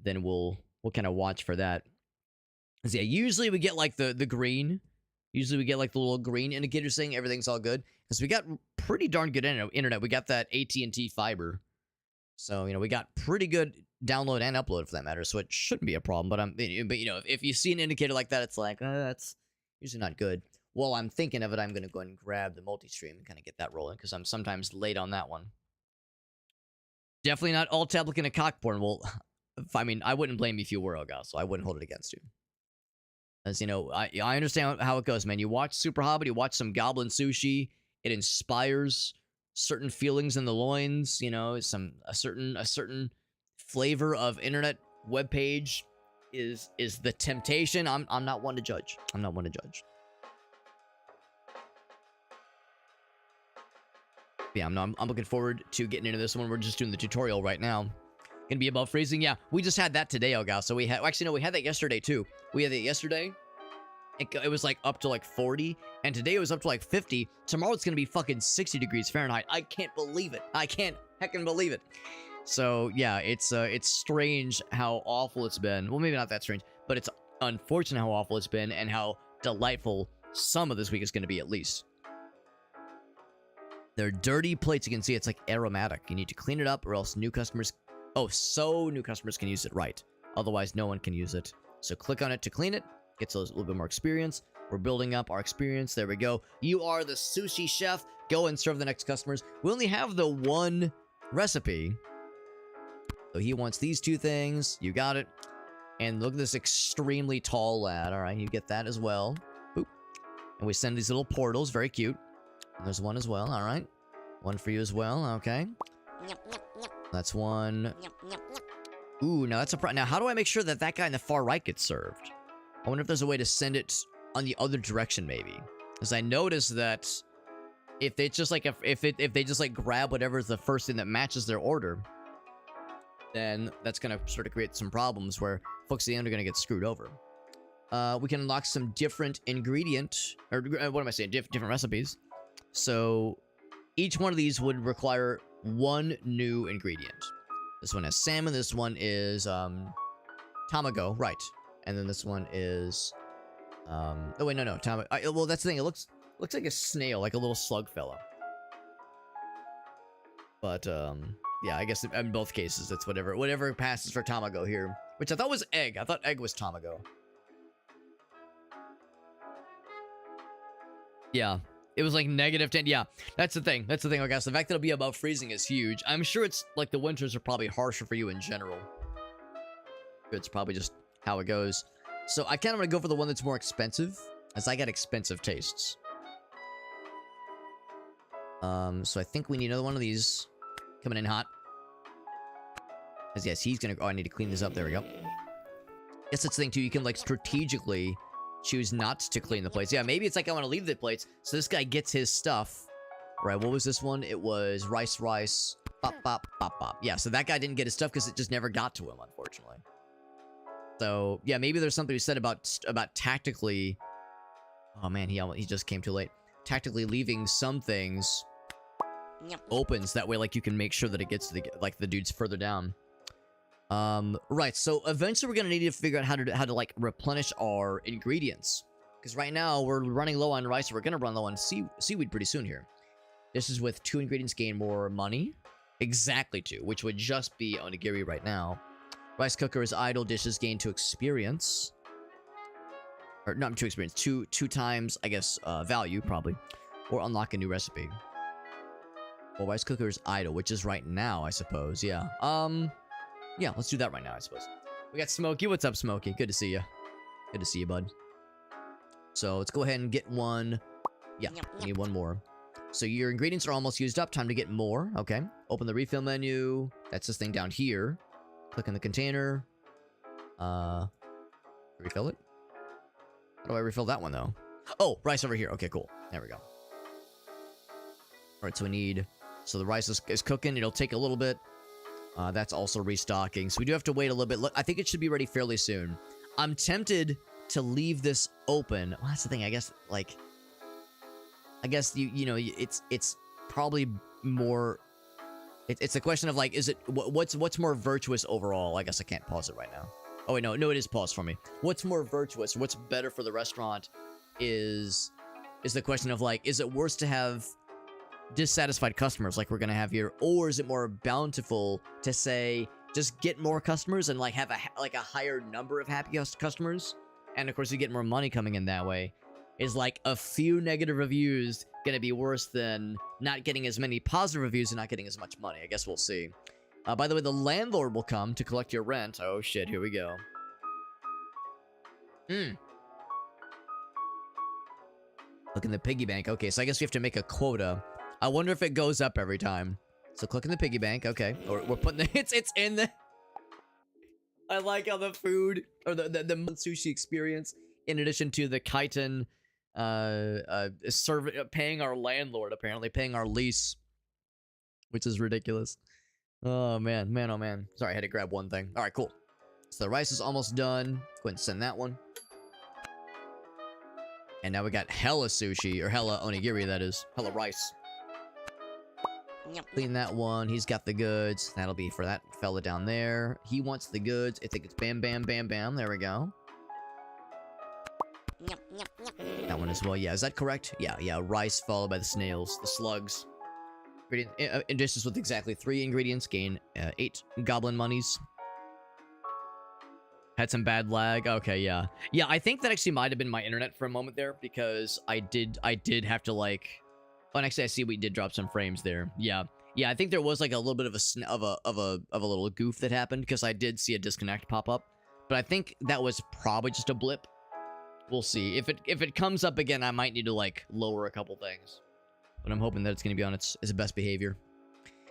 then we'll kind of watch for that. 'Cause yeah, usually we get like the green. Usually we get like the little green indicator saying everything's all good. Because we got pretty darn good internet. We got that AT&T fiber. So, you know, we got pretty good download and upload for that matter. So it shouldn't be a problem. But you know, if you see an indicator like that, it's like, that's usually not good. While I'm thinking of it, I'm going to go ahead and grab the multi-stream and kind of get that rolling. Because I'm sometimes late on that one. Definitely not alt-tab looking at cock porn. Well, I mean, I wouldn't blame you if you were, Oga. So I wouldn't hold it against you. As you know, I understand how it goes, man. You watch Super Hobbit, you watch some Goblin Sushi. It inspires certain feelings in the loins. You know, a certain flavor of internet webpage is the temptation. I'm not one to judge. I'm not one to judge. Yeah, I'm looking forward to getting into this one. We're just doing the tutorial right now. Gonna be above freezing. Yeah, we just had that today, Oga. So we had, actually no, we had that yesterday too. We had it yesterday. It was like up to like 40, and today it was up to like 50. Tomorrow it's gonna be fucking 60 degrees Fahrenheit. I can't believe it. I can't heckin' believe it. So yeah, it's strange how awful it's been. Well, maybe not that strange, but it's unfortunate how awful it's been and how delightful some of this week is gonna be at least. They're dirty plates. You can see it's like aromatic. You need to clean it up or else new customers... Oh, so new customers can use it right. Otherwise, no one can use it. So click on it to clean it. Gets a little bit more experience. We're building up our experience. There we go. You are the sushi chef. Go and serve the next customers. We only have the one recipe. So he wants these two things. You got it. And look at this extremely tall lad. All right, you get that as well. Boop. And we send these little portals. Very cute. And there's one as well. All right. One for you as well. Okay. That's one. Ooh, now that's a now how do I make sure that that guy in the far right gets served? I wonder if there's a way to send it on the other direction, maybe. Because I noticed that if they just like if they just like grab whatever's the first thing that matches their order, then that's gonna sort of create some problems where folks at the end are gonna get screwed over. We can unlock some different ingredient, or what am I saying? Different recipes. So each one of these would require one new ingredient. This one has salmon. This one is tamago, right? And then this one is oh wait, no, tamago. Well, that's the thing. It looks like a snail, like a little slug fella. But yeah, I guess in both cases it's whatever passes for tamago here, which I thought was egg. I thought egg was tamago. Yeah. It was like -10. Yeah, that's the thing. That's the thing, I guess. The fact that it'll be above freezing is huge. I'm sure it's like the winters are probably harsher for you in general. It's probably just how it goes. So I kind of want to go for the one that's more expensive, as I got expensive tastes. So I think we need another one of these coming in hot. As yes, he's gonna. Oh, I need to clean this up. There we go. Guess that's the thing too. You can like strategically choose not to clean the plates. Yeah, maybe it's like I want to leave the plates so this guy gets his stuff. Right, what was this one? It was rice, bop, bop, bop, bop. Yeah, so that guy didn't get his stuff because it just never got to him, unfortunately. So, yeah, maybe there's something we said about tactically... Oh, man, he just came too late. Tactically leaving some things open, so that way, like, you can make sure that it gets to the dudes further down. Right, so eventually we're gonna need to figure out how to like replenish our ingredients, because right now we're running low on rice. We're gonna run low on seaweed pretty soon here. This is with 2 ingredients gain more money. Exactly 2, which would just be onigiri right now. Rice cooker is idle. Dishes gain 2 experience, or not 2 experience, 2 times I guess value probably, or unlock a new recipe. Well, rice cooker is idle, which is right now, I suppose. Yeah. Yeah, let's do that right now, I suppose. We got Smokey. What's up, Smokey? Good to see you. Good to see you, bud. So let's go ahead and get one. Yeah, we need one more. So your ingredients are almost used up. Time to get more. Okay. Open the refill menu. That's this thing down here. Click on the container. Refill it. How do I refill that one, though? Oh, rice over here. Okay, cool. There we go. All right, so we need... So the rice is cooking. It'll take a little bit. That's also restocking. So we do have to wait a little bit. Look, I think it should be ready fairly soon. I'm tempted to leave this open. Well, that's the thing. I guess, like... I guess, you know, it's probably more It's a question of like, is it what's more virtuous overall? I guess I can't pause it right now. Oh wait, no, it is paused for me. What's more virtuous? What's better for the restaurant? Is the question of like, is it worse to have dissatisfied customers like we're gonna have here, or is it more bountiful to say just get more customers and like have a higher number of happy customers, and of course you get more money coming in that way? Is like a few negative reviews gonna be worse than not getting as many positive reviews and not getting as much money? I guess we'll see. By the way, the landlord will come to collect your rent. Oh shit, here we go. Look in the piggy bank. Okay, so I guess we have to make a quota. I wonder if it goes up every time. So click in the piggy bank. Okay, or we're putting the it's in the. I like how the food or the sushi experience, in addition to the chitin, paying our landlord, apparently paying our lease, which is ridiculous. Oh man, oh man. Sorry, I had to grab one thing. All right, cool. So the rice is almost done. Go ahead and send that one. And now we got hella sushi, or hella onigiri, that is. Hella rice. Clean that one. He's got the goods. That'll be for that fella down there. He wants the goods. I think it's bam, bam, bam, bam. There we go. That one as well. Yeah, is that correct? Yeah. Rice followed by the snails, the slugs. In dishes with exactly 3 ingredients, gain 8 goblin monies. Had some bad lag. Okay, yeah. Yeah, I think that actually might have been my internet for a moment there, because I did have to like... Oh, and actually I see we did drop some frames there. Yeah. Yeah, I think there was like a little bit of a little goof that happened, because I did see a disconnect pop up. But I think that was probably just a blip. We'll see. If it comes up again, I might need to like lower a couple things. But I'm hoping that it's going to be on its best behavior.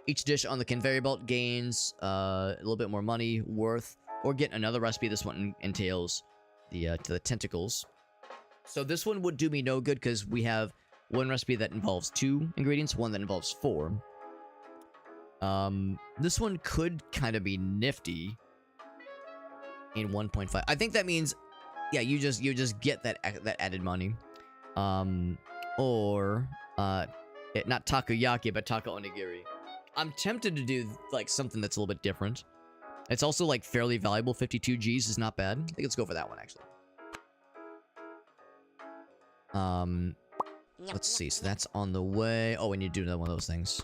Each dish on the conveyor belt gains a little bit more money worth, or get another recipe. This one entails the tentacles. So this one would do me no good, because we have one recipe that involves 2 ingredients, one that involves 4. This one could kind of be nifty in 1.5. I think that means, yeah, you just get that added money. Or not takoyaki, but tako onigiri. I'm tempted to do like something that's a little bit different. It's also like fairly valuable. 52 G's is not bad. I think let's go for that one actually. Let's see. So that's on the way. Oh, we need to do another one of those things.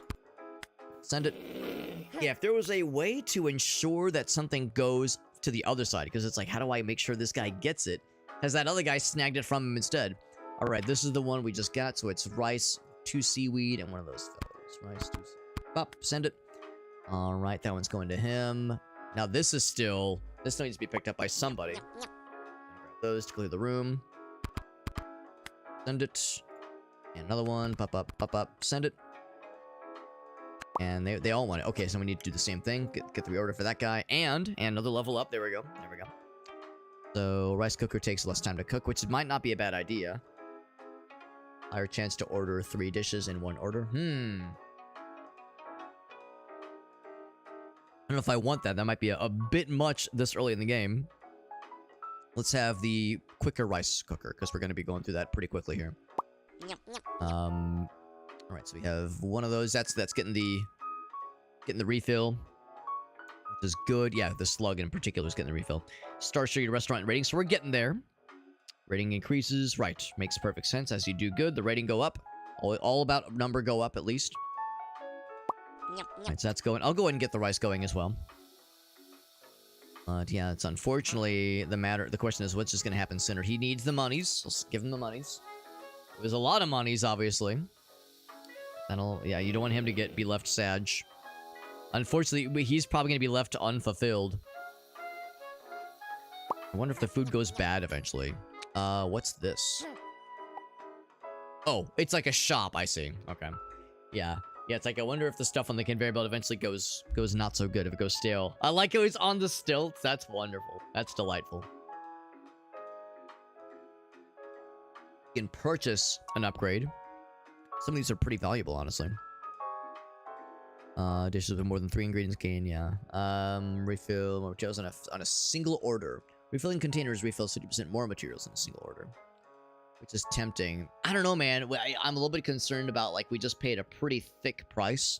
Send it. Yeah, if there was a way to ensure that something goes to the other side, because it's like, how do I make sure this guy gets it? Has that other guy snagged it from him instead? All right, this is the one we just got. So it's rice, 2 seaweed, and one of those fellows. Rice, 2 seaweed. Pop, send it. All right, that one's going to him. Now this still needs to be picked up by somebody. Grab those to clear the room. Send it. And another one. Pop up. Send it. And they all want it. Okay, so we need to do the same thing. Get the reorder for that guy. And another level up. There we go. So rice cooker takes less time to cook, which might not be a bad idea. Higher chance to order 3 dishes in one order. I don't know if I want that. That might be a bit much this early in the game. Let's have the quicker rice cooker, because we're going to be going through that pretty quickly here. All right, so we have one of those. That's getting the refill, which is good. Yeah, the slug in particular is getting the refill. Star show your restaurant rating, so we're getting there. Rating increases. Right, makes perfect sense. As you do good, the rating go up. All about number go up at least. Alright, so that's going. I'll go ahead and get the rice going as well. But yeah, it's unfortunately the question is what's just gonna happen sooner. He needs the monies. Let's give him the monies. There's a lot of monies, obviously. Yeah, you don't want him to be left sad. Unfortunately, he's probably gonna be left unfulfilled. I wonder if the food goes bad eventually. What's this? Oh, it's like a shop, I see. Okay. Yeah. Yeah, it's like, I wonder if the stuff on the conveyor belt eventually goes not so good, if it goes stale. I like how he's on the stilts. That's wonderful. That's delightful. You can purchase an upgrade. Some of these are pretty valuable, honestly. Dishes with more than 3 ingredients gain, yeah. Refill more materials on a single order. Refilling containers refills 50% more materials in a single order. Which is tempting. I don't know, man. I'm a little bit concerned about, like, we just paid a pretty thick price.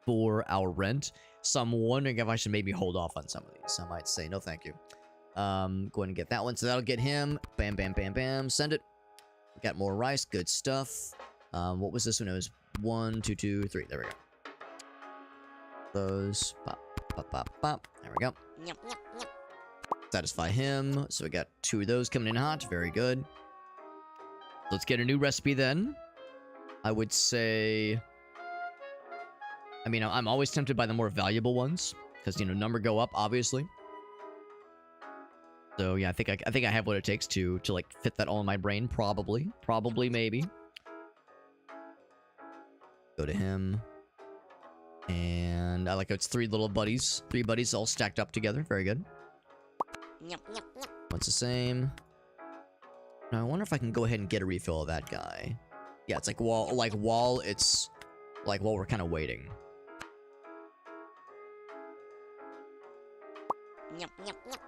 for our rent. So I'm wondering if I should maybe hold off on some of these. I might say no thank you. Go ahead and get that one. So that'll get him. Bam, bam, bam, bam. Send it. Got more rice. Good stuff. What was this one? It was 1, 2, 2, 3. There we go. Those. Pop, pop, pop, pop. There we go. Satisfy him. So we got 2 of those coming in hot. Very good. Let's get a new recipe then. I would say... I mean, I'm always tempted by the more valuable ones. Because, you know, number go up, obviously. So, yeah, I think I have what it takes to like, fit that all in my brain. Probably. Probably, maybe. Go to him. And I like how it's 3 little buddies. 3 buddies all stacked up together. Very good. What's the same? Now, I wonder if I can go ahead and get a refill of that guy. Yeah, it's like while we're kind of waiting.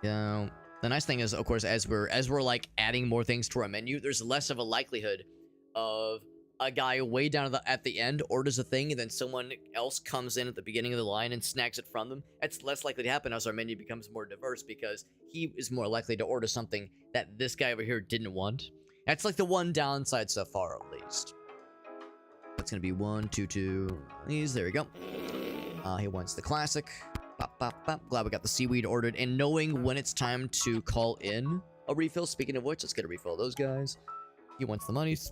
Yeah. The nice thing is, of course, as we're like adding more things to our menu, there's less of a likelihood of a guy way down at the end orders a thing and then someone else comes in at the beginning of the line and snacks it from them. That's less likely to happen as our menu becomes more diverse because he is more likely to order something that this guy over here didn't want. That's like the one downside so far, at least. That's gonna be 1, 2, 2. These. There we go. He wants the classic. Bop, bop, bop. Glad we got the seaweed ordered. And knowing when it's time to call in a refill. Speaking of which, let's get a refill of those guys. He wants the monies.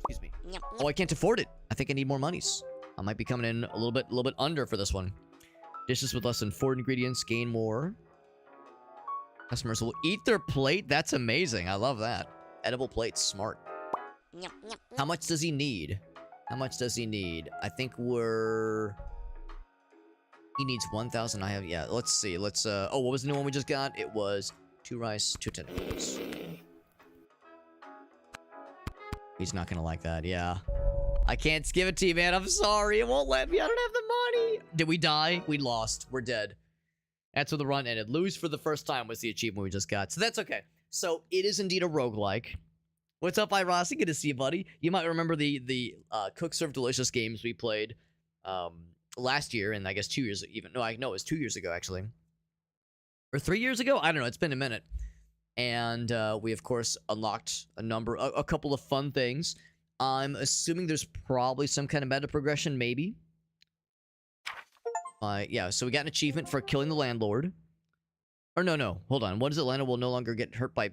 Excuse me. Oh, I can't afford it. I think I need more monies. I might be coming in a little bit under for this one. Dishes with less than 4 ingredients gain more. Customers will eat their plate. That's amazing. I love that. Edible plates. Smart. How much does he need? How much does he need? I think we're... He needs 1,000. I have... Yeah, let's see. Let's... Oh, what was the new one we just got? It was 2 rice, 2 tentacles. He's not gonna like that. Yeah. I can't give it to you, man. I'm sorry. It won't let me. I don't have the money. Did we die? We lost. We're dead. That's where the run ended. Lose for the first time was the achievement we just got. So that's okay. So it is indeed a roguelike. What's up, iRossi? Good to see you, buddy. You might remember the Cook Serve Delicious games we played last year, and I guess 2 years even. No, it was 2 years ago, actually. Or 3 years ago? I don't know. It's been a minute. And we, of course, unlocked a couple of fun things. I'm assuming there's probably some kind of meta progression, maybe. Yeah, so we got an achievement for killing the landlord. Or no. Hold on. What is it? Landlord will no longer get hurt by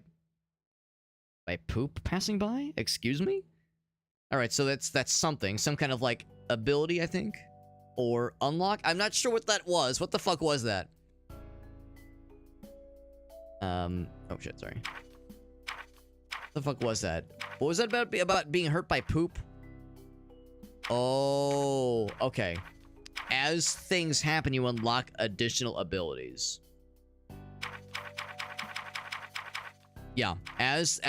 poop passing by? Excuse me? Alright, so that's something. Some kind of, like, ability, I think? Or unlock? I'm not sure what that was. What the fuck was that? Oh shit, sorry. What the fuck was that? What was that about being hurt by poop? Oh, okay. As things happen, you unlock additional abilities. Yeah, as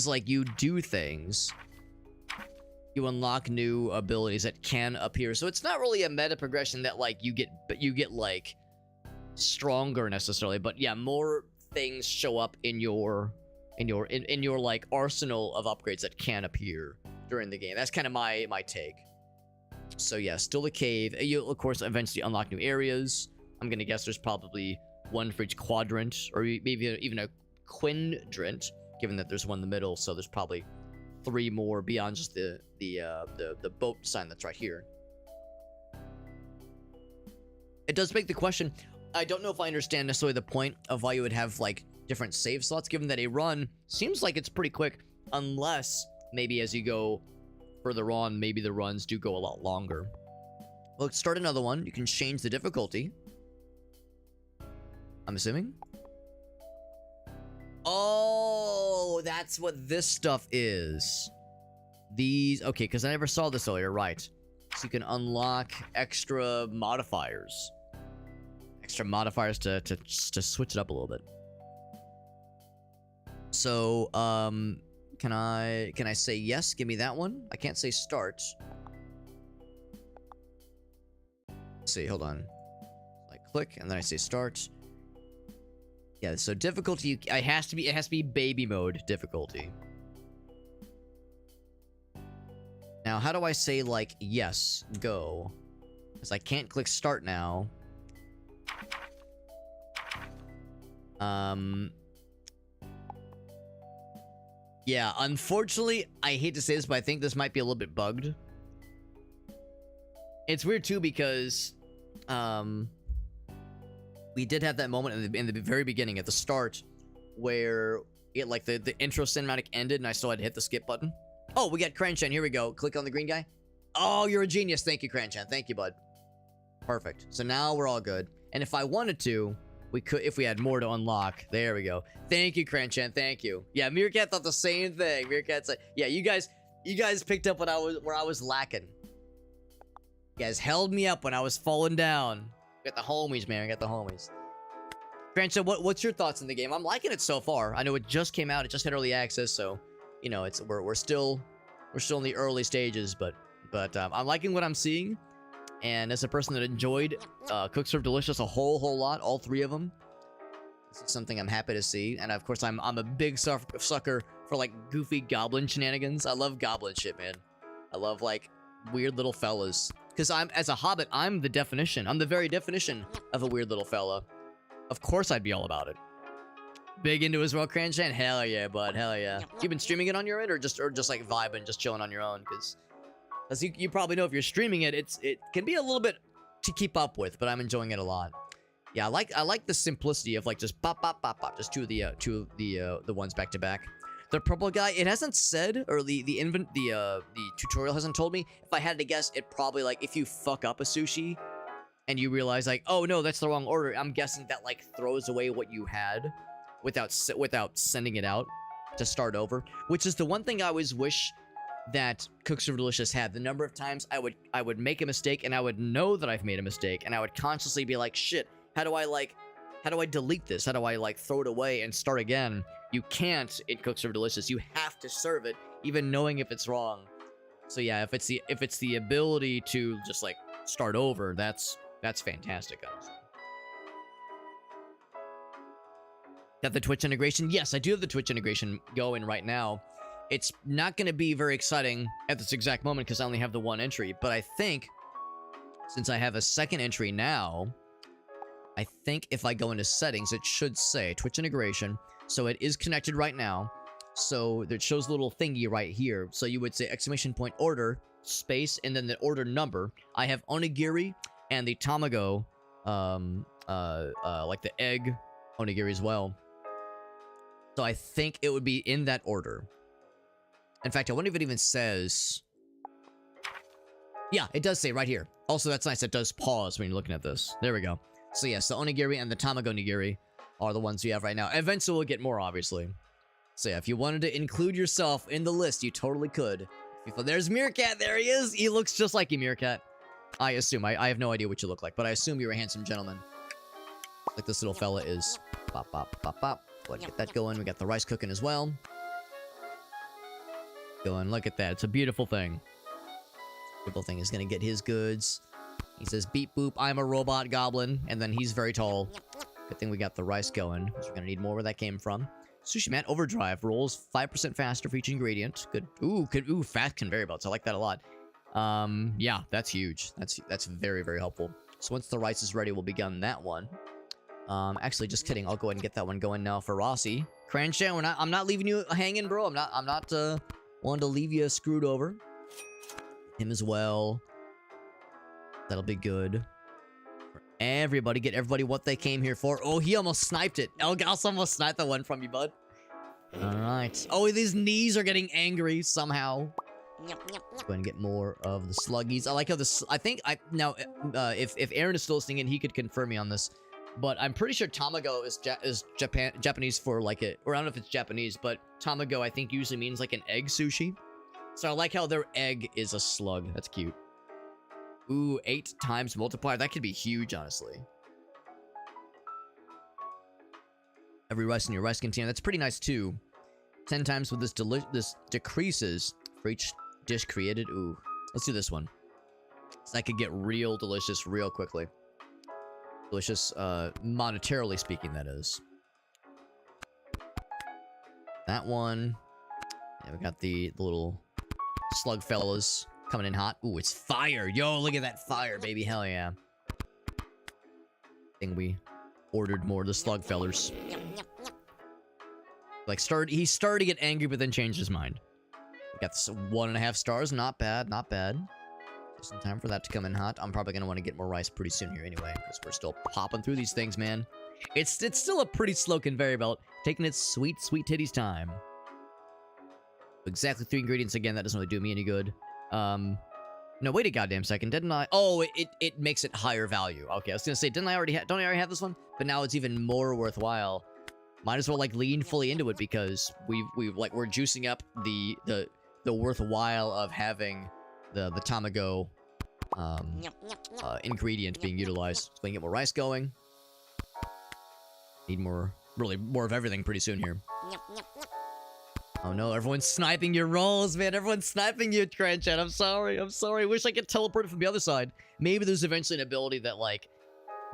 like you do things, you unlock new abilities that can appear. So it's not really a meta progression that like you get like stronger necessarily, but yeah, more things show up in your like arsenal of upgrades that can appear during the game. That's kind of my take. So yeah, still a cave. You'll of course eventually unlock new areas. I'm gonna guess there's probably one for each quadrant, or maybe even a quindrant, given that there's one in the middle. So there's probably 3 more beyond just the boat sign that's right here. It does make the question. I don't know if I understand necessarily the point of why you would have, like, different save slots, given that a run seems like it's pretty quick, unless maybe as you go further on, maybe the runs do go a lot longer. Well, let's start another one. You can change the difficulty. I'm assuming. Oh, that's what this stuff is. These, okay, because I never saw this earlier, right? So you can unlock extra modifiers. Extra modifiers to switch it up a little bit. So, can I say yes? Give me that one. I can't say start. Let's see, hold on. I click and then I say start. Yeah, so difficulty, it has to be baby mode difficulty. Now, how do I say, like, yes, go? Because I can't click start now. Yeah, unfortunately, I hate to say this, but I think this might be a little bit bugged. It's weird too because we did have that moment in the very beginning at the start where it like the intro cinematic ended and I still had to hit the skip button. Oh, we got Cranchan. Here we go. Click on the green guy. Oh, you're a genius. Thank you, Cranchan. Thank you, bud. Perfect. So now we're all good. And if I wanted to, we could, if we had more to unlock. There we go. Thank you, Cranchan. Thank you. Yeah, Meerkat thought the same thing. Meerkat's like, yeah, you guys picked up where I was lacking. You guys held me up when I was falling down. Got the homies, man. Got the homies. Cranchan, what's your thoughts on the game? I'm liking it so far. I know it just came out. It just hit early access, so you know we're still in the early stages, but I'm liking what I'm seeing. And as a person that enjoyed Cook Serve Delicious a whole lot, all three of them, this is something I'm happy to see. And of course, I'm a big sucker for like goofy goblin shenanigans. I love goblin shit, man. I love like weird little fellas. Because as a hobbit, I'm the very definition of a weird little fella. Of course, I'd be all about it. Big into as well, Cranchan. Hell yeah, bud. Hell yeah. You been streaming it on your end, or just like vibing, just chilling on your own? Because as you probably know, if you're streaming it, it can be a little bit to keep up with, but I'm enjoying it a lot. Yeah, I like the simplicity of like just pop, just two of the ones back to back. The purple guy, it hasn't said, or the tutorial hasn't told me. If I had to guess, it probably like if you fuck up a sushi and you realize like, oh no, that's the wrong order. I'm guessing that like throws away what you had without sending it out to start over, which is the one thing I always wish that Cook Serve Delicious had. The number of times I would make a mistake and I would know that I've made a mistake and I would consciously be like, shit, how do I delete this? How do I like throw it away and start again? You can't in Cook Serve Delicious. You have to serve it even knowing if it's wrong. So yeah, if it's the ability to just like start over, that's fantastic, honestly. Got the Twitch integration? Yes, I do have the Twitch integration going right now. It's not going to be very exciting at this exact moment because I only have the one entry, but I think since I have a second entry now, I think if I go into settings, it should say Twitch integration. So it is connected right now. So it shows a little thingy right here. So you would say ! order, space, and then the order number. I have onigiri and the tamago, like the egg onigiri as well. So I think it would be in that order. In fact, I wonder if it even says... Yeah, it does say right here. Also, that's nice. It does pause when you're looking at this. There we go. So yes, the onigiri and the tamago nigiri are the ones you have right now. Eventually, we'll get more, obviously. So yeah, if you wanted to include yourself in the list, you totally could. There's Meerkat. There he is. He looks just like you, Meerkat. I assume. I have no idea what you look like, but I assume you're a handsome gentleman. Like this little fella is. Bop, bop, bop, bop. Let's get that going. We got the rice cooking as well. Going. Look at that. It's a beautiful thing. Beautiful thing is going to get his goods. He says, beep boop, I'm a robot goblin. And then he's very tall. Good thing we got the rice going, because we're going to need more where that came from. Sushi Mat Overdrive rolls 5% faster for each ingredient. Good. Ooh, fast conveyor belts. I like that a lot. Yeah, that's huge. That's very, very helpful. So once the rice is ready, we'll begin that one. Actually, just kidding. I'll go ahead and get that one going now for Rossi. Cranchan, I'm not leaving you hanging, bro. I'm not wanting to leave you screwed over. Him as well. That'll be good. For everybody, get everybody what they came here for. Oh, he almost sniped it. Elgas almost sniped the one from you, bud. Alright. Oh, these knees are getting angry somehow. Let's go ahead and get more of the sluggies. I like how this... I think... Now, if Aaron is still listening in, he could confirm me on this. But I'm pretty sure tamago is Japanese for like a... Or I don't know if it's Japanese, but tamago I think usually means like an egg sushi. So I like how their egg is a slug. That's cute. Ooh, 8 times multiplier. That could be huge, honestly. Every rice in your rice container. That's pretty nice, too. 10 times with this decreases for each dish created. Ooh. Let's do this one. So that could get real delicious real quickly. Delicious, monetarily speaking, that is. That one. Yeah, we got the little slug fellas. Coming in hot. Ooh, it's fire. Yo, look at that fire, baby. Hell yeah. I think we ordered more of the slug fellers. Like, he started to get angry, but then changed his mind. We got this 1.5 stars. Not bad, not bad. Just in time for that to come in hot. I'm probably going to want to get more rice pretty soon here anyway, because we're still popping through these things, man. It's still a pretty slow conveyor belt, taking its sweet, sweet titties time. Exactly 3 ingredients again. That doesn't really do me any good. No, wait a goddamn second. Didn't I? Oh, it makes it higher value. Okay, I was going to say, don't I already have this one? But now it's even more worthwhile. Might as well, like, lean fully into it because we're juicing up the worthwhile of having the Tamago ingredient being utilized. So we can get more rice going. Need more of everything pretty soon here. Oh no, everyone's sniping your rolls, man. Everyone's sniping you, Cranchat. I'm sorry. Wish I could teleport it from the other side. Maybe there's eventually an ability that, like,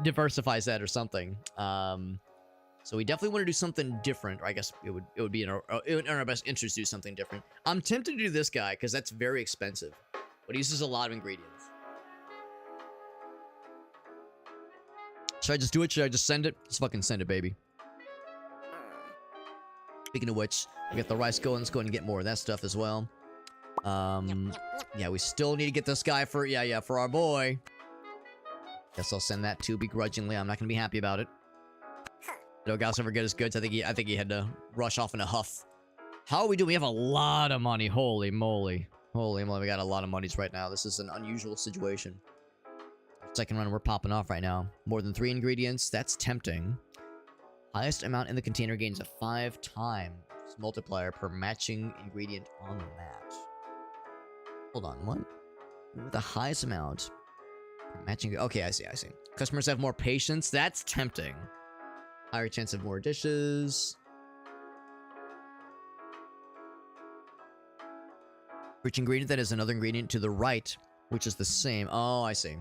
diversifies that or something. So we definitely want to do something different. Or I guess it would be in our best interest to do something different. I'm tempted to do this guy because that's very expensive, but he uses a lot of ingredients. Should I just do it? Should I just send it? Just fucking send it, baby. Speaking of which, we got the rice going. Let's go ahead and get more of that stuff as well. Yeah, we still need to get this guy for for our boy. Guess I'll send that too begrudgingly. I'm not gonna be happy about it. No, Gauss never get his goods. I think he had to rush off in a huff. How are we doing? We have a lot of money. Holy moly. Holy moly, we got a lot of monies right now. This is an unusual situation. Second run, we're popping off right now. More than 3 ingredients. That's tempting. Highest amount in the container gains a 5 times multiplier per matching ingredient on the match. Hold on, what? The highest amount per matching... Okay, I see. Customers have more patience. That's tempting. Higher chance of more dishes. For each ingredient, that is another ingredient to the right, which is the same. Oh, I see.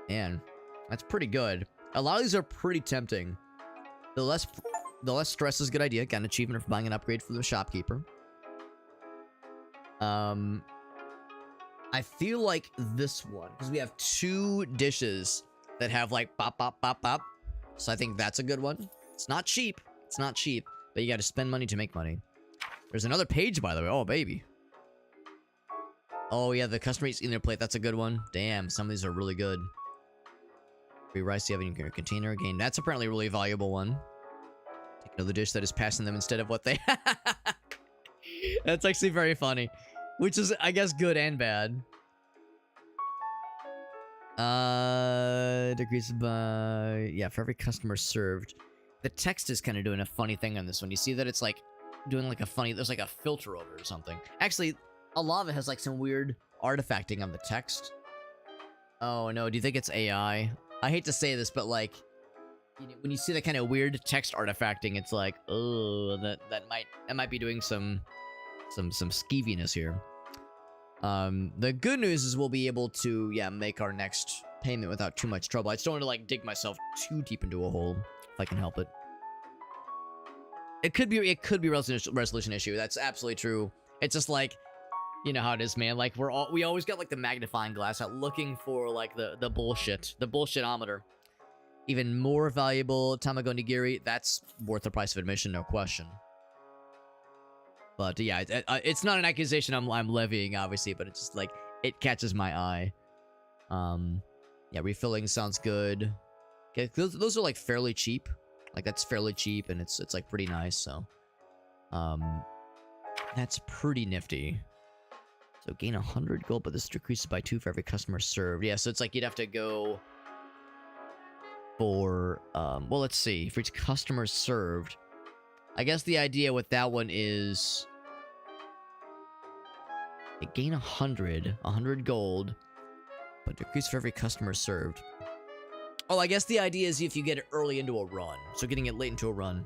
Man, that's pretty good. A lot of these are pretty tempting. The less stress is a good idea. Got an achievement for buying an upgrade for the shopkeeper. I feel like this one, because we have 2 dishes that have like bop, bop, bop, bop. So I think that's a good one. It's not cheap. It's not cheap, but you got to spend money to make money. There's another page, by the way. Oh, baby. Oh, yeah, the customer eats in their plate. That's a good one. Damn, some of these are really good. Free rice you have in your container. Again, that's apparently a really valuable one. Take another dish that is passing them instead of what they... That's actually very funny. Which is, I guess, good and bad. Decreases by... Yeah, for every customer served. The text is kind of doing a funny thing on this one. You see that it's like doing like a funny... There's like a filter over it or something. Actually, a lot of it has like some weird artifacting on the text. Oh no, do you think it's AI? I hate to say this, but like, you know, when you see that kind of weird text artifacting, it's like, oh, that might be doing some skeeviness here. The good news is we'll be able to, make our next payment without too much trouble. I just don't want to like dig myself too deep into a hole if I can help it. It could be resolution issue. That's absolutely true. It's just like, you know how it is, man. Like we always got like the magnifying glass out looking for like the bullshit, the bullshitometer. Even more valuable Tamago Nigiri. That's worth the price of admission, no question. But yeah, it's not an accusation I'm levying, obviously, but it's just like it catches my eye. Yeah, refilling sounds good. Okay, those are like fairly cheap. Like that's fairly cheap, and it's like pretty nice. So, that's pretty nifty. So gain 100 gold, but this decreases by 2 for every customer served. Yeah, so it's like you'd have to go for, well, let's see. For each customer served, I guess the idea with that one is you gain 100 gold, but decrease for every customer served. Oh, I guess the idea is if you get it early into a run. So getting it late into a run,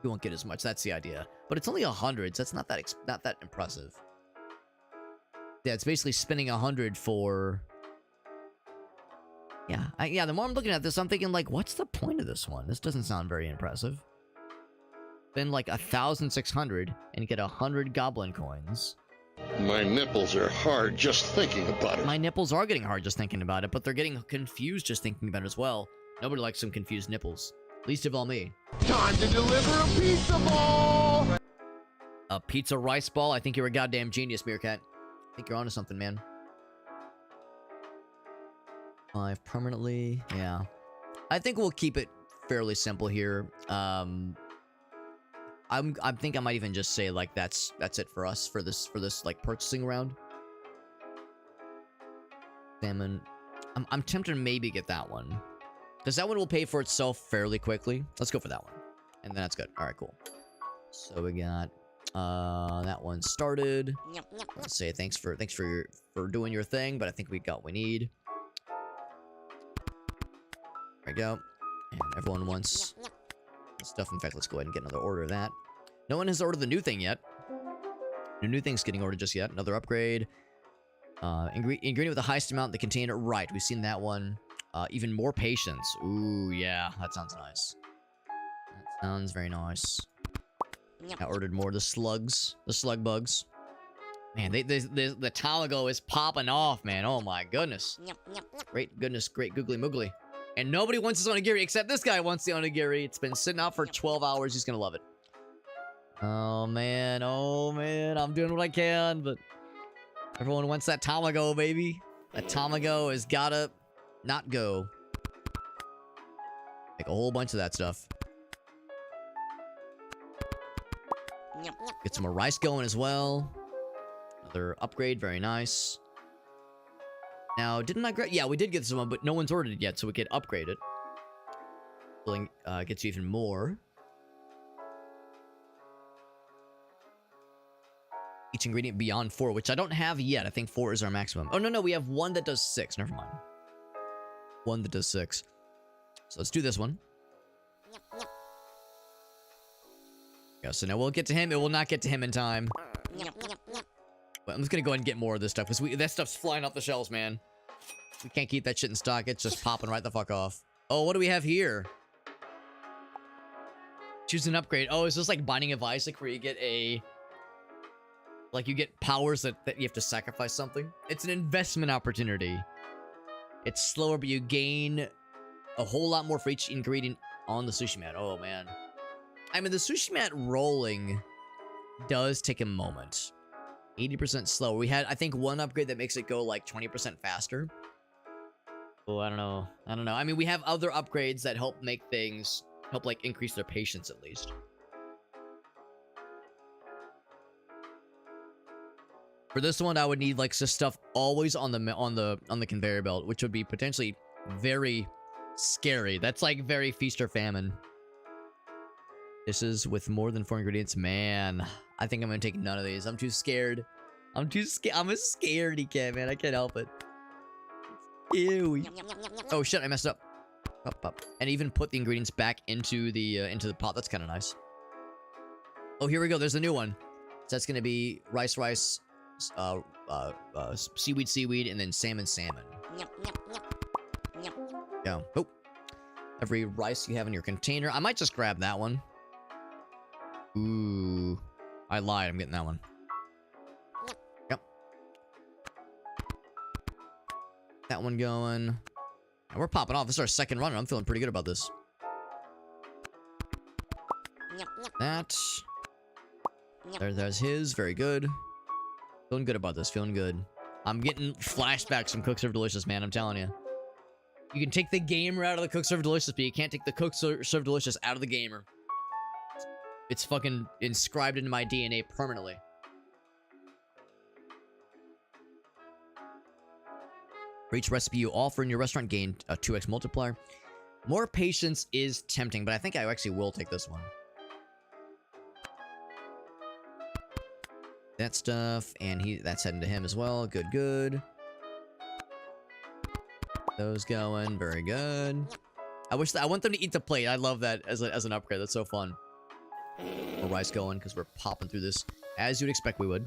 you won't get as much. That's the idea. But it's only 100, so that's not that impressive. Yeah, it's basically spending 100 for... Yeah, the more I'm looking at this, I'm thinking, like, what's the point of this one? This doesn't sound very impressive. Spend, like, 1,600 and get 100 goblin coins. My nipples are hard just thinking about it. My nipples are getting hard just thinking about it, but they're getting confused just thinking about it as well. Nobody likes some confused nipples. Least of all me. Time to deliver a pizza ball! A pizza rice ball? I think you're a goddamn genius, Meerkat. I think you're onto something, man. 5 permanently. Yeah. I think we'll keep it fairly simple here. I think I might even just say like that's it for us for this like purchasing round. Salmon. I'm tempted to maybe get that one. Because that one will pay for itself fairly quickly. Let's go for that one. And then that's good. Alright, cool. So we got that one started. Let's say thanks for doing your thing, but I think we got what we need. There we go. And everyone wants stuff. In fact, let's go ahead and get another order of that. No one has ordered the new thing yet. No new thing's getting ordered just yet. Another upgrade. Ingredient with the highest amount in the container. Right, we've seen that one. Even more patience. Ooh, yeah, that sounds nice. That sounds very nice. I ordered more of the slugs. The slug bugs. Man, the Talago is popping off, man. Oh my goodness. Great goodness, great googly moogly. And nobody wants this onigiri except this guy wants the onigiri. It's been sitting out for 12 hours. He's gonna love it. Oh man, I'm doing what I can, but everyone wants that Tamago, baby. That Tamago has gotta not go. Make a whole bunch of that stuff. Get some more rice going as well. Another upgrade, very nice. Now, didn't I grab? Yeah, we did get someone, but no one's ordered it yet, so we could upgrade it. Filling gets you even more. Each ingredient beyond 4, which I don't have yet. I think 4 is our maximum. Oh, no, we have one that does 6. Never mind. One that does 6. So let's do this one. Yeah, so now we'll get to him. It will not get to him in time. But I'm just gonna go ahead and get more of this stuff, because that stuff's flying off the shelves, man. We can't keep that shit in stock. It's just popping right the fuck off. Oh, what do we have here? Choose an upgrade. Oh, is this like Binding of Isaac, where you get a... like, you get powers that you have to sacrifice something? It's an investment opportunity. It's slower, but you gain a whole lot more for each ingredient on the sushi mat. Oh, man. I mean, the sushi mat rolling does take a moment. 80% slower. We had, I think, one upgrade that makes it go, like, 20% faster. Oh, I don't know. I mean, we have other upgrades that help make things... help, like, increase their patience, at least. For this one, I would need, like, this stuff always on the conveyor belt, which would be potentially very scary. That's, like, very feast or famine. This is with more than 4 ingredients. Man, I think I'm gonna take none of these. I'm too scared. I'm a scaredy cat, man. I can't help it. Ew. Oh shit, I messed up. Up. And even put the ingredients back into the pot. That's kind of nice. Oh, here we go. There's a new one. So that's gonna be rice, seaweed, and then salmon. Yeah. Oh. Every rice you have in your container. I might just grab that one. Ooh. I lied. I'm getting that one. Yep. That one going. And we're popping off. This is our second run. I'm feeling pretty good about this. That. There's his. Very good. Feeling good about this. Feeling good. I'm getting flashbacks from Cook Serve Delicious, man. I'm telling you. You can take the gamer out of the Cook Serve Delicious, but you can't take the Cook Serve Delicious out of the gamer. It's fucking inscribed into my DNA permanently. For each recipe you offer in your restaurant, gain a 2x multiplier. More patience is tempting, but I think I actually will take this one. That stuff, and that's heading to him as well. Good. Those going, very good. I want them to eat the plate. I love that as an upgrade. That's so fun. More rice going, because we're popping through this as you'd expect we would.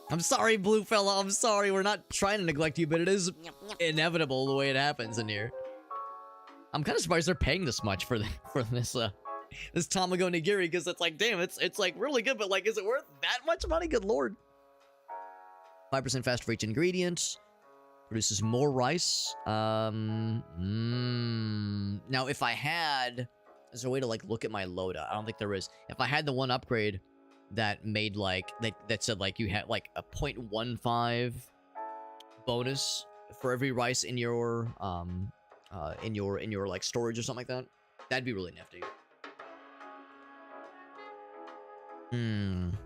I'm sorry, blue fella. I'm sorry. We're not trying to neglect you, but it is inevitable the way it happens in here. I'm kind of surprised they're paying this much for this this tamago nigiri because it's like, damn, it's like really good, but like, is it worth that much money? Good lord. 5% faster for each ingredient. Produces more rice. Now, if I had... Is there a way to, like, look at my loadout? I don't think there is. If I had the one upgrade that made, like... That said, like, you had, like, a 0.15 bonus for every rice in your, like, storage or something like that, that'd be really nifty. I'm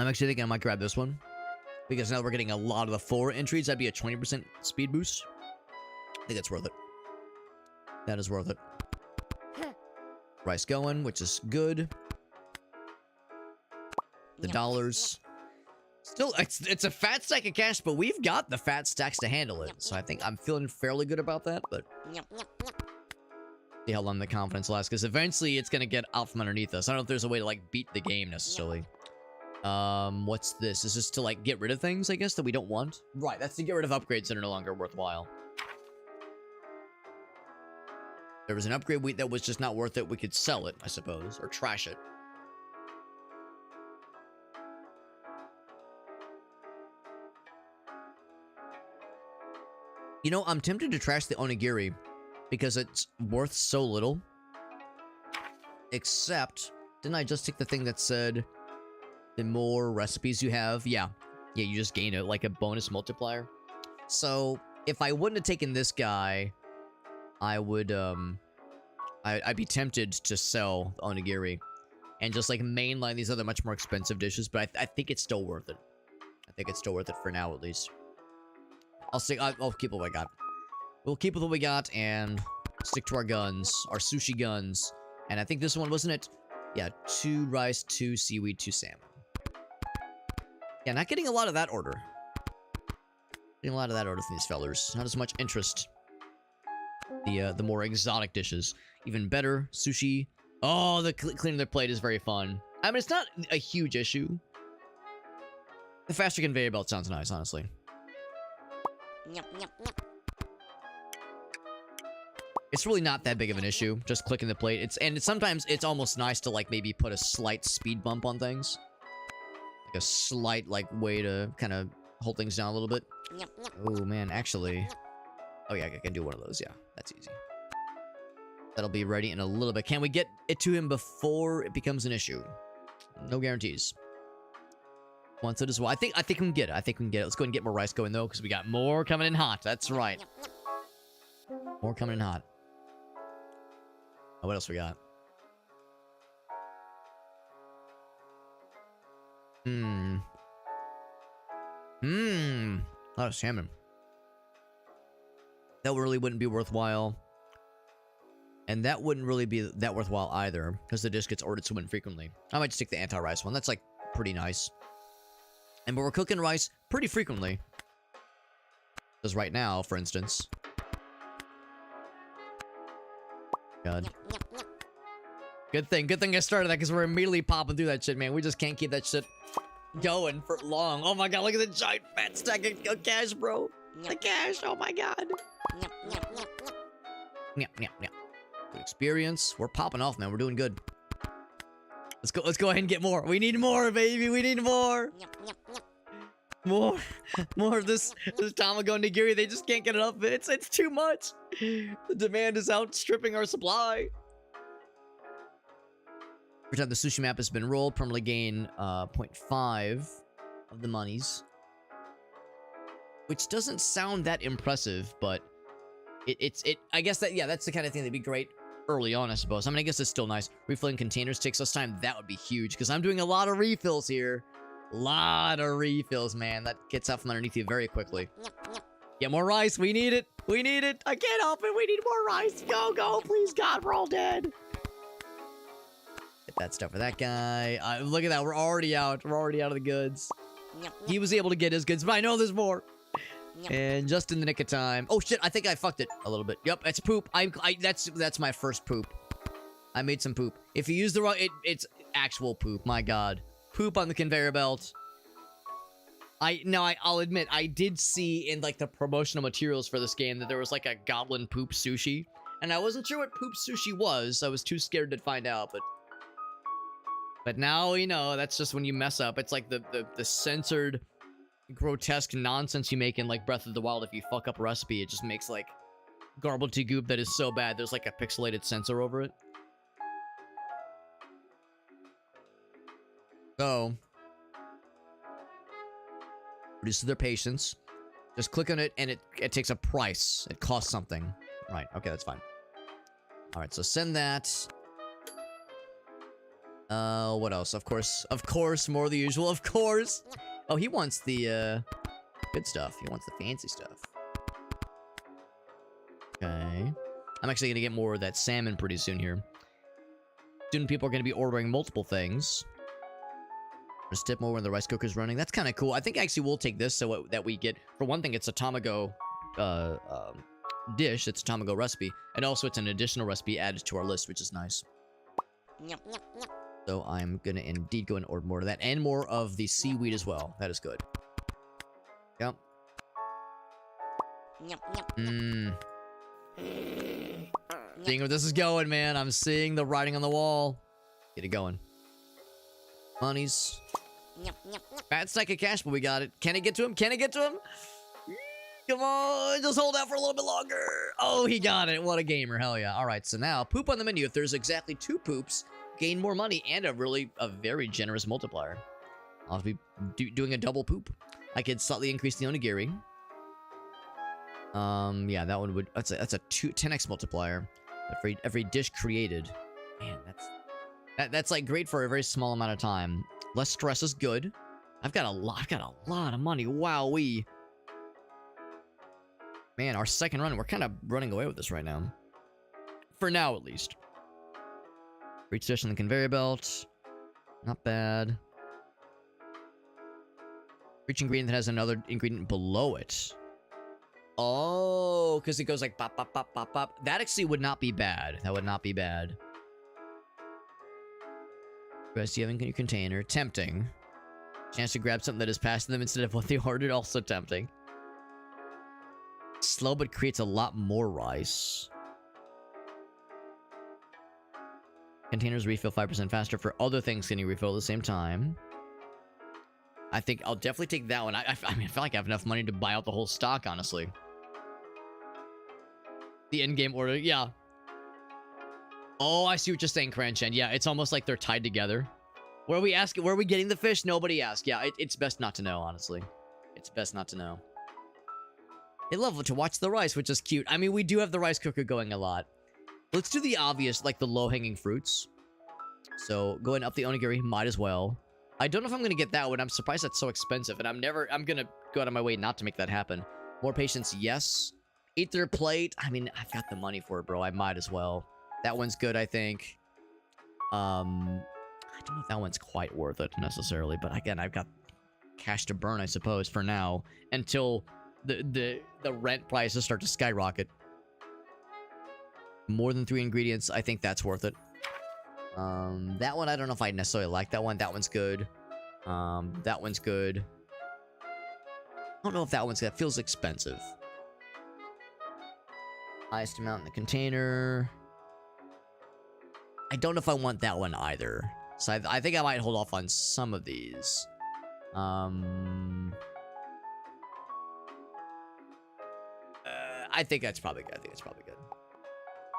actually thinking I might grab this one. Because now we're getting a lot of the 4 entries. That'd be a 20% speed boost. I think that's worth it. That is worth it. Rice going, which is good. The dollars. Still, it's a fat stack of cash, but we've got the fat stacks to handle it. So I think I'm feeling fairly good about that, but... See how long the confidence lasts, because eventually it's going to get out from underneath us. I don't know if there's a way to, like, beat the game, necessarily. What's this? Is this to, like, get rid of things, I guess, that we don't want? Right, that's to get rid of upgrades that are no longer worthwhile. There was an upgrade that was just not worth it. We could sell it, I suppose, or trash it. You know, I'm tempted to trash the onigiri because it's worth so little. Except, didn't I just take the thing that said... The more recipes you have, yeah, you just gain it like a bonus multiplier. So if I wouldn't have taken this guy, I would I'd be tempted to sell the onigiri and just like mainline these other much more expensive dishes. But I think it's still worth it. I think it's still worth it for now, at least. I'll keep what I got. We'll keep with what we got and stick to our guns, our sushi guns. And I think this one, wasn't it? Yeah, 2 rice, 2 seaweed, 2 salmon. Yeah, not getting a lot of that order. Getting a lot of that order from these fellers. Not as much interest. The more exotic dishes. Even better, sushi. Oh, the cleaning their plate is very fun. I mean, it's not a huge issue. The faster conveyor belt sounds nice, honestly. It's really not that big of an issue, just clicking the plate. Sometimes it's almost nice to, like, maybe put a slight speed bump on things. Like a slight, like, way to kind of hold things down a little bit. Oh, man, actually... Oh, yeah, I can do one of those, yeah. That's easy. That'll be ready in a little bit. Can we get it to him before it becomes an issue? No guarantees. Once it is well. I think we can get it. I think we can get it. Let's go ahead and get more rice going, though, because we got more coming in hot. That's right. More coming in hot. Oh, what else we got? A lot of salmon. That really wouldn't be worthwhile. And that wouldn't really be that worthwhile either, because the dish gets ordered so infrequently. I might just take the anti-rice one. That's, like, pretty nice. But we're cooking rice pretty frequently. Because right now, for instance... God. Good thing I started that, because we're immediately popping through that shit, man. We just can't keep that shit going for long. Oh my god, look at the giant fat stack of cash, bro. The cash, oh my god. Good experience. We're popping off, man. We're doing good. Let's go ahead and get more. We need more, baby. We need more. More of this tamago nigiri. They just can't get enough of it. It's too much. The demand is outstripping our supply. Every time the sushi map has been rolled, permanently gain 0.5 of the monies. Which doesn't sound that impressive, but I guess that, yeah, that's the kind of thing that'd be great early on, I suppose. I mean, I guess it's still nice. Refilling containers takes less time. That would be huge, because I'm doing a lot of refills here. Lot of refills, man. That gets out from underneath you very quickly. Get more rice. We need it. We need it. I can't help it. We need more rice. Go, please, God. We're all dead. Get that stuff for that guy. Look at that. We're already out. We're already out of the goods. He was able to get his goods, but I know there's more. And just in the nick of time. Oh, shit. I think I fucked it a little bit. Yep, it's poop. That's my first poop. I made some poop. If you use the wrong... It's actual poop. My God. Poop on the conveyor belt. I'll admit, I did see in like the promotional materials for this game that there was like a goblin poop sushi. And I wasn't sure what poop sushi was. I was too scared to find out, but now you know, that's just when you mess up. It's like the censored, grotesque nonsense you make in like Breath of the Wild. If you fuck up a recipe, it just makes like goop that is so bad. There's like a pixelated censor over it. So, reduces their patience. Just click on it, and it takes a price. It costs something. Right, okay, that's fine. Alright, so send that. What else? Of course, more of the usual, of course! Oh, he wants the, good stuff. He wants the fancy stuff. Okay. I'm actually gonna get more of that salmon pretty soon here. Soon people are gonna be ordering multiple things. Just tip more when the rice cooker's running. That's kind of cool. I think actually we'll take this so that we get, for one thing, it's a Tamago dish. It's a Tamago recipe. And also it's an additional recipe added to our list, which is nice. So I'm going to indeed go and order more of that. And more of the seaweed as well. That is good. Yep. Seeing where this is going, man. I'm seeing the writing on the wall. Get it going. Monies. Bad stack of cash, but we got it. Can it get to him? Can it get to him? Come on, just hold out for a little bit longer. Oh, he got it. What a gamer. Hell yeah. All right, so now, poop on the menu. If there's exactly 2 poops, gain more money and a very generous multiplier. I'll be doing a double poop. I could slightly increase the onigiri. Yeah, that one would... That's a 10x multiplier. Every dish created. Man, that's like great for a very small amount of time. Less stress is good. I've got a lot of money. Wowee. Man, our second run, we're kind of running away with this right now. For now, at least. Reach dish on the conveyor belt. Not bad. Reach ingredient that has another ingredient below it. Oh, because it goes like pop, pop, pop, pop, pop. That actually would not be bad. That would not be bad. Rest you have in your container. Tempting. Chance to grab something that is past them instead of what they ordered. Also tempting. Slow, but creates a lot more rice. Containers refill 5% faster. For other things, can you refill at the same time? I think I'll definitely take that one. I mean, I feel like I have enough money to buy out the whole stock, honestly. The in-game order, yeah. Oh, I see what you're saying, Cranshen. Yeah, it's almost like they're tied together. Where are we getting the fish? Nobody asked. Yeah, it's best not to know, honestly. It's best not to know. They love to watch the rice, which is cute. I mean, we do have the rice cooker going a lot. Let's do the obvious, like the low-hanging fruits. So, going up the onigiri, might as well. I don't know if I'm going to get that one. I'm surprised that's so expensive, and I'm going to go out of my way not to make that happen. More patience, yes. Eat their plate. I mean, I've got the money for it, bro. I might as well. That one's good, I think. I don't know if that one's quite worth it, necessarily. But again, I've got cash to burn, I suppose, for now. Until the rent prices start to skyrocket. More than 3 ingredients, I think that's worth it. That one, I don't know if I necessarily like that one. That one's good. That one's good. I don't know if that one's... That feels expensive. Highest amount in the container. I don't know if I want that one either. So I think I might hold off on some of these. I think that's probably good.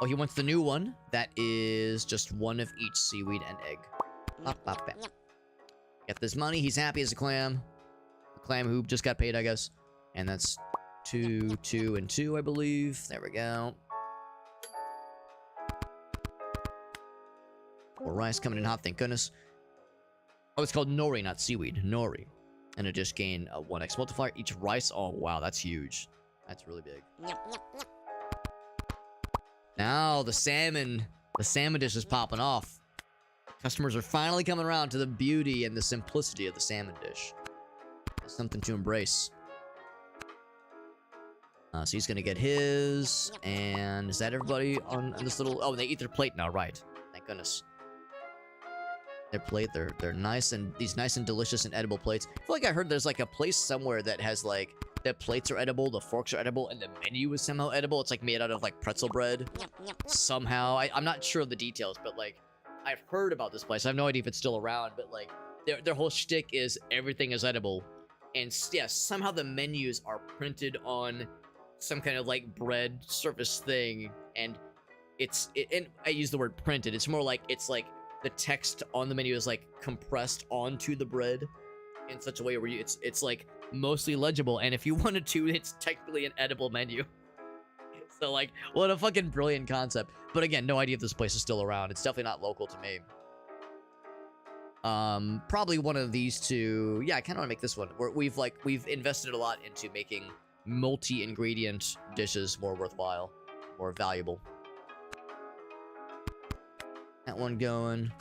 Oh, he wants the new one. That is just one of each seaweed and egg. Bop, bop, bop. Get this money. He's happy as a clam. A clam who just got paid, I guess. And that's 2, 2, and 2, I believe. There we go. More rice coming in hot, thank goodness. Oh, it's called nori, not seaweed. Nori. And it just gained a 1x multiplier. Each rice. Oh, wow, that's huge. That's really big. Now the salmon dish is popping off. Customers are finally coming around to the beauty and the simplicity of the salmon dish. It's something to embrace. So he's gonna get his, and is that everybody on this little... Oh, they eat their plate now, right? Thank goodness. their plate. They're nice and these nice and delicious and edible plates. I feel like I heard there's like a place somewhere that has like the plates are edible, the forks are edible, and the menu is somehow edible. It's like made out of like pretzel bread somehow. I'm not sure of the details, but like I've heard about this place. I have no idea if it's still around, but like their whole shtick is everything is edible, and yeah, somehow the menus are printed on some kind of like bread surface thing, and and I use the word printed. It's more like it's like the text on the menu is like compressed onto the bread in such a way where it's like mostly legible, and if you wanted to, it's technically an edible menu. So like, what a fucking brilliant concept. But again, no idea if this place is still around. It's definitely not local to me. Probably one of these two. Yeah, I kind of want to make this one. We've invested a lot into making multi-ingredient dishes more worthwhile, more valuable. That one going.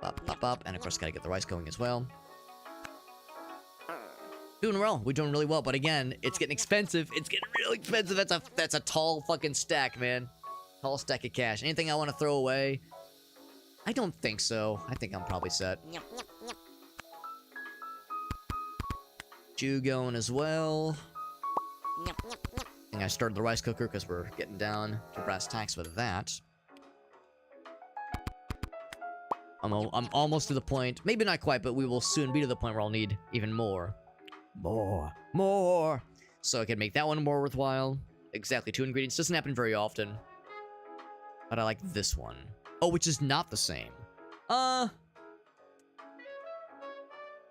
Up, and of course, gotta get the rice going as well. Doing well. We're doing really well, but again, it's getting expensive. It's getting real expensive. That's a tall fucking stack, man. Tall stack of cash. Anything I want to throw away? I don't think so. I think I'm probably set. Stew going as well. I think I started the rice cooker because we're getting down to brass tacks with that. I'm almost to the point. Maybe not quite, but we will soon be to the point where I'll need even more. More. So I can make that one more worthwhile. Exactly 2 ingredients. Doesn't happen very often. But I like this one. Oh, which is not the same. I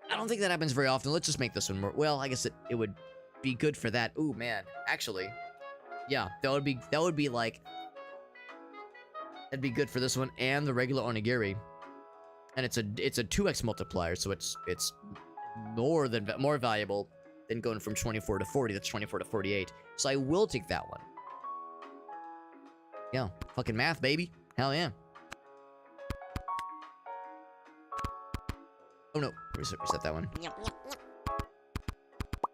don't think that happens very often. Let's just make this one more. Well, I guess it would be good for that. Ooh, man. Actually, yeah, that would be like, that'd be good for this one and the regular onigiri. And it's a 2x multiplier, so it's more valuable than going from 24 to 40. That's 24 to 48. So I will take that one. Yeah, fucking math, baby. Hell yeah. Oh no, reset that one.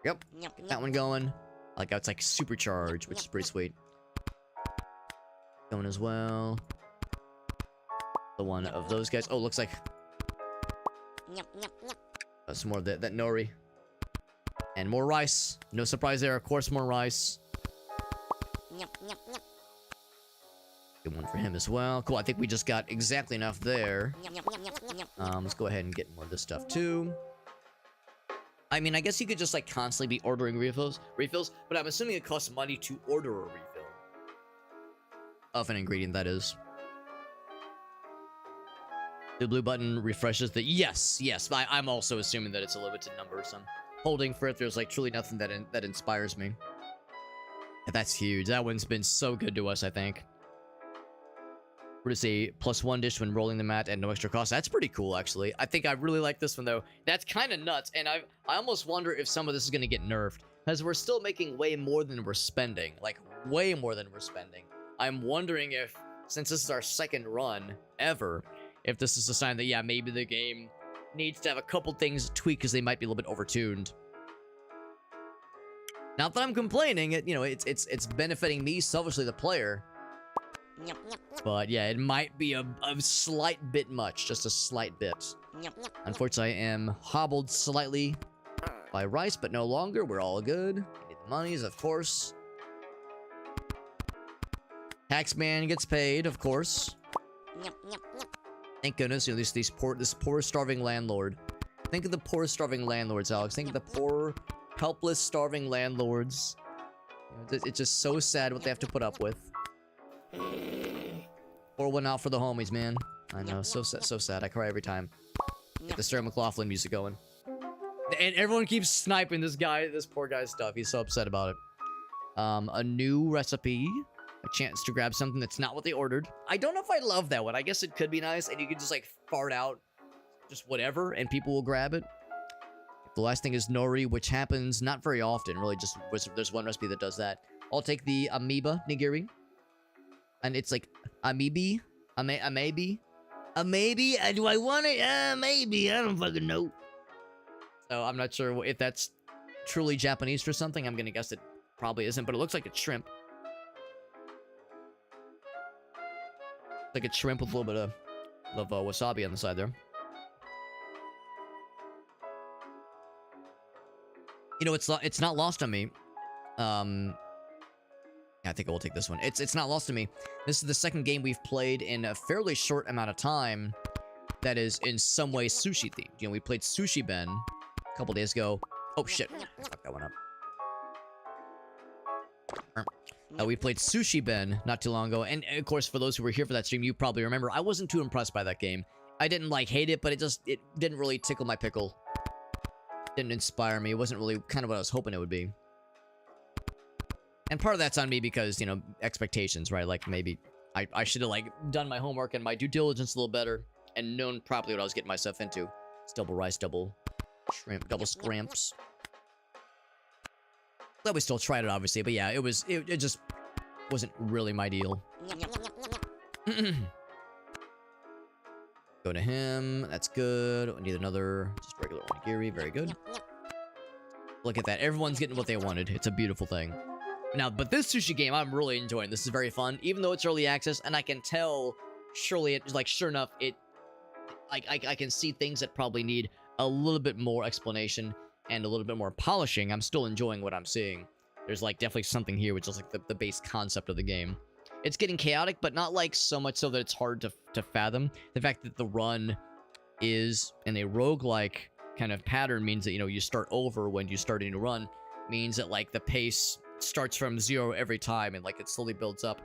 Yep, that one going. I like how it's like supercharged, which is pretty sweet. Going as well. The one of those guys. Oh, looks like some more of that nori. And more rice. No surprise there, of course, more rice. Good one for him as well. Cool, I think we just got exactly enough there. Let's go ahead and get more of this stuff too. I mean, I guess you could just like constantly be ordering refills, but I'm assuming it costs money to order a refill. Of an ingredient, that is. The blue button refreshes the... Yes. I'm also assuming that it's a limited number, so I'm holding for it. There's like truly nothing that inspires me. That's huge. That one's been so good to us, I think. We're to say +1 dish when rolling the mat and no extra cost. That's pretty cool, actually. I think I really like this one, though. That's kind of nuts, and I almost wonder if some of this is going to get nerfed, because we're still making way more than we're spending. Like, way more than we're spending. I'm wondering if, since this is our second run ever, if this is a sign that, yeah, maybe the game needs to have a couple things tweaked because they might be a little bit overtuned. Not that I'm complaining, it's benefiting me selfishly, the player. But yeah, it might be a slight bit much, just a slight bit. Unfortunately, I am hobbled slightly by rice, but no longer. We're all good. We need the monies, of course. Taxman gets paid, of course. Thank goodness, this poor starving landlord. Think of the poor starving landlords, Alex. Think of the poor, helpless, starving landlords. It's just so sad what they have to put up with. Pour one out for the homies, man. I know, so sad. I cry every time. Get the Sarah McLachlan music going. And everyone keeps sniping this poor guy's stuff. He's so upset about it. A new recipe. A chance to grab something that's not what they ordered. I don't know if I love that one. I guess it could be nice, and you could just like fart out just whatever, and people will grab it. The last thing is nori, which happens not very often. Really, just there's one recipe that does that. I'll take the amoeba nigiri. And it's like, maybe? Do I want it? Maybe. I don't fucking know. So I'm not sure if that's truly Japanese for something. I'm gonna guess it probably isn't, but it looks like it's shrimp. Like a shrimp with a little bit of wasabi on the side there. You know, it's not lost on me. Yeah, I think I will take this one. It's not lost on me. This is the second game we've played in a fairly short amount of time that is in some way sushi themed. You know, we played Sushi Ben a couple days ago. Oh shit, fuck that one up. We played Sushi Ben not too long ago, and of course, for those who were here for that stream, you probably remember I wasn't too impressed by that game. I didn't like hate it, but it didn't really tickle my pickle. Didn't inspire me. It wasn't really kind of what I was hoping it would be. And part of that's on me because, you know, expectations, right? Like, maybe I should have, like, done my homework and my due diligence a little better and known properly what I was getting myself into. It's double rice, double shrimp, double scramps. Glad we still tried it, obviously, but yeah, it just wasn't really my deal. Go to him. That's good. We need another, just regular onigiri. Very good. Look at that. Everyone's getting what they wanted. It's a beautiful thing. Now, but this sushi game, I'm really enjoying. This is very fun, even though it's early access, and I can tell, surely, like, sure enough, I can see things that probably need a little bit more explanation and a little bit more polishing. I'm still enjoying what I'm seeing. There's, like, definitely something here, which is, like, the base concept of the game. It's getting chaotic, but not, like, so much so that it's hard to fathom. The fact that the run is in a roguelike kind of pattern means that, you know, you start over when you start a new run, means that, like, the pace starts from 0 every time, and, like, it slowly builds up.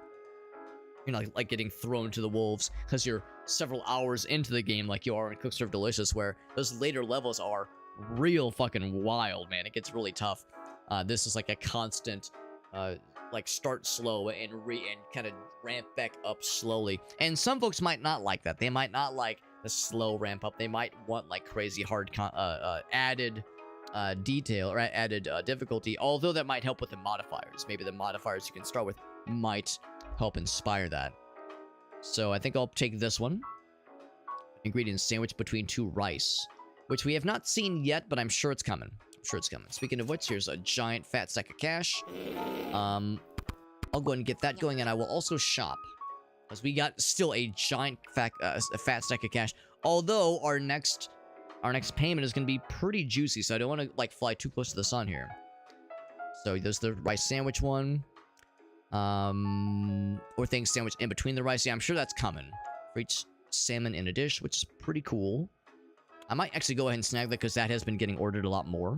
You're not, like, getting thrown to the wolves, because you're several hours into the game, like you are in Cook Serve Delicious, where those later levels are real fucking wild, man. It gets really tough. This is, like, a constant, like, start slow and kind of ramp back up slowly. And some folks might not like that. They might not like the slow ramp up. They might want, like, crazy hard added detail or added difficulty, although that might help with the modifiers. Maybe the modifiers you can start with might help inspire that. So I think I'll take this one. Ingredient sandwich between 2 rice, which we have not seen yet, but I'm sure it's coming. I'm sure it's coming. Speaking of which, here's a giant fat stack of cash. I'll go ahead and get that going, and I will also shop, because we got still a giant fat stack of cash. Although our next payment is going to be pretty juicy, so I don't want to, like, fly too close to the sun here. So there's the rice sandwich one. Or things sandwiched in between the rice. Yeah, I'm sure that's coming. For each salmon in a dish, which is pretty cool. I might actually go ahead and snag that, because that has been getting ordered a lot more.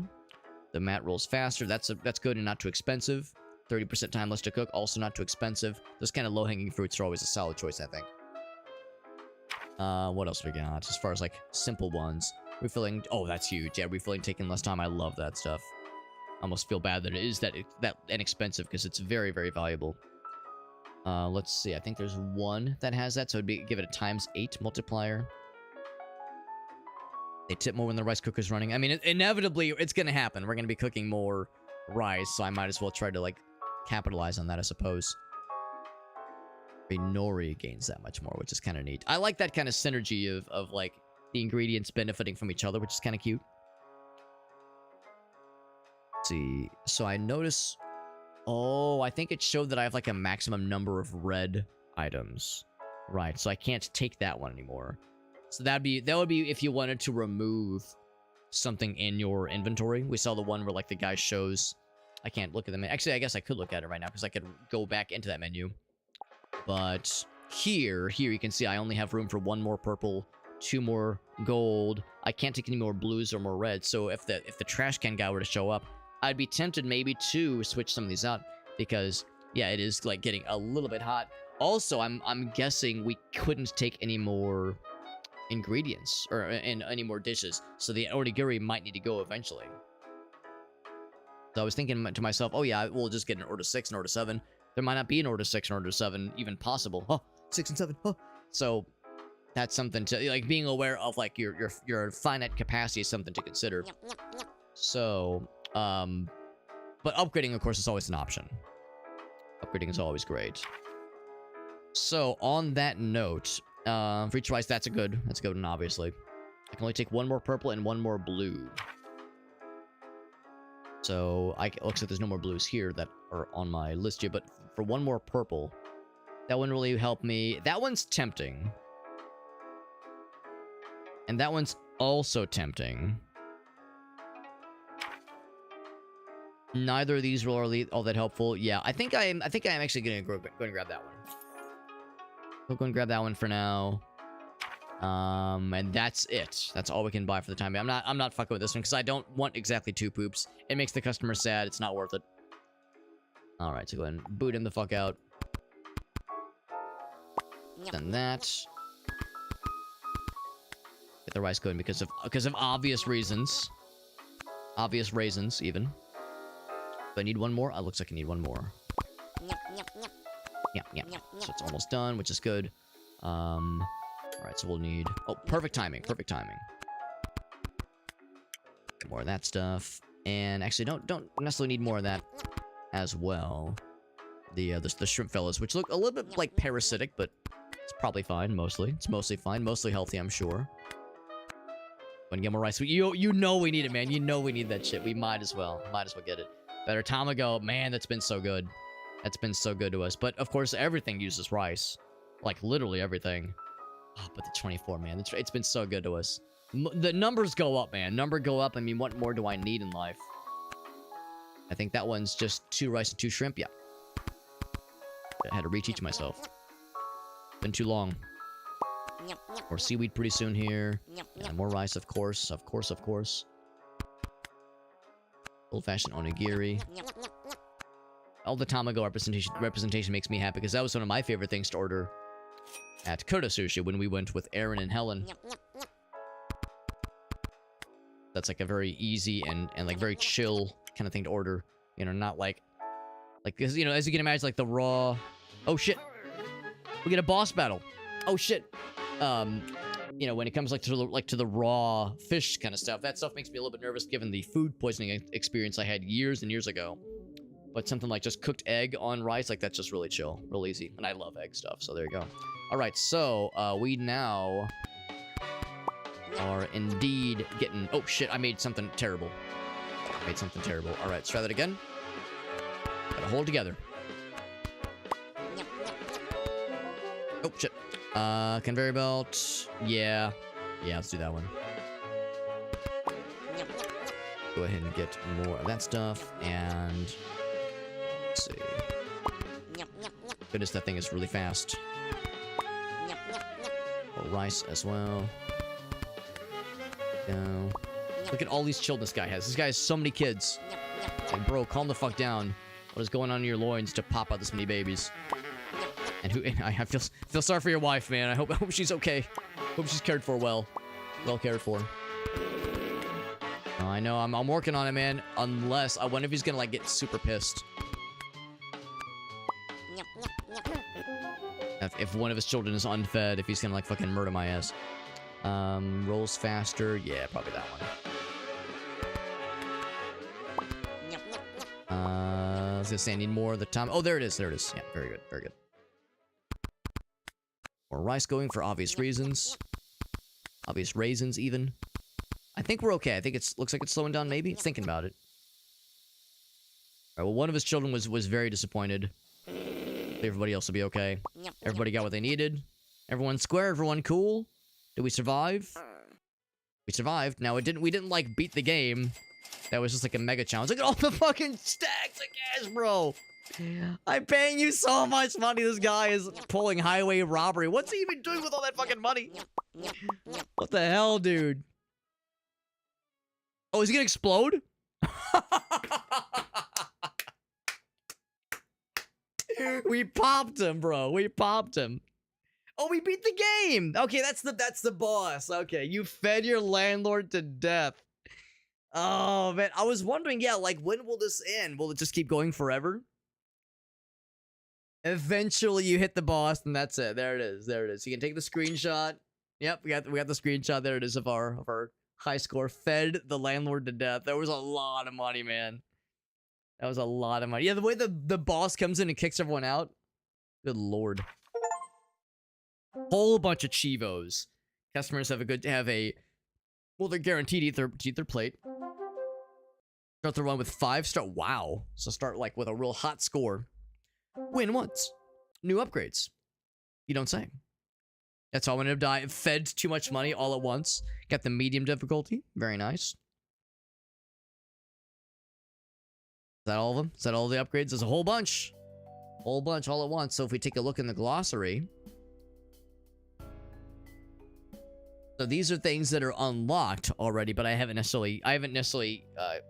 The mat rolls faster. That's good and not too expensive. 30% time less to cook, also not too expensive. Those kind of low-hanging fruits are always a solid choice, I think. What else we got? As far as, like, simple ones. Refilling. Oh, that's huge. Yeah, refilling taking less time. I love that stuff. I almost feel bad that it is that inexpensive, because it's very, very valuable. Let's see. I think there's one that has that, so give it a ×8 multiplier. They tip more when the rice cooker's running. I mean, inevitably, it's going to happen. We're going to be cooking more rice, so I might as well try to, like, capitalize on that, I suppose. Nori gains that much more, which is kind of neat. I like that kind of synergy of like, the ingredients benefiting from each other, which is kind of cute. Let's see. So I notice... Oh, I think it showed that I have, like, a maximum number of red items. Right, so I can't take that one anymore. So that would be if you wanted to remove something in your inventory. We saw the one where, like, the guy shows... I can't look at them. Actually, I guess I could look at it right now, because I could go back into that menu. But here you can see I only have room for 1 more purple, 2 more gold. I can't take any more blues or more reds. So if the trash can guy were to show up, I'd be tempted maybe to switch some of these out, because yeah, it is, like, getting a little bit hot. Also, I'm guessing we couldn't take any more ingredients or any more dishes, so the onigiri might need to go eventually. So I was thinking to myself, oh yeah, we'll just get an order 6 and order 7. There might not be an order 6 and order 7 even possible. Oh, 6 and 7. Oh. So that's something to, like, being aware of, like, your finite capacity is something to consider. So, but upgrading, of course, is always an option. Upgrading is always great. So on that note, for each rice, that's a good one, obviously. I can only take 1 more purple and 1 more blue. So it looks like there's no more blues here that are on my list here, but for 1 more purple, that one really helped me. That one's tempting. And that one's also tempting. Neither of these were all that helpful. Yeah, I think I'm actually gonna go and grab that one. We'll go and grab that one for now. And that's it. That's all we can buy for the time being. I'm not fucking with this one because I don't want exactly 2 poops. It makes the customer sad. It's not worth it. All right, so go ahead and boot him the fuck out. Then that. Get the rice going because of obvious reasons. Obvious raisins, even. Do I need one more? Looks like I need one more. Yeah. So it's almost done, which is good. Alright, so we'll need... Oh, perfect timing. Perfect timing. More of that stuff. And actually, don't necessarily need more of that as well. The shrimp fellas, which look a little bit like parasitic, but it's probably fine, mostly. It's mostly fine. Mostly healthy, I'm sure. When you get more rice, you know we need it, man. You know we need that shit. We might as well get it. Better time ago, man. That's been so good. That's been so good to us. But of course, everything uses rice, like literally everything. Oh, but the 24, man. It's been so good to us. The numbers go up, man. Number go up. I mean, what more do I need in life? I think that one's just 2 rice and 2 shrimp. Yeah. I had to reteach myself. Been too long. More seaweed pretty soon here. Yeah, more rice, of course. Of course. Old-fashioned onigiri. All the tamago representation makes me happy because that was one of my favorite things to order at Goblin Sushi when we went with Aaron and Helen. That's like a very easy and like very chill kind of thing to order. You know, not like because you know, as you can imagine, like the raw. Oh shit! We get a boss battle. Oh shit! You know, when it comes like to the raw fish kind of stuff, that stuff makes me a little bit nervous given the food poisoning experience I had years and years ago. But something like just cooked egg on rice, like that's just really chill, real easy. And I love egg stuff, so there you go. All right, so we now are indeed getting... Oh shit, I made something terrible. All right, let's try that again. Gotta hold together. Oh shit. Conveyor belt. Yeah, let's do that one. Go ahead and get more of that stuff, and let's see. Goodness, that thing is really fast. More rice as well. Go. Look at all these children this guy has. This guy has so many kids. Like, bro, calm the fuck down. What is going on in your loins to pop out this many babies? And I feel sorry for your wife, man. I hope she's okay. Hope she's cared for well cared for. I know I'm working on it, man. Unless I wonder if he's gonna like get super pissed. If one of his children is unfed, if he's gonna like fucking murder my ass. Rolls faster. Yeah, probably that one. I was gonna say I need more of the time. Oh, there it is. Yeah, very good. More rice going for obvious reasons. Obvious raisins, even. I think we're okay. I think looks like it's slowing down, maybe? It's thinking about it. Alright, well, one of his children was very disappointed. Everybody else will be okay. Everybody got what they needed. Everyone square, everyone cool. Did we survive? We survived. Now, we didn't, like, beat the game. That was just, like, a mega challenge. Look at all the fucking stacks of cash, bro! I'm paying you so much money. This guy is pulling highway robbery. What's he even doing with all that fucking money? What the hell, dude? Oh, is he gonna explode? We popped him, bro. We popped him. Oh, we beat the game. Okay, that's the boss. Okay, you fed your landlord to death. Oh, man. I was wondering, yeah, like, when will this end? Will it just keep going forever? Eventually, you hit the boss, and that's it. There it is. You can take the screenshot. Yep, we got the screenshot. There it is of our high score. Fed the landlord to death. That was a lot of money, man. That was a lot of money. Yeah, the way the boss comes in and kicks everyone out. Good lord. Whole bunch of Chivos. Customers well, they're guaranteed to eat their plate. Start the run with 5-star. Wow. So start like with a real hot score. Win once. New upgrades. You don't say. That's how I ended up dying. Fed too much money all at once. Got the medium difficulty. Very nice. that all of them? Is that all the upgrades? There's a whole bunch. Whole bunch all at once. So if we take a look in the glossary. So these are things that are unlocked already, but I haven't necessarily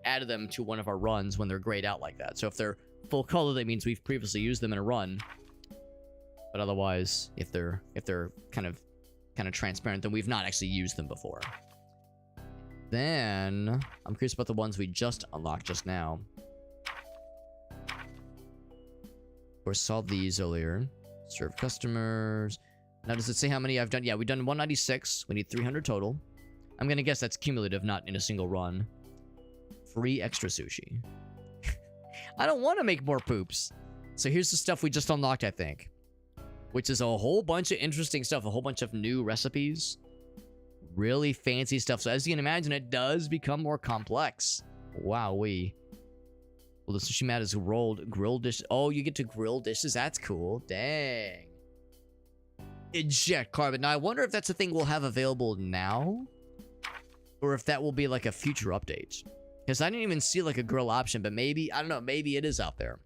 added them to one of our runs when they're grayed out like that. So if they're full color, that means we've previously used them in a run. But otherwise, if they're kind of transparent, then we've not actually used them before. Then I'm curious about the ones we just unlocked just now. Of course, saw these earlier. Serve customers. Now, does it say how many I've done? Yeah, we've done 196. We need 300 total. I'm gonna guess that's cumulative, not in a single run. Free extra sushi. I don't want to make more poops. So here's the stuff we just unlocked, I think. Which is a whole bunch of interesting stuff. A whole bunch of new recipes. Really fancy stuff. So as you can imagine, it does become more complex. Wowee. Well, the sushi mat is grilled dish. Oh, you get to grill dishes. That's cool. Dang. Eject carbon. Now, I wonder if that's a thing we'll have available now. Or if that will be like a future update. Because I didn't even see like a grill option. But maybe, I don't know. Maybe it is out there.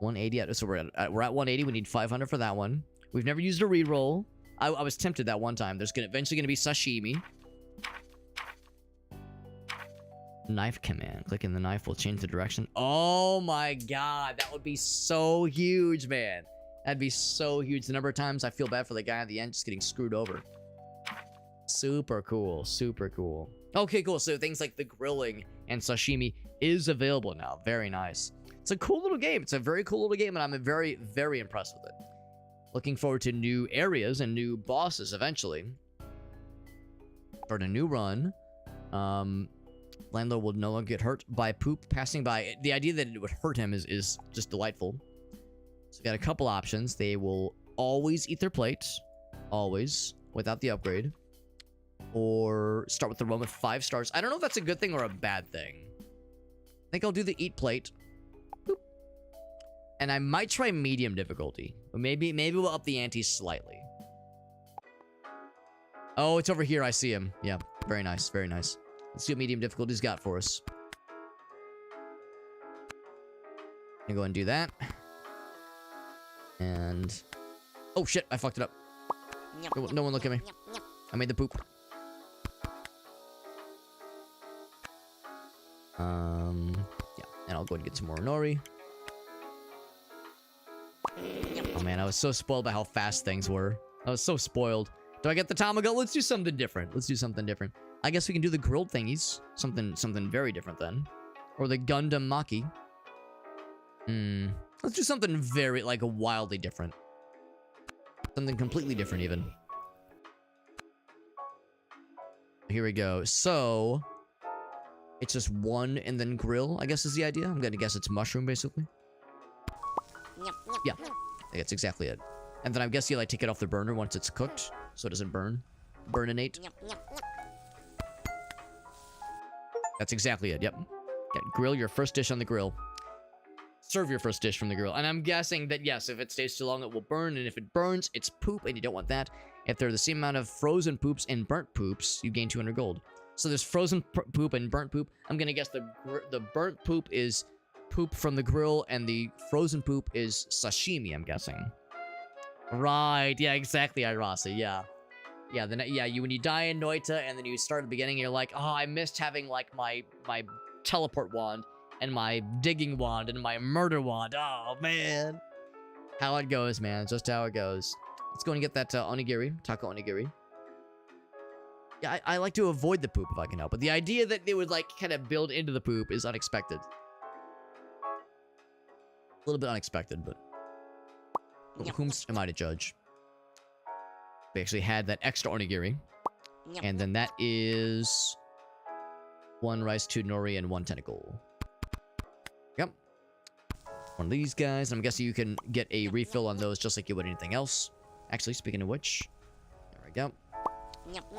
180. So we're at 180. We need 500 for that one. We've never used a reroll. I was tempted that one time. There's eventually going to be sashimi. Knife command. Clicking the knife will change the direction. Oh my god. That would be so huge, man. That'd be so huge. The number of times I feel bad for the guy at the end just getting screwed over. Super cool. Super cool. Okay, cool. So things like the grilling and sashimi is available now. Very nice. It's a cool little game. It's a very cool little game, and I'm very, very impressed with it. Looking forward to new areas and new bosses eventually. For the new run, landlord will no longer get hurt by poop passing by. The idea that it would hurt him is just delightful. So we got a couple options. They will always eat their plate. Always. Without the upgrade. Or start with the run with 5 stars. I don't know if that's a good thing or a bad thing. I think I'll do the eat plate. Boop. And I might try medium difficulty. Or maybe we'll up the ante slightly. Oh, it's over here. I see him. Yeah. Very nice. Very nice. Let's see what medium difficulty's got for us. I'm gonna go and do that. And... oh, shit. I fucked it up. No one look at me. I made the poop. Yeah. And I'll go and get some more nori. Oh, man. I was so spoiled by how fast things were. I was so spoiled. Do I get the tamago? Let's do something different. Let's do something different. I guess we can do the grilled thingies. Something very different then. Or the Gundam Maki. Let's do something very, like, wildly different. Something completely different, even. Here we go. So, it's just one and then grill, I guess is the idea. I'm gonna guess it's mushroom, basically. Yeah, I think that's exactly it. And then I guess you, like, take it off the burner once it's cooked, so it doesn't burn. Burninate. That's exactly it, yep. Yeah, grill your first dish on the grill. Serve your first dish from the grill. And I'm guessing that, yes, if it stays too long, it will burn. And if it burns, it's poop, and you don't want that. If they're the same amount of frozen poops and burnt poops, you gain 200 gold. So there's frozen poop and burnt poop. I'm going to guess the burnt poop is poop from the grill, and the frozen poop is sashimi, I'm guessing. Right. Yeah, exactly, Irasi. Yeah. Yeah, when you die in Noita, and then you start at the beginning, you're like, oh, I missed having, like, my teleport wand, and my digging wand, and my murder wand. Oh, man. How it goes, man. Just how it goes. Let's go and get that onigiri. Taco onigiri. Yeah, I like to avoid the poop if I can help it. The idea that they would, like, kind of build into the poop is unexpected. A little bit unexpected, but... whom am I to judge? We actually had that extra onigiri. And then that is... 1 rice, 2 nori, and 1 tentacle. Yep. One of these guys. I'm guessing you can get a refill on those just like you would anything else. Actually, speaking of which... there we go.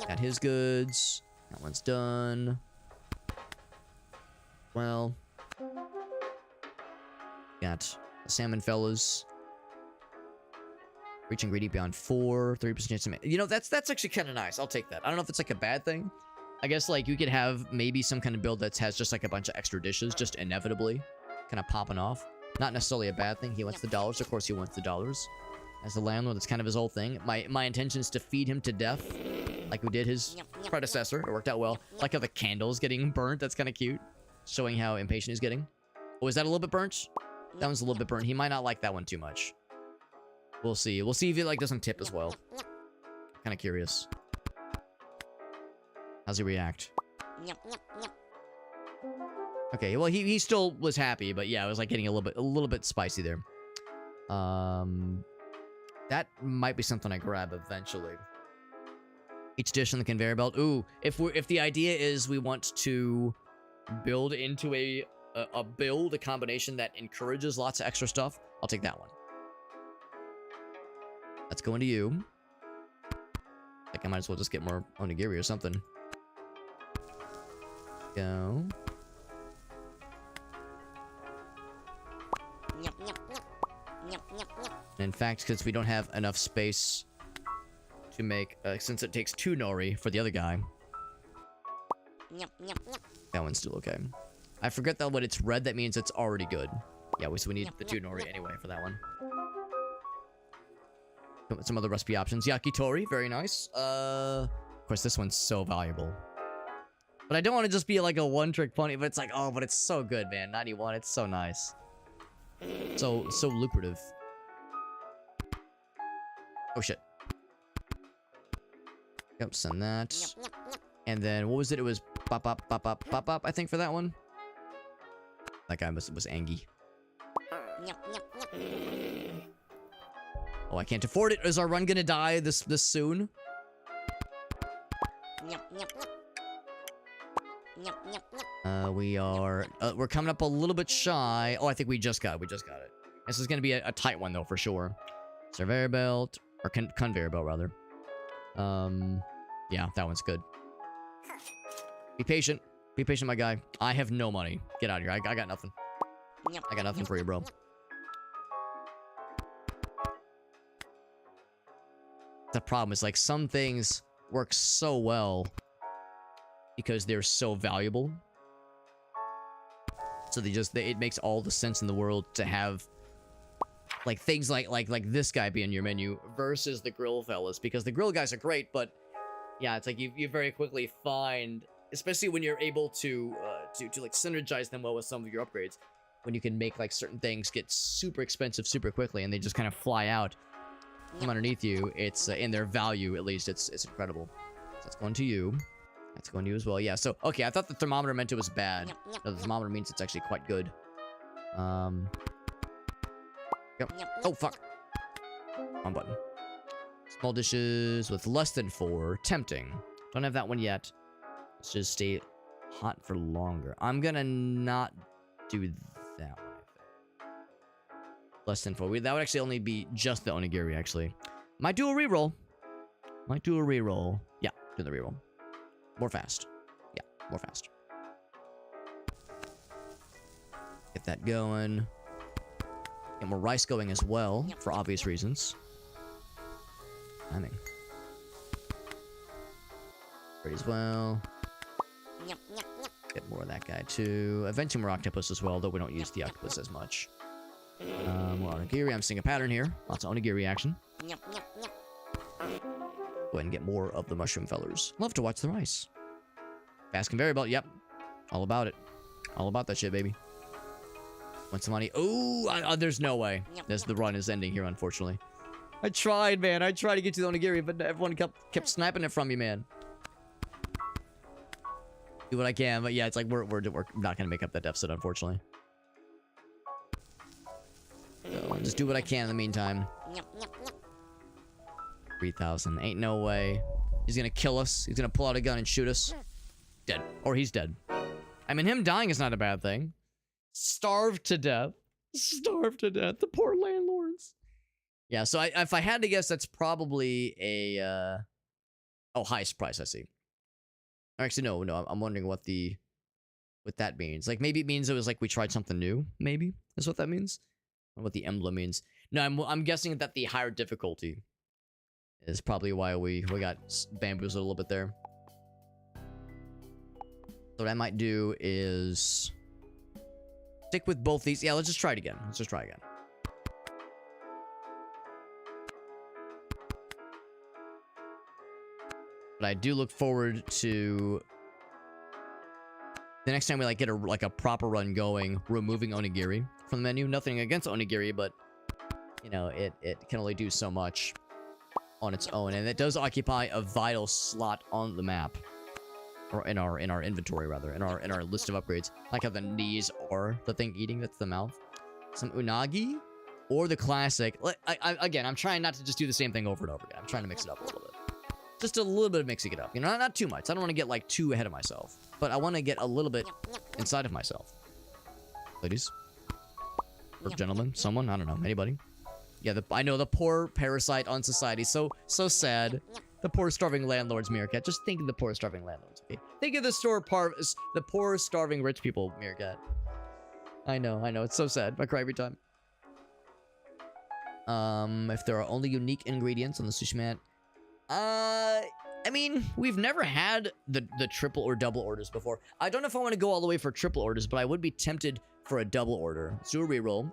Got his goods. That one's done. Well... got the salmon fellas. Reach ingredient beyond 4, 30% chance to make. You know, that's actually kind of nice. I'll take that. I don't know if it's like a bad thing. I guess, like, you could have maybe some kind of build that has just, like, a bunch of extra dishes, just inevitably kind of popping off. Not necessarily a bad thing. He wants the dollars. Of course he wants the dollars. As the landlord, that's kind of his whole thing. My intention is to feed him to death, like we did his predecessor. It worked out well. Like how the candle's getting burnt. That's kind of cute. Showing how impatient he's getting. Oh, is that a little bit burnt? That one's a little bit burnt. He might not like that one too much. We'll see. We'll see if it, like, doesn't tip as well. Kind of curious. How's he react? Okay, well, he still was happy, but yeah, it was like getting a little bit spicy there. That might be something I grab eventually. Each dish on the conveyor belt. Ooh, if the idea is we want to build into a combination that encourages lots of extra stuff, I'll take that one. Let's go into you. Like I might as well just get more onigiri or something. Go. And in fact, because we don't have enough space to make, since it takes 2 nori for the other guy. That one's still okay. I forget that when it's red, that means it's already good. Yeah, so we need the 2 nori anyway for that one. Some other recipe options. Yakitori, very nice. Of course, this one's so valuable. But I don't want to just be like a one-trick pony, but it's like, oh, but it's so good, man. 91, it's so nice. So lucrative. Oh, shit. Yep, send that. And then, what was it? It was bop, bop, bop, bop, bop, bop, I think, for that one. That guy was Angie. Oh, I can't afford it. Is our run gonna die this soon? We're coming up a little bit shy. Oh, I think we just got it. This is gonna be a tight one, though, for sure. Surveyor belt, or conveyor belt, rather. Yeah, that one's good. Be patient, my guy. I have no money. Get out of here. I got nothing. I got nothing for you, bro. The problem is, like, some things work so well because they're so valuable. So it makes all the sense in the world to have, like, things like this guy be in your menu versus the grill fellas, because the grill guys are great, but yeah, it's like you very quickly find, especially when you're able to like synergize them well with some of your upgrades, when you can make like certain things get super expensive super quickly and they just kind of fly out from underneath you. It's in their value, at least it's incredible. So that's going to you. That's going to you as well. Yeah, so okay, I thought the thermometer meant it was bad. No, the thermometer means it's actually quite good. Yep. Oh, fuck. Wrong button. Small dishes with less than 4. Tempting. Don't have that one yet. Let's just stay hot for longer. I'm gonna not do that one, I think. Less than 4. That would actually only be just the onigiri, actually. Might do a reroll. Yeah, do the reroll. More fast. Yeah, more fast. Get that going. Get more rice going as well, for obvious reasons. Timing. Great as well. Get more of that guy too. Eventually more octopus as well, though we don't use the octopus as much. More onigiri. I'm seeing a pattern here. Lots of onigiri action. Go ahead and get more of the mushroom fellers. Love to watch the rice. Fast conveyor belt. Yep. All about it. All about that shit, baby. Want some money? Oh, there's no way. The run is ending here, unfortunately. I tried, man. I tried to get to the onigiri, but everyone kept sniping it from me, man. Do what I can, but yeah, it's like we're not gonna make up that deficit, unfortunately. So just do what I can in the meantime. 3,000. Ain't no way. He's gonna kill us. He's gonna pull out a gun and shoot us. Dead. Or he's dead. I mean, him dying is not a bad thing. Starved to death. Starved to death. The poor landlords. Yeah, so if I had to guess, that's probably a... Oh, highest price, I see. Actually, no. I'm wondering what that means. Like, maybe it means it was like we tried something new, maybe? Is what that means? Or what the emblem means. No, I'm guessing that the higher difficulty is probably why we got bamboozled a little bit there. what I might do is stick with both these. Yeah, let's just try it again. Let's just try again. But I do look forward to the next time we like get a proper run going, removing onigiri from the menu. Nothing against onigiri, but you know, it can only do so much on its own, and it does occupy a vital slot on the map, or in our inventory rather, in our list of upgrades. Like how the knees are the thing eating, that's the mouth. Some unagi, or the classic. Again, I'm trying not to just do the same thing over and over again. I'm trying to mix it up a little bit. Just a little bit of mixing it up, you know, not too much. I don't want to get like too ahead of myself, but I want to get a little bit inside of myself. Ladies, or gentlemen, someone, I don't know, anybody. Yeah, I know, the poor parasite on society. So sad. The poor starving landlords, Meerkat. Just think of the poor starving landlords, okay? Think of the poor starving rich people, Meerkat. I know. It's so sad. I cry every time. If there are only unique ingredients on the sushi mat. I mean, we've never had the triple or double orders before. I don't know if I want to go all the way for triple orders, but I would be tempted for a double order. So a reroll.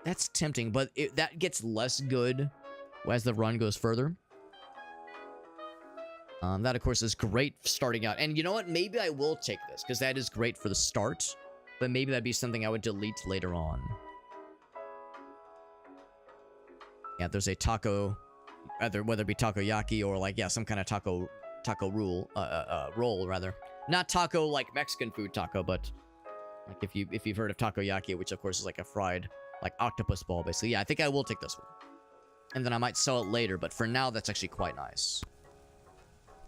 That's tempting, but that gets less good as the run goes further. That, of course, is great starting out. And you know what? Maybe I will take this, because that is great for the start. But maybe that'd be something I would delete later on. Yeah, there's a taco, whether it be takoyaki or, like, yeah, some kind of taco roll, rather. Not taco like Mexican food taco, but like if you've heard of takoyaki, which of course is like a fried, like, octopus ball, basically. Yeah, I think I will take this one. And then I might sell it later, but for now, that's actually quite nice.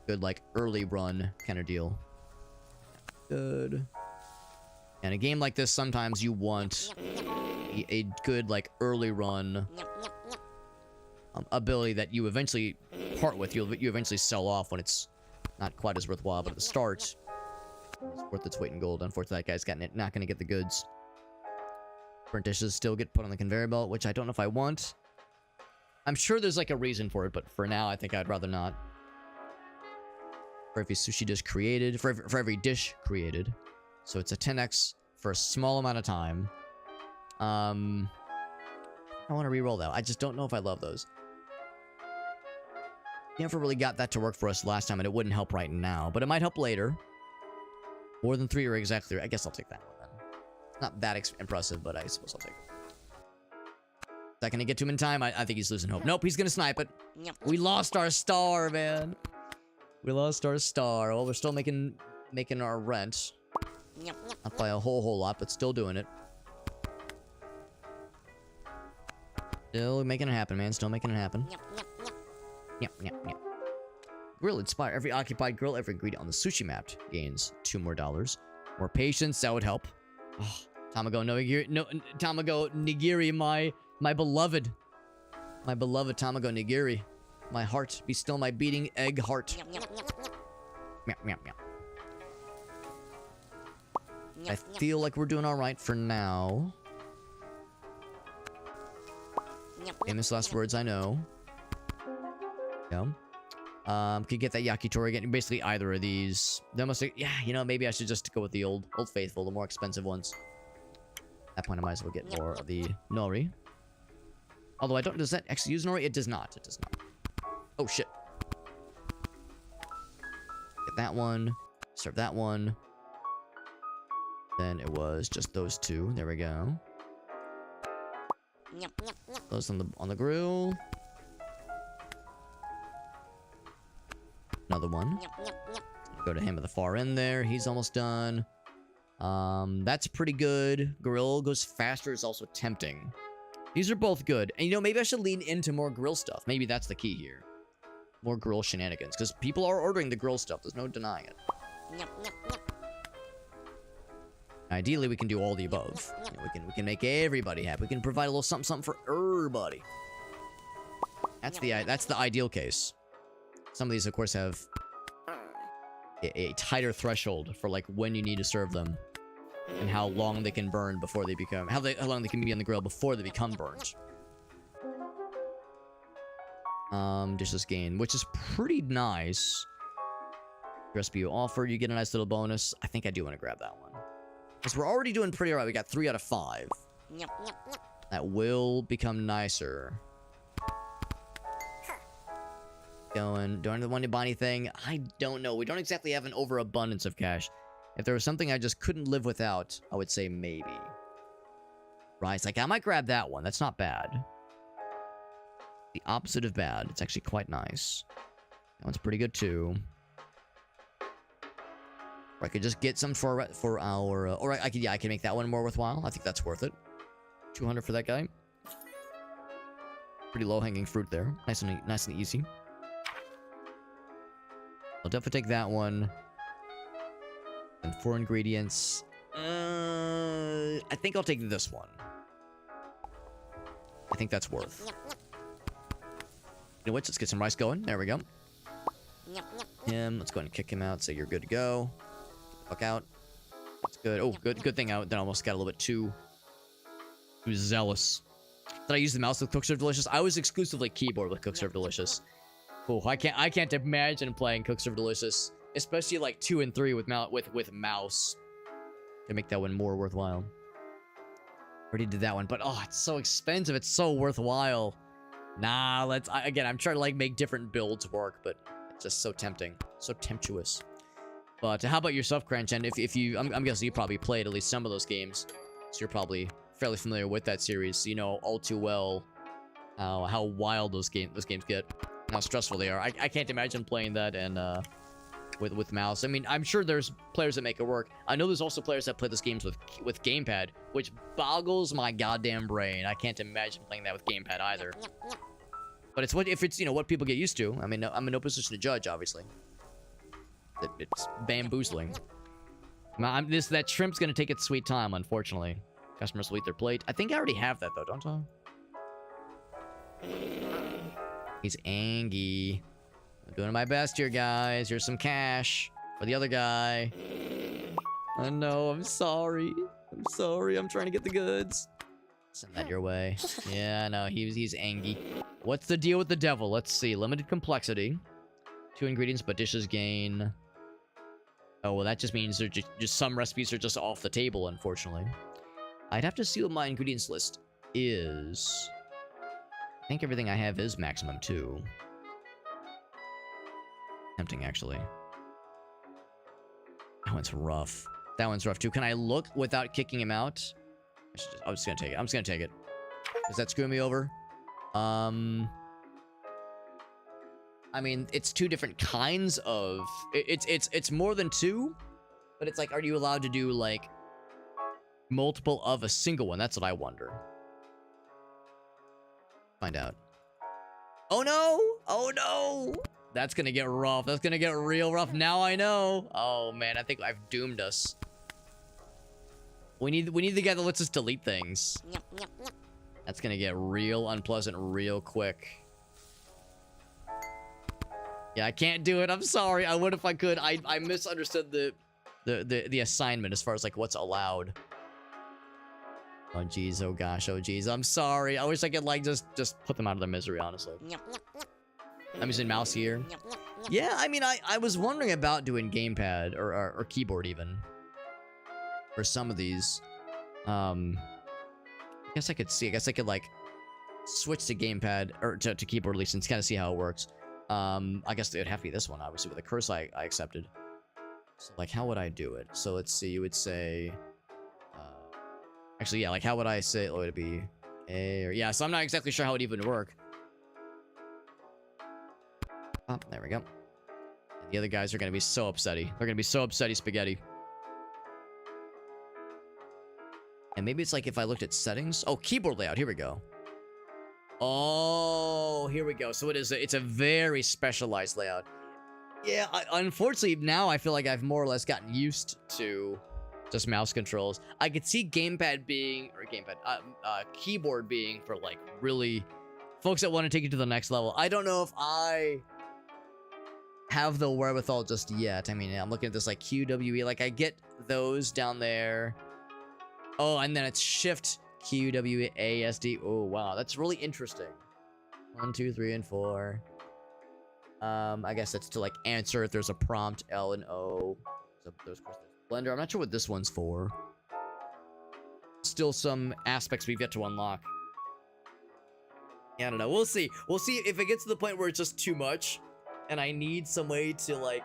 Good, like, early run kind of deal. Good. And a game like this, sometimes you want a good, like, early run ability that you eventually part with. You eventually sell off when it's not quite as worthwhile, but at the start, it's worth its weight in gold. Unfortunately, that guy's not going to get the goods. Burnt dishes still get put on the conveyor belt, which I don't know if I want. I'm sure there's, like, a reason for it, but for now, I think I'd rather not. For every sushi dish created, for every dish created. So it's a 10x for a small amount of time. I want to re-roll that. I just don't know if I love those. Never really got that to work for us last time, and it wouldn't help right now, but it might help later. More than 3 or exactly 3. I guess I'll take that one then. Not that impressive, but I suppose I'll take it. Is that gonna get to him in time? I think he's losing hope. Nope, he's gonna snipe it. We lost our star, man. We lost our star. Well, we're still making our rent. Not by a whole lot, but still doing it. Still making it happen, man. Still making it happen. Yep. Grill inspire. Every occupied grill, every ingredient on the sushi map gains $2 more. More patience, that would help. Oh, Tamago Nigiri, my beloved. My beloved Tamago Nigiri. My heart, be still my beating egg heart. Meow. I feel like we're doing alright for now. Famous last words, I know. Yeah. Could get that yakitori again. Basically either of these. That must, yeah, you know, maybe I should just go with the old faithful, the more expensive ones. At that point, I might as well get more of the nori. Although does that actually use nori? It does not. It does not. Oh, shit. Get that one. Serve that one. Then it was just those two. There we go. Those on the grill. Another one. Go to him at the far end there. He's almost done. That's pretty good. Grill goes faster. It's also tempting. These are both good. And, you know, maybe I should lean into more grill stuff. Maybe that's the key here. More grill shenanigans. Because people are ordering the grill stuff. There's no denying it. Ideally, we can do all the above. You know, we can make everybody happy. We can provide a little something for everybody. That's the ideal case. Some of these, of course, have a tighter threshold for, like, when you need to serve them. And how long they can burn before they become... How long they can be on the grill before they become burnt. Dishes gain, which is pretty nice. Recipe you offered, you get a nice little bonus. I think I do want to grab that one. Because we're already doing pretty alright. We got 3 out of 5. That will become nicer. Going. Do I want to buy anything? I don't know. We don't exactly have an overabundance of cash. If there was something I just couldn't live without, I would say maybe. Rice. Like, I might grab that one. That's not bad. The opposite of bad. It's actually quite nice. That one's pretty good, too. Or I could just get some for our... or I can make that one more worthwhile. I think that's worth it. 200 for that guy. Pretty low-hanging fruit there. Nice and easy. I'll definitely take that one. And 4 ingredients. I think I'll take this one. I think that's worth. You know what? Let's get some rice going. There we go. Let's go ahead and kick him out. Say you're good to go. Get the fuck out. That's good. Oh, good thing I almost got a little bit too zealous. Did I use the mouse with Cook Serve Delicious? I was exclusively keyboard with Cook Serve Delicious. Cool. I can't imagine playing Cook Serve Delicious, especially like 2 and 3 with mouse. To make that one more worthwhile. Already did that one, but oh, it's so expensive. It's so worthwhile. Nah, again, I'm trying to like make different builds work, but it's just so tempting, so temptuous. But how about yourself, Crunch? And if you, I'm guessing you probably played at least some of those games, so you're probably fairly familiar with that series. So you know all too well how wild those games get, and how stressful they are. I can't imagine playing that and with mouse. I mean, I'm sure there's players that make it work. I know there's also players that play those games with gamepad, which boggles my goddamn brain. I can't imagine playing that with gamepad either. But if it's what people get used to. I mean, I'm in no position to judge, obviously. It's bamboozling. That shrimp's gonna take its sweet time, unfortunately. Customers will eat their plate. I think I already have that though, don't I? He's angry. I'm doing my best here, guys. Here's some cash for the other guy. I know. I'm sorry. I'm trying to get the goods. Send that your way. Yeah, I know. He's angry. What's the deal with the devil? Let's see. Limited complexity. 2 ingredients, but dishes gain. Oh, well, that just means they're just some recipes are just off the table, unfortunately. I'd have to see what my ingredients list is. I think everything I have is maximum, too. Tempting, actually. That one's rough. That one's rough, too. Can I look without kicking him out? I'm just gonna take it. I'm just gonna take it. Does that screw me over? I mean, it's 2 different kinds of... It's more than 2, but it's like, are you allowed to do, like, multiple of a single one? That's what I wonder. Find out. Oh, no! Oh, no! That's gonna get rough. That's gonna get real rough. Now I know. Oh, man, I think I've doomed us. We need the guy that lets us delete things. That's gonna get real unpleasant real quick. Yeah, I can't do it. I'm sorry. I would if I could. I misunderstood the assignment as far as like what's allowed. Oh jeez. Oh gosh. Oh jeez. I'm sorry. I wish I could like just put them out of their misery. Honestly. I'm using mouse here. Yeah. I mean, I was wondering about doing gamepad or keyboard even for some of these. I guess I could see. I guess I could like switch to gamepad or to keyboard at least and kind of see how it works. I guess it would have to be this one, obviously, with the curse I accepted. So, like, how would I do it? So, let's see, you would say... actually, yeah, like, how would I say... Oh, would it be A or... Yeah, so I'm not exactly sure how it would even work. Oh, there we go. And the other guys are gonna be so upsetty. They're gonna be so upsetty spaghetti. And maybe it's like if I looked at settings... Oh, keyboard layout, here we go. Oh, here we go. So it's a very specialized layout. Yeah, unfortunately now I feel like I've more or less gotten used to just mouse controls. I could see keyboard being for like really folks that want to take it to the next level. I don't know if I have the wherewithal just yet. I mean, I'm looking at this like QWE, like I get those down there. Oh, and then it's shift QWASD. Oh, wow. That's really interesting. 1, 2, 3, and 4. I guess that's to like answer if there's a prompt. L and O. So there's Blender. I'm not sure what this one's for. Still some aspects we've yet to unlock. Yeah, I don't know. We'll see. We'll see if it gets to the point where it's just too much, and I need some way to like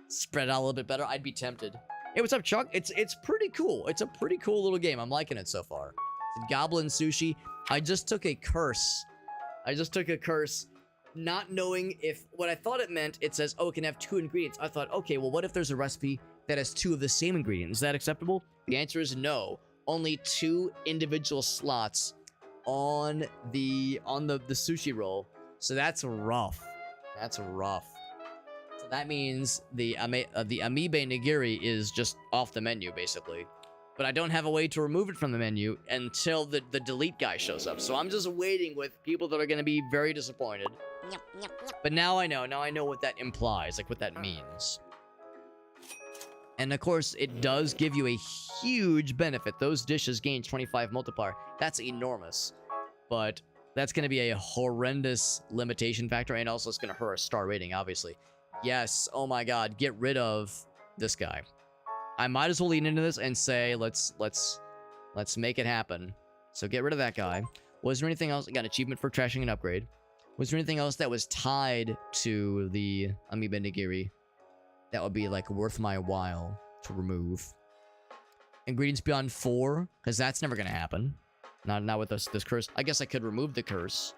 spread out a little bit better. I'd be tempted. Hey, what's up, Chuck? It's pretty cool. It's a pretty cool little game. I'm liking it so far. It's Goblin Sushi. I just took a curse. Not knowing if what I thought it meant. It says, oh, it can have 2 ingredients. I thought, okay, well, what if there's a recipe that has 2 of the same ingredient? Is that acceptable? The answer is no. Only 2 individual slots on the sushi roll. So that's rough. That's rough. So that means the amiibo nigiri is just off the menu, basically. But I don't have a way to remove it from the menu until the delete guy shows up. So I'm just waiting with people that are going to be very disappointed. But now I know. Now I know what that implies, like what that means. And of course, it does give you a huge benefit. Those dishes gain 25 multiplier. That's enormous. But that's going to be a horrendous limitation factor. And also, it's going to hurt our star rating, obviously. Yes. Oh my god. Get rid of this guy. I might as well lean into this and say, let's make it happen. So get rid of that guy. Was there anything else? I got achievement for trashing an upgrade. Was there anything else that was tied to the amiibo nigiri that would be like worth my while to remove? Ingredients beyond 4, because that's never gonna happen. Not with this curse. I guess I could remove the curse.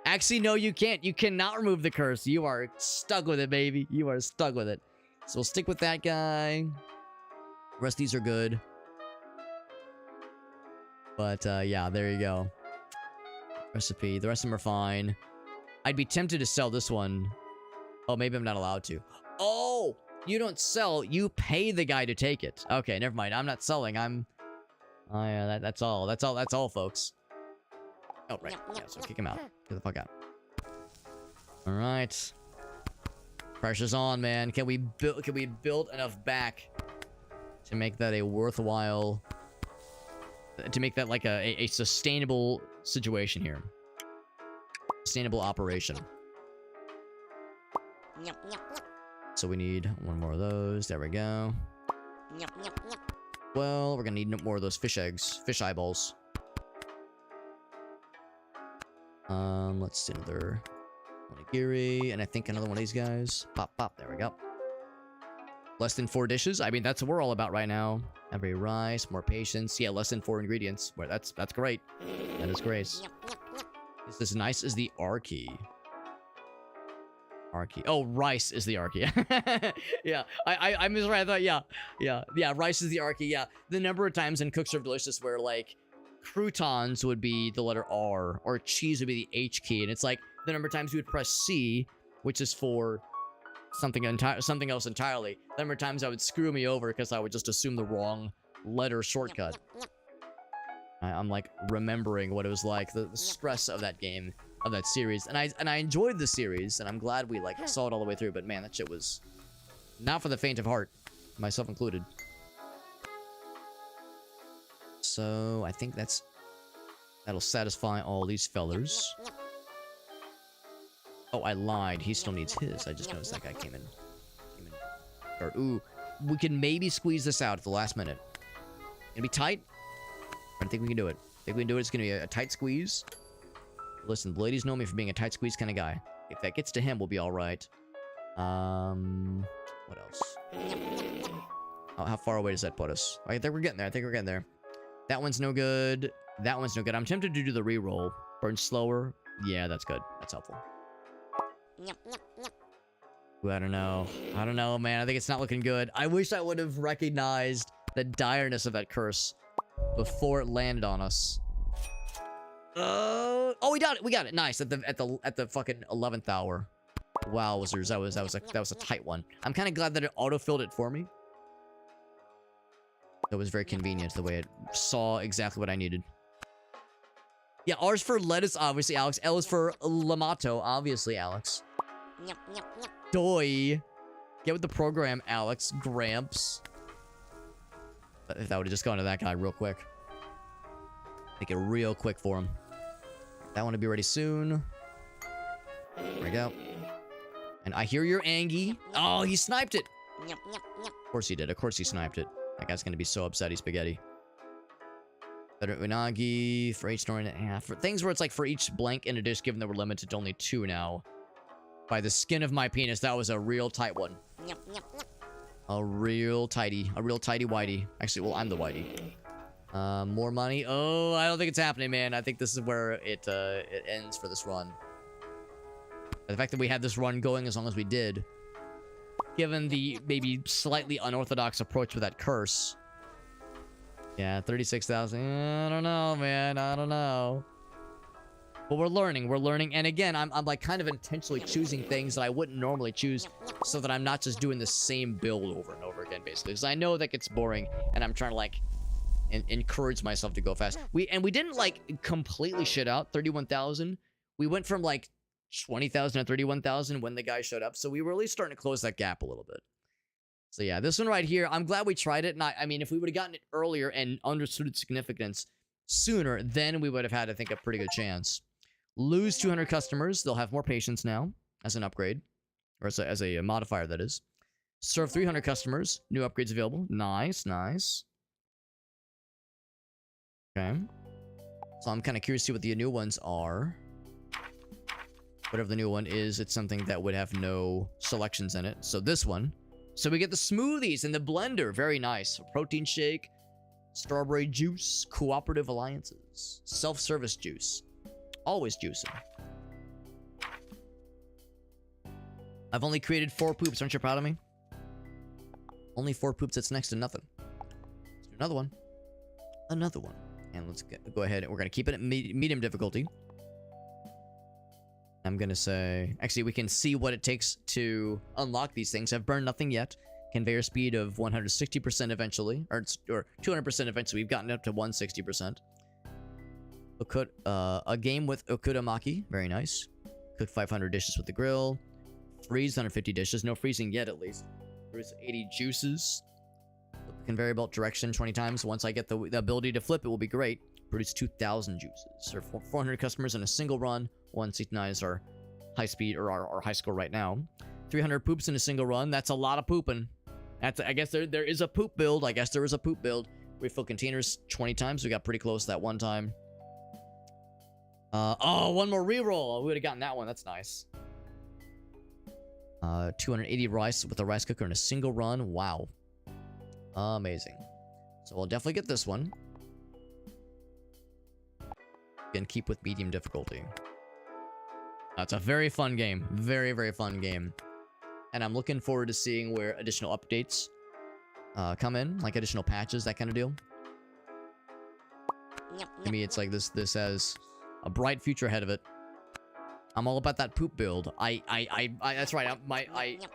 Actually, no, you can't. You cannot remove the curse. You are stuck with it, baby. You are stuck with it. So we'll stick with that guy. The rest of these are good. But, yeah, there you go. Recipe. The rest of them are fine. I'd be tempted to sell this one. Oh, maybe I'm not allowed to. Oh! You don't sell. You pay the guy to take it. Okay, never mind. I'm not selling. I'm... Oh, yeah, that's all. That's all, folks. Oh, right. Yeah, so kick him out. Get the fuck out. Alright. Pressure's on, man. Can we build enough back to make that a worthwhile... To make that like a sustainable situation here. Sustainable operation. So we need one more of those. There we go. Well, we're gonna need more of those fish eggs. Fish eyeballs. Let's do another onigiri, and I think another one of these guys. Pop, pop. There we go. Less than 4 dishes. I mean, that's what we're all about right now. Every rice, more patience. Yeah, less than 4 ingredients. Well, that's great. That is great. Is this nice? Is the R key? R key. Oh, rice is the R key. Yeah, I misread. I thought, yeah. Rice is the R key. Yeah, the number of times in Cook Serve Delicious where like croutons would be the letter R, or cheese would be the H key, and it's like the number of times you would press C, which is for something else entirely. The number of times I would screw me over because I would just assume the wrong letter shortcut. I'm like remembering what it was like, the stress of that game, of that series, and I enjoyed the series, and I'm glad we like saw it all the way through. But man, that shit was not for the faint of heart, myself included. So I think that'll satisfy all these fellers. Oh, I lied. He still needs his. I just noticed that guy came in. Or, ooh, we can maybe squeeze this out at the last minute. Gonna be tight? I think we can do it. I think we can do it. It's gonna be a tight squeeze. Listen, the ladies know me for being a tight squeeze kind of guy. If that gets to him, we'll be all right. What else? Oh, how far away does that put us? I think we're getting there. That one's no good. That one's no good. I'm tempted to do the reroll. Burn slower. Yeah, that's good. That's helpful. Ooh, I don't know, man. I think it's not looking good. I wish I would have recognized the direness of that curse before it landed on us. Oh, we got it. Nice. At the fucking 11th hour. Wow, wizards. That was a tight one. I'm kind of glad that it auto-filled it for me. That was very convenient the way it saw exactly what I needed. Yeah, R's for lettuce, obviously, Alex. L is for Lamato, obviously, Alex. Doi. Get with the program, Alex. Gramps. If that would have just gone to that guy real quick. Make it real quick for him. That one will be ready soon. There we go. And I hear you're angry. Oh, he sniped it. Of course he did. Of course he sniped it. That guy's gonna be so upset. He's spaghetti. Better unagi for each story and a half. For things where it's like for each blank in a dish, given that we're limited to only 2 now. By the skin of my penis, that was a real tight one. A real tighty whitey. Actually, well, I'm the whitey. More money. Oh, I don't think it's happening, man. I think this is where it ends for this run. The fact that we had this run going as long as we did, given the maybe slightly unorthodox approach with that curse. Yeah, 36,000. I don't know, man. I don't know. But we're learning. We're learning. And again, I'm like kind of intentionally choosing things that I wouldn't normally choose so that I'm not just doing the same build over and over again, basically. Because I know that gets boring and I'm trying to like encourage myself to go fast. We didn't like completely shit out 31,000. We went from like 20,000 to 31,000 when the guy showed up. So we were at least starting to close that gap a little bit. So yeah, this one right here, I'm glad we tried it. And I mean, if we would have gotten it earlier and understood its significance sooner, then we would have had, I think, a pretty good chance. Lose 200 customers. They'll have more patience now as an upgrade. Or as a modifier, that is. Serve 300 customers. New upgrades available. Nice, nice. Okay. So I'm kind of curious to see what the new ones are. Whatever the new one is, it's something that would have no selections in it. So this one. So we get the smoothies in the blender. Very nice. Protein shake, strawberry juice, cooperative alliances, self-service juice. Always juicing. I've only created 4 poops. Aren't you proud of me? Only 4 poops. That's next to nothing. Let's do another one. Another one. And let's go ahead. We're going to keep it at medium difficulty. I'm going to say... Actually, we can see what it takes to unlock these things. I've burned nothing yet. Conveyor speed of 160% eventually. Or 200% eventually. We've gotten up to 160%. A game with Okudamaki. Very nice. Cook 500 dishes with the grill. Freeze 150 dishes. No freezing yet, at least. There's 80 juices. Flip the conveyor belt direction 20 times. Once I get the ability to flip, it will be great. Produce 2,000 juices. Serve 400 customers in a single run. 169 is our high speed, or our high score right now. 300 poops in a single run. That's a lot of pooping. I guess there is a poop build. I guess there is a poop build. Refill containers 20 times. We got pretty close that one time. Oh, one more reroll. We would have gotten that one. That's nice. 280 rice with a rice cooker in a single run. Wow. Amazing. So we'll definitely get this one. Again, keep with medium difficulty. It's a very fun game. Very, very fun game. And I'm looking forward to seeing where additional updates come in. Like additional patches, that kind of deal. To me, it's like this has a bright future ahead of it. I'm all about that poop build. That's right.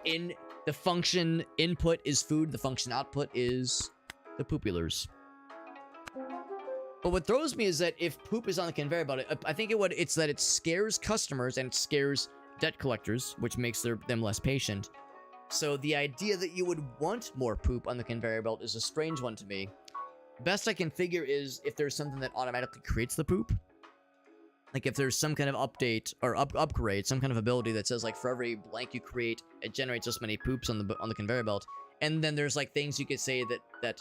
In the function input is food. The function output is the poopulars. But what throws me is that if poop is on the conveyor belt, I think it's that it scares customers and it scares debt collectors, which makes them less patient. So the idea that you would want more poop on the conveyor belt is a strange one to me. Best I can figure is if there's something that automatically creates the poop. Like if there's some kind of update or upgrade, some kind of ability that says like for every blank you create, it generates this many poops on the conveyor belt. And then there's like things you could say that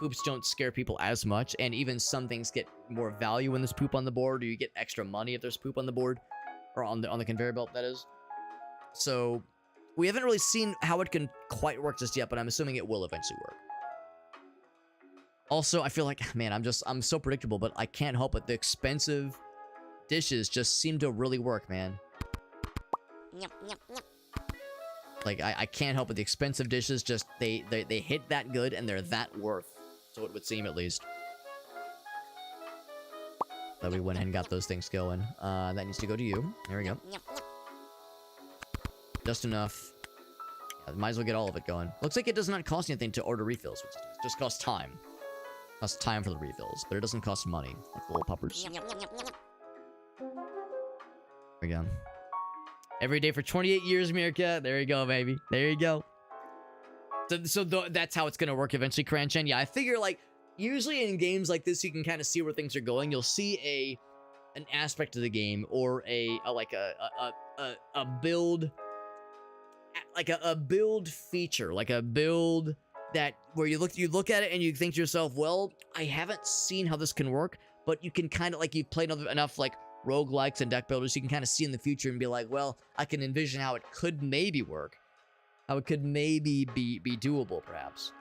poops don't scare people as much, and even some things get more value when there's poop on the board, or you get extra money if there's poop on the board, or on the conveyor belt, that is. So we haven't really seen how it can quite work just yet, but I'm assuming it will eventually work. Also, I feel like, man, I'm so predictable, but I can't help it. The expensive dishes just seem to really work, man. Like, I can't help it. The expensive dishes just, they hit that good, and they're that worth. So it would seem, at least. So we went ahead and got those things going. That needs to go to you. There we go. Just enough. Yeah, might as well get all of it going. Looks like it does not cost anything to order refills. It just costs time. It costs time for the refills, but it doesn't cost money. Like the little puppers. There we go. Every day for 28 years, Meerkat. There you go, baby. There you go. So that's how it's gonna work eventually, Cranchan. Yeah, I figure, like, usually in games like this, you can kind of see where things are going. You'll see an aspect of the game, or a build like a build feature, like a build that where you look at it and you think to yourself, well, I haven't seen how this can work, but you can kind of like you've played enough like roguelikes and deck builders, you can kind of see in the future and be like, well, I can envision how it could maybe work, how it could maybe be doable, perhaps.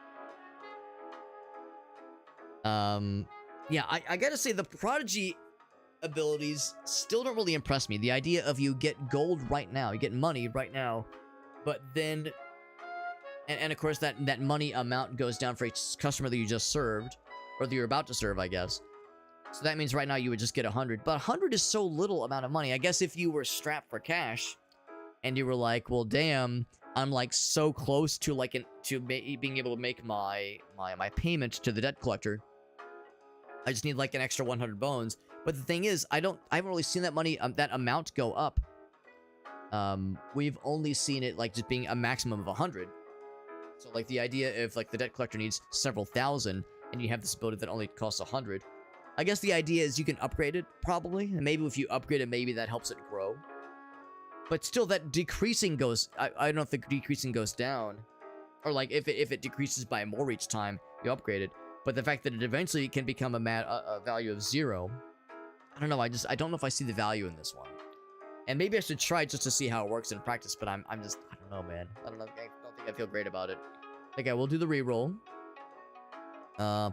Yeah, I gotta say the Prodigy abilities still don't really impress me. The idea of you get gold right now, you get money right now, but then, and of course that money amount goes down for each customer that you just served, or that you're about to serve, I guess. So that means right now you would just get 100, but 100 is so little amount of money. I guess if you were strapped for cash, and you were like, well, damn, I'm like so close to like being able to make my payment to the debt collector. I just need like an extra 100 bones. But the thing is, I haven't really seen that money, that amount go up. We've only seen it like just being a maximum of 100. So like the idea if like the debt collector needs several thousand and you have this ability that only costs 100. I guess the idea is you can upgrade it probably. And maybe if you upgrade it, maybe that helps it grow. But still that decreasing goes, I don't know if the decreasing goes down. Or like if it decreases by more each time you upgrade it. But the fact that it eventually can become a value of 0, I don't know. I don't know if I see the value in this one. And maybe I should try just to see how it works in practice. But I don't know, man. I don't know. I don't think I feel great about it. Okay, we'll do the reroll.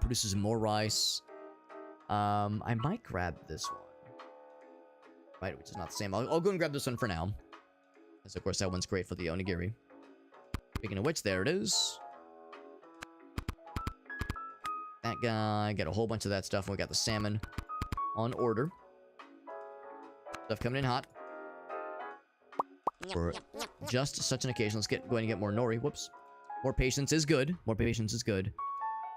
Produces more rice. I might grab this one. Right, which is not the same. I'll go and grab this one for now. Because of course that one's great for the onigiri. Speaking of which, there it is. That guy, got a whole bunch of that stuff, and we got the salmon on order. Stuff coming in hot. For just such an occasion, let's go ahead and get more nori. Whoops. More patience is good. More patience is good.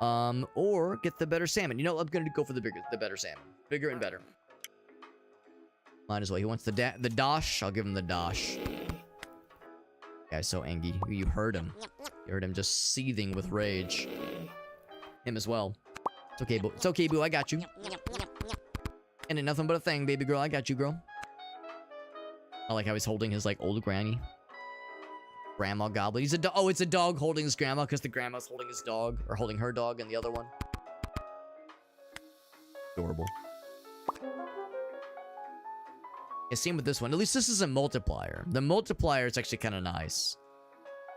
Or get the better salmon. You know, I'm gonna go for the better salmon. Bigger and better. Might as well. He wants the dosh. I'll give him the dosh. Guy's so angry. You heard him. You heard him just seething with rage. Him as well. It's okay, boo. It's okay, boo. I got you. And nothing but a thing, baby girl. I got you, girl. I like how he's holding his, like, old granny. Grandma Goblin. He's a dog. Oh, it's a dog holding his grandma because the grandma's holding his dog. Or holding her dog and the other one. Adorable. Yeah, same with this one. At least this is a multiplier. The multiplier is actually kind of nice.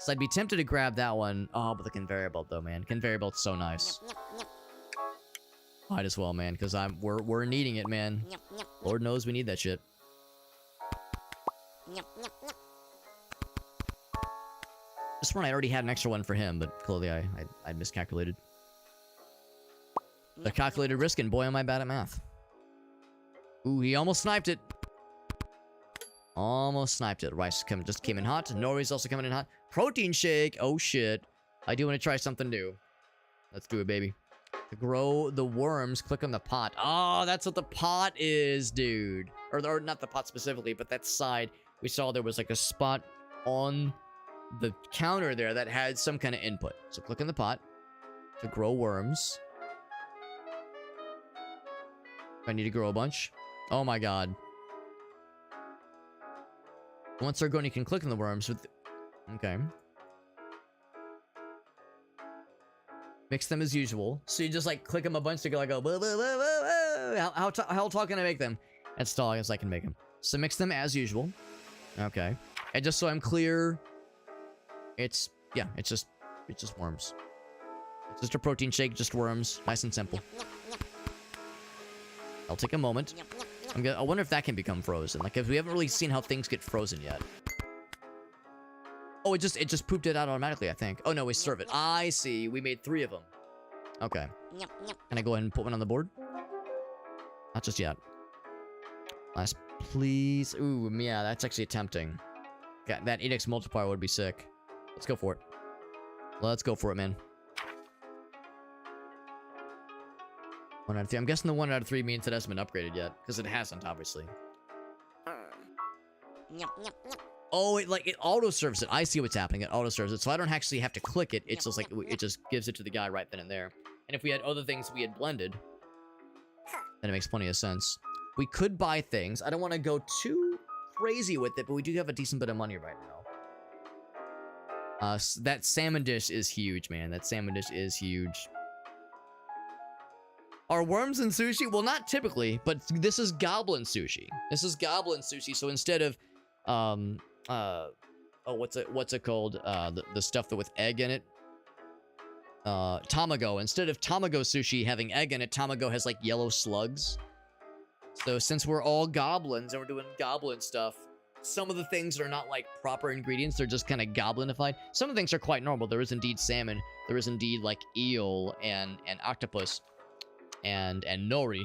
So I'd be tempted to grab that one. Oh, but the conveyor belt though, man. Conveyor belt's so nice. Might as well, man, because we're needing it, man. Lord knows we need that shit. This one I already had an extra one for him, but clearly I miscalculated. The calculated risk, and boy am I bad at math. Ooh, he almost sniped it. Almost sniped it. Rice just came in hot. Nori's also coming in hot. Protein shake. Oh, shit. I do want to try something new. Let's do it, baby. To grow the worms, click on the pot. Oh, that's what the pot is, dude. Or not the pot specifically, but that side. We saw there was like a spot on the counter there that had some kind of input. So click on the pot to grow worms. I need to grow a bunch. Oh, my God. Once they're going, you can click on the worms with... Okay. Mix them as usual. So you just, like, click them a bunch to go, like, go... Blah, blah, blah, blah. How tall can I make them? As tall as I can make them. So mix them as usual. Okay. And just so I'm clear... It's... Yeah, it's just worms. It's just a protein shake, just worms. Nice and simple. I'll take a moment. I wonder if that can become frozen. Like, if we haven't really seen how things get frozen yet. Oh, it just pooped it out automatically, I think. Oh, no, we serve it. I see. We made 3 of them. Okay. Can I go ahead and put one on the board? Not just yet. Last, please. Ooh, yeah, that's actually tempting. Okay, that 8x multiplier would be sick. Let's go for it. Let's go for it, man. 1 out of 3. I'm guessing the 1 out of 3 means it hasn't been upgraded yet. Because it hasn't, obviously. Oh, it auto-serves it. I see what's happening. It auto-serves it. So I don't actually have to click it. It's just like, it just gives it to the guy right then and there. And if we had other things we had blended, then it makes plenty of sense. We could buy things. I don't want to go too crazy with it, but we do have a decent bit of money right now. That salmon dish is huge, man. That salmon dish is huge. Are worms in sushi? Well, not typically, but this is Goblin Sushi. This is Goblin Sushi, so instead of, what's it called? The stuff that with egg in it? Tamago. Instead of Tamago Sushi having egg in it, Tamago has, like, yellow slugs. So since we're all goblins and we're doing goblin stuff, some of the things are not, like, proper ingredients. They're just kind of goblinified. Some of the things are quite normal. There is indeed salmon. There is indeed, like, eel and octopus. And nori,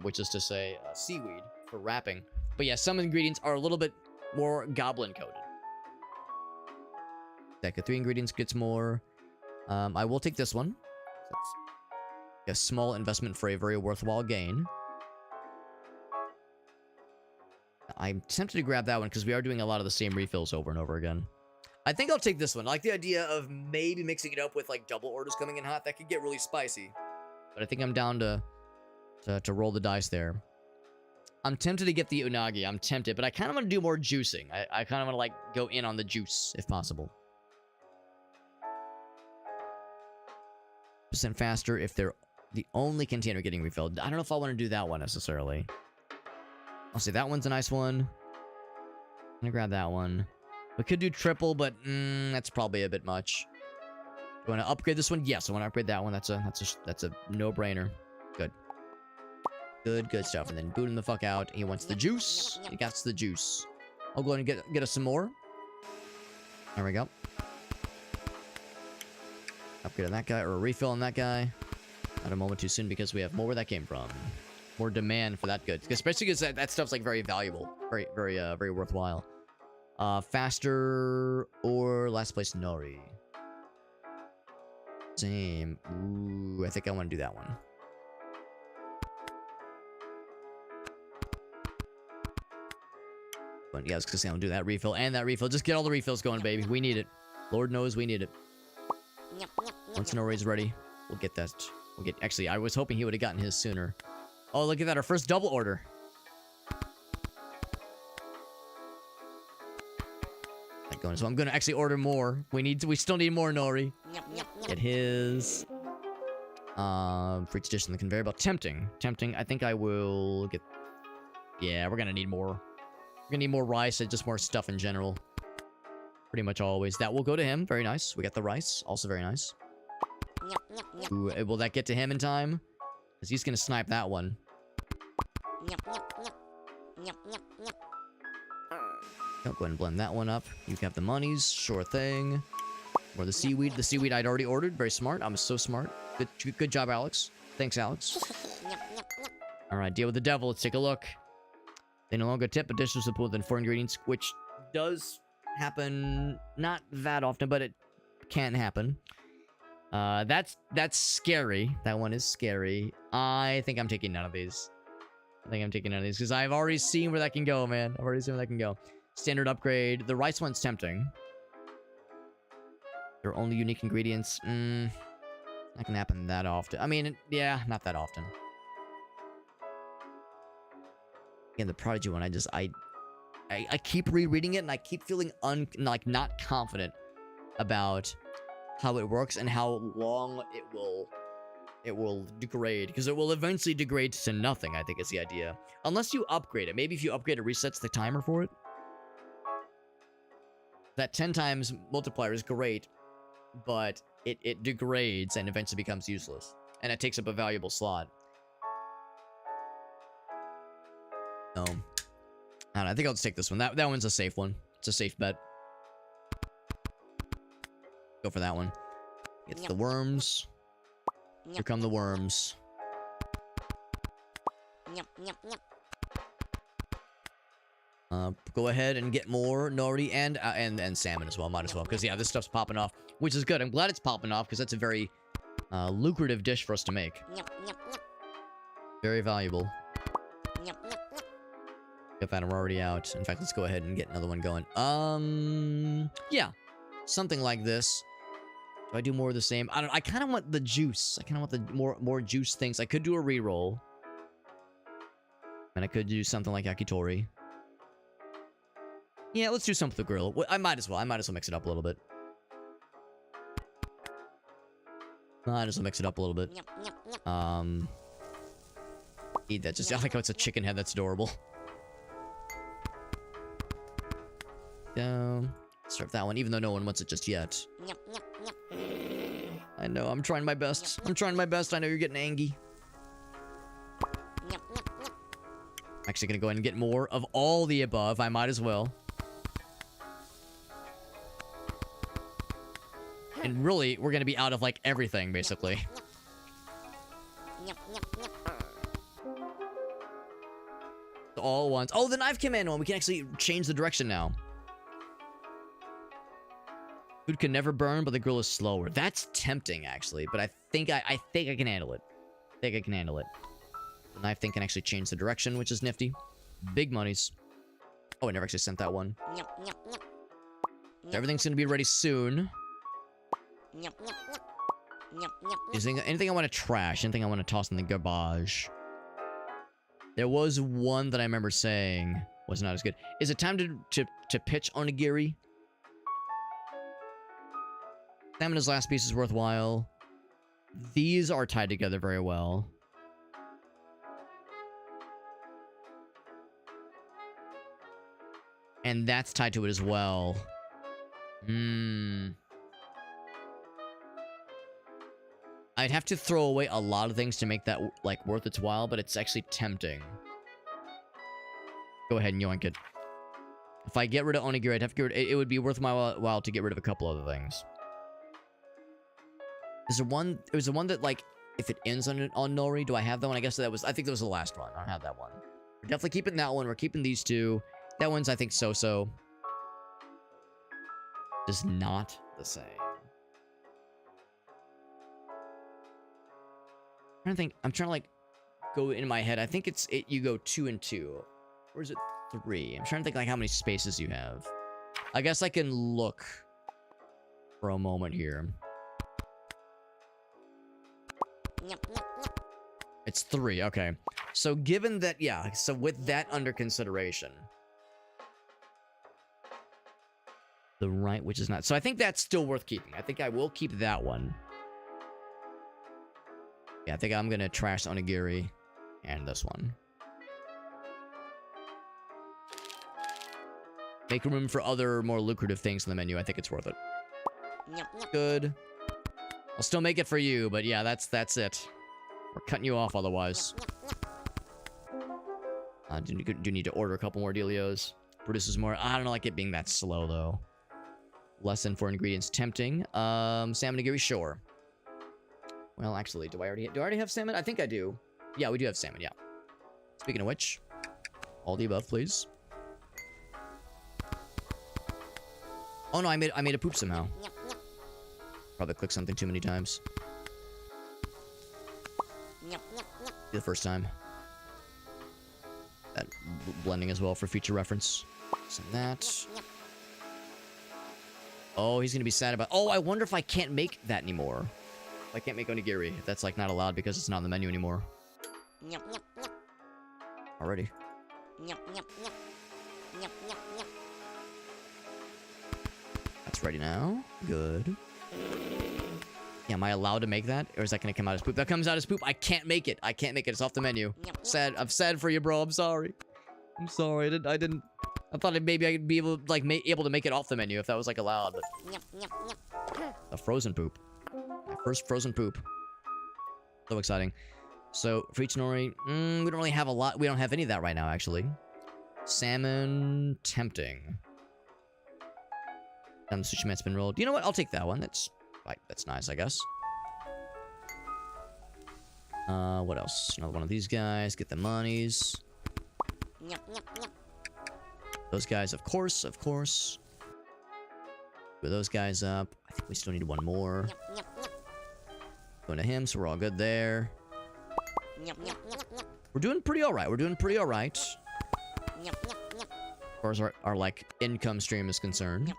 which is to say seaweed for wrapping. But yeah, some ingredients are a little bit more goblin coated. Deck of 3 ingredients gets more. I will take this one. That's a small investment for a very worthwhile gain. I'm tempted to grab that one because we are doing a lot of the same refills over and over again. I think I'll take this one. I like the idea of maybe mixing it up with like double orders coming in hot. That could get really spicy. But I think I'm down to roll the dice there. I'm tempted to get the unagi. I'm tempted, but I kind of want to do more juicing. I kind of want to like go in on the juice if possible. % faster if they're the only container getting refilled. I don't know if I want to do that one necessarily. I'll say that one's a nice one. I'm gonna grab that one. We could do triple, but that's probably a bit much. Do you want to upgrade this one? Yes, I want to upgrade that one. That's a no-brainer. Good stuff. And then boot him the fuck out. He wants the juice. He got the juice. I'll go ahead and get us some more. There we go. Upgrade on that guy, or a refill on that guy. Not a moment too soon because we have more where that came from. More demand for that good, especially because that stuff's like very valuable, very worthwhile. Faster or last place nori. Same. Ooh, I think I want to do that one. But yeah, I was gonna say I'll do that refill and that refill. Just get all the refills going, baby. We need it. Lord knows we need it. Once Nori's ready, we'll get that. Actually, I was hoping he would have gotten his sooner. Oh, look at that. Our first double order. So I'm gonna actually order more. We still need more nori. Get his. For each dish on the conveyor belt. Tempting. I think I will get. Yeah, we're gonna need more. We're gonna need more rice and just more stuff in general. Pretty much always. That will go to him. Very nice. We got the rice. Also very nice. Ooh, will that get to him in time? Because he's gonna snipe that one. Go ahead and blend that one up. You have the monies. Sure thing. Or the seaweed. The seaweed I'd already ordered. Very smart. I'm so smart. Good job, Alex. Thanks, Alex. Alright, deal with the devil. Let's take a look. They no longer tip a dish with more than 4 ingredients, which does happen not that often, but it can happen. That's scary. That one is scary. I think I'm taking none of these. Because I've already seen where that can go, man. I've already seen where that can go. Standard upgrade. The rice one's tempting. They're only unique ingredients. Not gonna happen that often. I mean, yeah, not that often. Again, the Prodigy one, I keep rereading it and I keep feeling not confident about how it works and how long it will degrade, because it will eventually degrade to nothing. I think is the idea, unless you upgrade it. Maybe if you upgrade it, resets the timer for it. That 10 times multiplier is great, but it degrades and eventually becomes useless, and it takes up a valuable slot. I don't know, I think I'll just take this one. That one's a safe one. It's a safe bet. Go for that one. It's the worms. Here come the worms. Go ahead and get more nori and salmon as well. Might as well, because yeah, this stuff's popping off, which is good. I'm glad it's popping off because that's a very lucrative dish for us to make. Very valuable. Got that already out. In fact, let's go ahead and get another one going. Yeah, something like this. Do I do more of the same? I don't. I kind of want the juice. I kind of want the more juice things. I could do a reroll, and I could do something like yakitori. Yeah, let's do something with the grill. I might as well. I might as well mix it up a little bit. I just mix it up a little bit. Eat that. Just I like how it's a chicken head. That's adorable. Down. Serve that one, even though no one wants it just yet. I know. I'm trying my best. I'm trying my best. I know you're getting angry. I'm actually gonna go ahead and get more of all the above. I might as well. And really, we're gonna be out of like everything, basically. All at once. Oh, the knife command one. We can actually change the direction now. Food can never burn, but the grill is slower. That's tempting, actually. But I think I can handle it. I think I can handle it. The knife thing can actually change the direction, which is nifty. Big monies. Oh, I never actually sent that one. So everything's gonna be ready soon. Anything I want to trash? Anything I want to toss in the garbage? There was one that I remember saying was not as good. Is it time to pitch onigiri? Stamina's last piece is worthwhile. These are tied together very well. And that's tied to it as well. I'd have to throw away a lot of things to make that, like, worth its while, but it's actually tempting. Go ahead and yoink it. If I get rid of onigiri, I'd have to get rid... It would be worth my while to get rid of a couple other things. Is there one... There's the one that, like, if it ends on nori, do I have that one? I guess that was... I think that was the last one. I don't have that one. We're definitely keeping that one. We're keeping these two. That one's, I think, so-so. Just not the same. I'm trying to like go in my head. I think you go 2 and 2. Or is it 3? I'm trying to think like how many spaces you have. I guess I can look for a moment here. It's 3, okay. So given that, yeah, so with that under consideration. The right, which is not. So I think that's still worth keeping. I think I will keep that one. Yeah, I think I'm gonna trash onigiri and this one. Make room for other more lucrative things in the menu. I think it's worth it. Good. I'll still make it for you, but yeah, that's it. We're cutting you off otherwise. Do need to order a couple more dealios. Produces more. I don't know, like it being that slow though. Less than 4 ingredients. Tempting. Salmon nigiri, sure. Well, actually, do I already have salmon? I think I do. Yeah, we do have salmon, yeah. Speaking of which, all the above, please. Oh no, I made a poop somehow. Probably clicked something too many times. The first time. That blending as well for future reference. Send that. Oh, he's gonna be sad about... Oh, I wonder if I can't make that anymore. I can't make onigiri. If that's like not allowed because it's not on the menu anymore. Already. That's ready now. Good. Yeah, am I allowed to make that? Or is that gonna come out as poop? That comes out as poop. I can't make it. I can't make it. It's off the menu. Sad. I'm sad for you, bro. I'm sorry. I'm sorry. I didn't. I thought maybe I'd be able, like, able to make it off the menu if that was, like, allowed, but... A frozen poop. My first frozen poop. So exciting. So, for each nori, we don't really have a lot. We don't have any of that right now, actually. Salmon, tempting. Sushi mat's been rolled. You know what? I'll take that one. That's nice, I guess. What else? Another one of these guys. Get the monies. Those guys, of course. Put those guys up. I think we still need one more. Going to him, so we're all good there. We're doing pretty alright. As far as our like, income stream is concerned.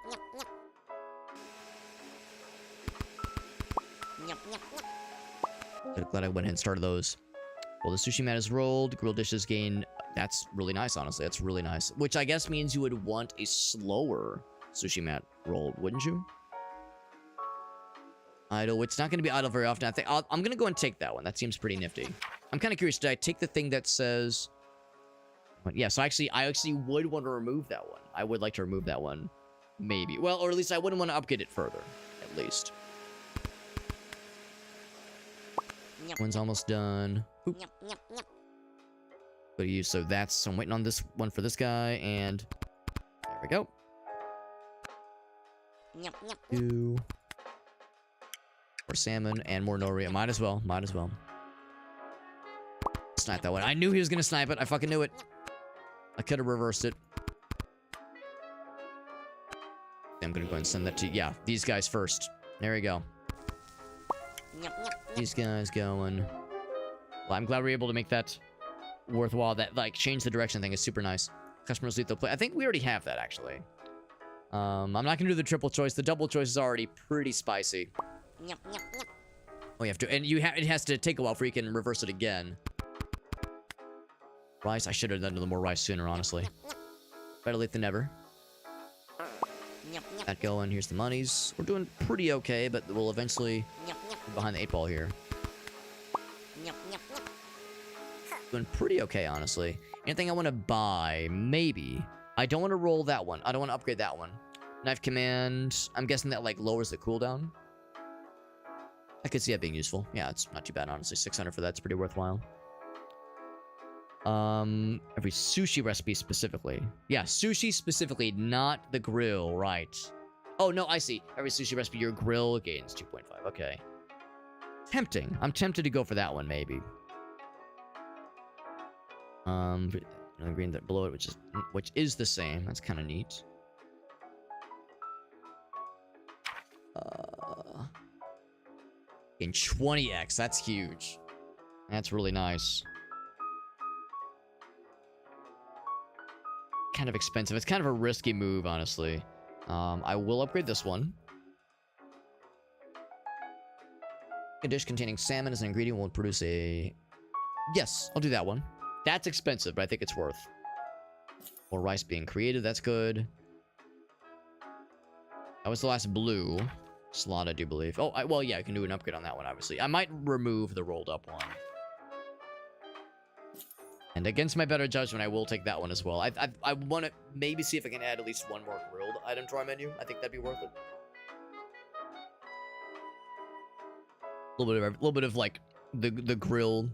Glad I went ahead and started those. Well, the sushi mat is rolled. Grilled dishes gain... That's really nice, honestly. That's really nice. Which I guess means you would want a slower sushi mat roll, wouldn't you? Idle. It's not going to be idle very often. I'm going to go and take that one. That seems pretty nifty. I'm kind of curious. Did I take the thing that says... Yeah, so I actually would want to remove that one. I would like to remove that one. Maybe. Well, or at least I wouldn't want to upgrade it further. At least. One's almost done. Oop. But you, so that's... So I'm waiting on this one for this guy, and... There we go. 2... More salmon and more nori. Might as well. Might as well. Snipe that one. I knew he was going to snipe it. I fucking knew it. I could have reversed it. I'm going to go ahead and send that to... Yeah, these guys first. There we go. These guys going. Well, I'm glad we were able to make that worthwhile. That, like, change the direction thing is super nice. Customers lethal play. I think we already have that, actually. I'm not going to do the triple choice. The double choice is already pretty spicy. Oh, you have to, and it has to take a while before you can reverse it again. Rice, I should have done the more rice sooner, honestly. Better late than never. That going, here's the monies. We're doing pretty okay, but we'll eventually be behind the 8 ball here. Doing pretty okay, honestly. Anything I want to buy? Maybe. I don't want to roll that one. I don't want to upgrade that one. Knife command, I'm guessing that, like, lowers the cooldown. I could see that being useful. Yeah, it's not too bad, honestly. 600 for that's pretty worthwhile. Every sushi recipe specifically. Yeah, sushi specifically, not the grill, right. Oh, no, I see. Every sushi recipe, your grill gains 2.5. Okay. Tempting. I'm tempted to go for that one, maybe. Green that below it, which is the same. That's kind of neat. In 20x, that's huge. That's really nice. Kind of expensive. It's kind of a risky move, honestly. I will upgrade this one. A dish containing salmon as an ingredient will produce a... Yes, I'll do that one. That's expensive, but I think it's worth. More rice being created, that's good. That was the last blue slot, I do believe. Oh, well, yeah, I can do an upgrade on that one, obviously. I might remove the rolled up one. And against my better judgment, I will take that one as well. I want to maybe see if I can add at least one more grilled item to our menu. I think that'd be worth it. A little bit of like the grill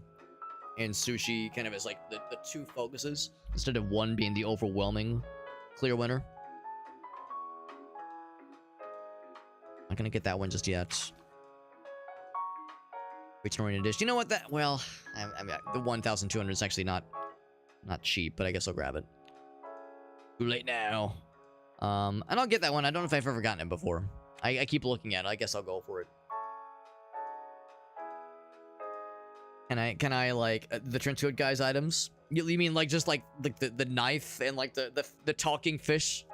and sushi kind of as like the two focuses instead of one being the overwhelming clear winner. Not gonna get that one just yet. Returning dish. You know what? That well, I mean, the 1,200 is actually not cheap, but I guess I'll grab it. Too late now. And I'll get that one. I don't know if I've ever gotten it before. I keep looking at it. I guess I'll go for it. Can I like the trench coat guy's items? You mean like just like the knife and like the talking fish,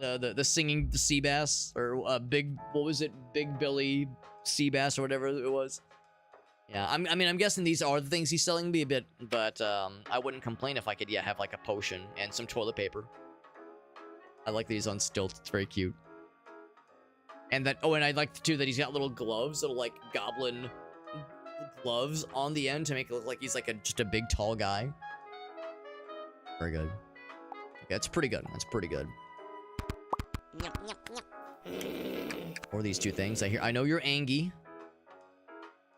the singing sea bass or big, what was it, Big Billy sea bass or whatever it was? Yeah, I mean, I'm guessing these are the things he's selling me a bit, but I wouldn't complain if I could, yeah, have like a potion and some toilet paper. I like these on stilts. It's very cute. And that, oh, and I like too that he's got little gloves, little like goblin gloves on the end to make it look like he's like just a big tall guy. Very good. Okay, that's pretty good. That's pretty good. Or these two things. I know you're Angie.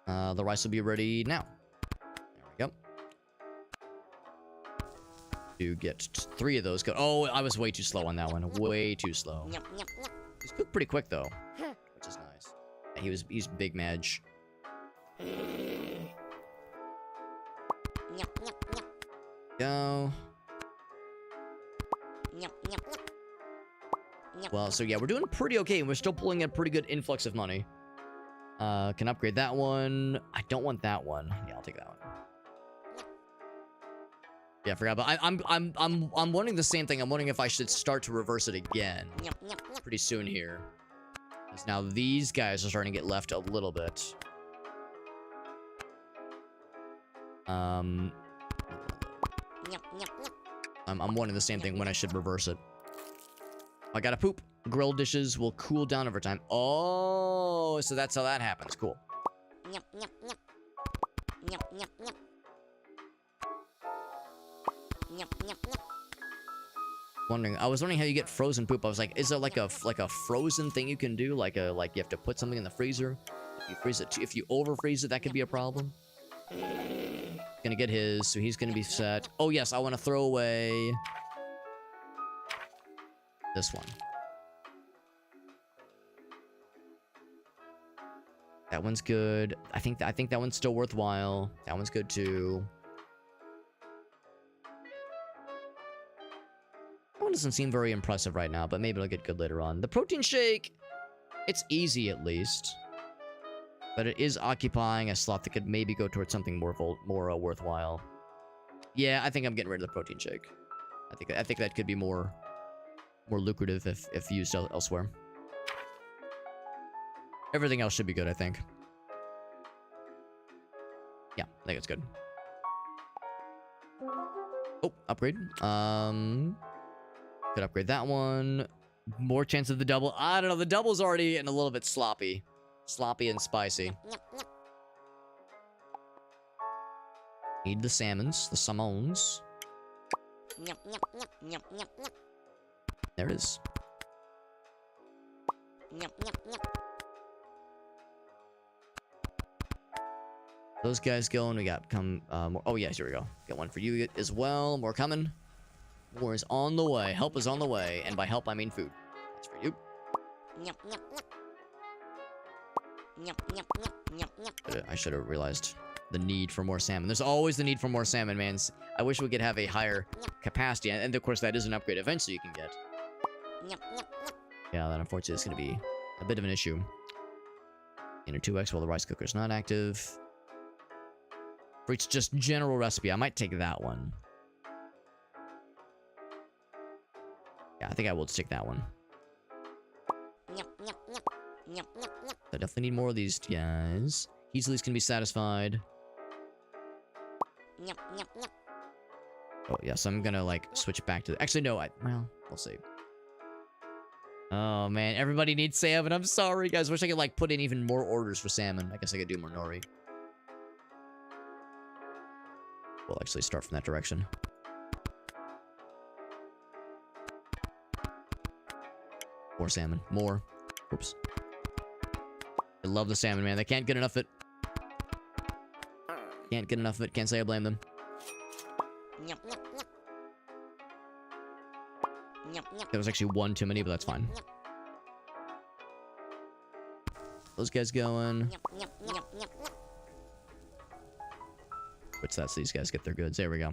The rice will be ready now. There we go. To get 3 of those. Oh, I was way too slow on that one. Way too slow. He's cooked pretty quick though, which is nice. Yeah, he's big Madge. Go. Well, so yeah, we're doing pretty okay. We're still pulling a pretty good influx of money. Can upgrade that one. I don't want that one. Yeah, I'll take that one. Yeah, I forgot. But I'm wondering the same thing. I'm wondering if I should start to reverse it again pretty soon here, because now these guys are starting to get left a little bit. I'm wondering the same thing when I should reverse it. I gotta poop. grilled dishes will cool down over time. Oh, so that's how that happens. Cool. I was wondering how you get frozen poop. I was like, is there like a frozen thing you can do? Like you have to put something in the freezer? If you freeze it, if you over freeze it, that could be a problem. Gonna get his, so he's gonna be set. Oh yes, I want to throw away this one. That one's good. I think that one's still worthwhile. That one's good too. That one doesn't seem very impressive right now, but maybe it'll get good later on. The protein shake, it's easy at least. But it is occupying a slot that could maybe go towards something more worthwhile. Yeah, I think I'm getting rid of the protein shake. I think that could be more lucrative if used elsewhere. Everything else should be good, I think. Yeah, I think it's good. Oh, upgrade. Could upgrade that one. More chance of the double. I don't know. The double's already getting a little bit sloppy. Sloppy and spicy. Need the salmons. The salmons. There it is. Those guys going. We got more. Oh, yes, here we go. Got one for you as well. More coming. More is on the way. Help is on the way. And by help, I mean food. That's for you. I should have realized the need for more salmon. There's always the need for more salmon, man. I wish we could have a higher capacity. And of course, that is an upgrade eventually you can get. Yeah, that unfortunately is going to be a bit of an issue. Inner 2x while the rice cooker's not active. For its just general recipe, I might take that one. Yeah, I think I will stick that one. I definitely need more of these guys. Heasley's gonna be satisfied. Oh, yeah, so I'm gonna, like, switch back to... Actually, no, well, we'll see. Oh, man, everybody needs salmon. I'm sorry, guys. Wish I could, like, put in even more orders for salmon. I guess I could do more nori. We'll actually start from that direction. More salmon. More. Oops. I love the salmon, man. They can't get enough of it. Can't get enough of it. Can't say I blame them. That was actually one too many, but that's fine. Those guys going. What's that? So these guys get their goods. There we go.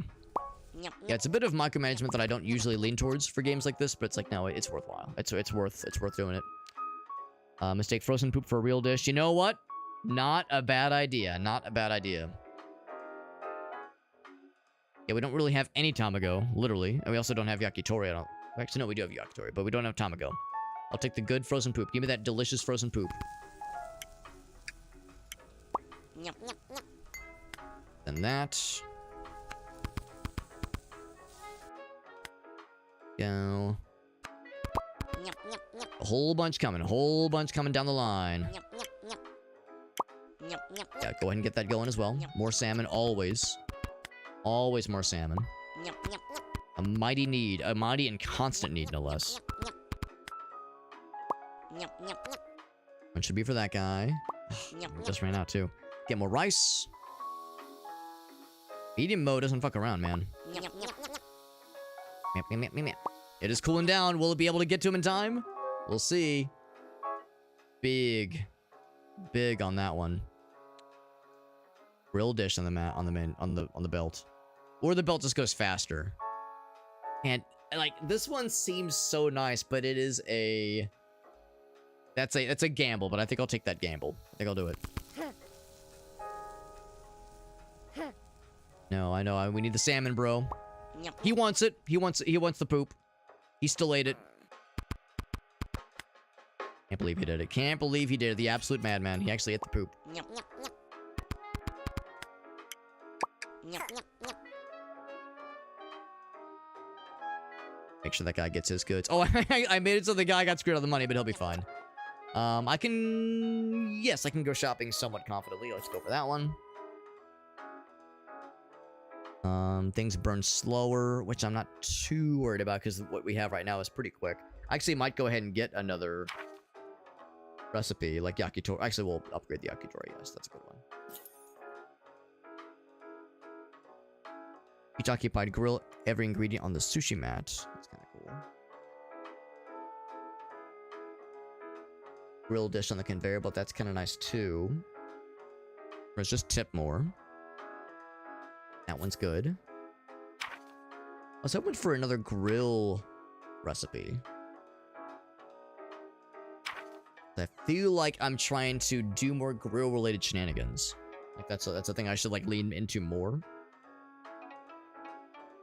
Yeah, it's a bit of micromanagement that I don't usually lean towards for games like this, but it's like, no, it's worthwhile. It's worth doing it. Mistake frozen poop for a real dish. You know what? Not a bad idea. Not a bad idea. Yeah, we don't really have any tamago, literally. And we also don't have yakitori. Actually, no, we do have yakitori, but we don't have tamago. I'll take the good frozen poop. Give me that delicious frozen poop. Then that. Go. A whole bunch coming. A whole bunch coming down the line. Yeah, go ahead and get that going as well. More salmon, always. Always more salmon. A mighty need. A mighty and constant need, no less. One should be for that guy. We just ran out, too. Get more rice. Medium mode doesn't fuck around, man. It is cooling down. Will it be able to get to him in time? We'll see. Big on that one. Grill dish on the belt, or the belt just goes faster. And like this one seems so nice, but it is a. That's a gamble, but I think I'll take that gamble. I think I'll do it. No, I know. We need the salmon, bro. He wants it. He wants the poop. He still ate it. Can't believe he did it. Can't believe he did it. The absolute madman. He actually ate the poop. Make sure that guy gets his goods. Oh, I made it so the guy got screwed out of the money, but he'll be fine. I can... Yes, I can go shopping somewhat confidently. Let's go for that one. Things burn slower, which I'm not too worried about because what we have right now is pretty quick. I actually might go ahead and get another recipe, like yakitori. Actually, we'll upgrade the yakitori. Yes, that's a good one. Each occupied grill every ingredient on the sushi mat. That's kind of cool. Grill dish on the conveyor belt. That's kind of nice too. Let's just tip more. That one's good. I was hoping for another grill recipe. I feel like I'm trying to do more grill-related shenanigans. Like that's a thing I should like lean into more.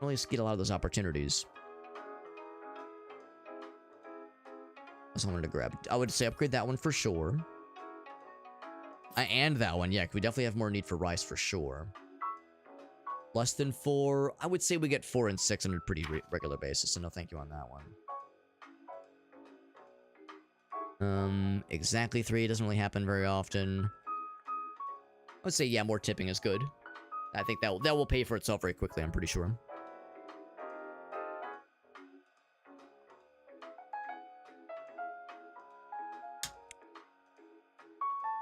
I only get a lot of those opportunities. That's what I wanted to grab. I would say upgrade that one for sure. And that one, yeah. We definitely have more need for rice for sure. Less than 4. I would say we get 4 and 6 on a pretty regular basis, so no thank you on that one. Exactly 3 doesn't really happen very often. I would say, yeah, more tipping is good. I think that will pay for itself very quickly, I'm pretty sure.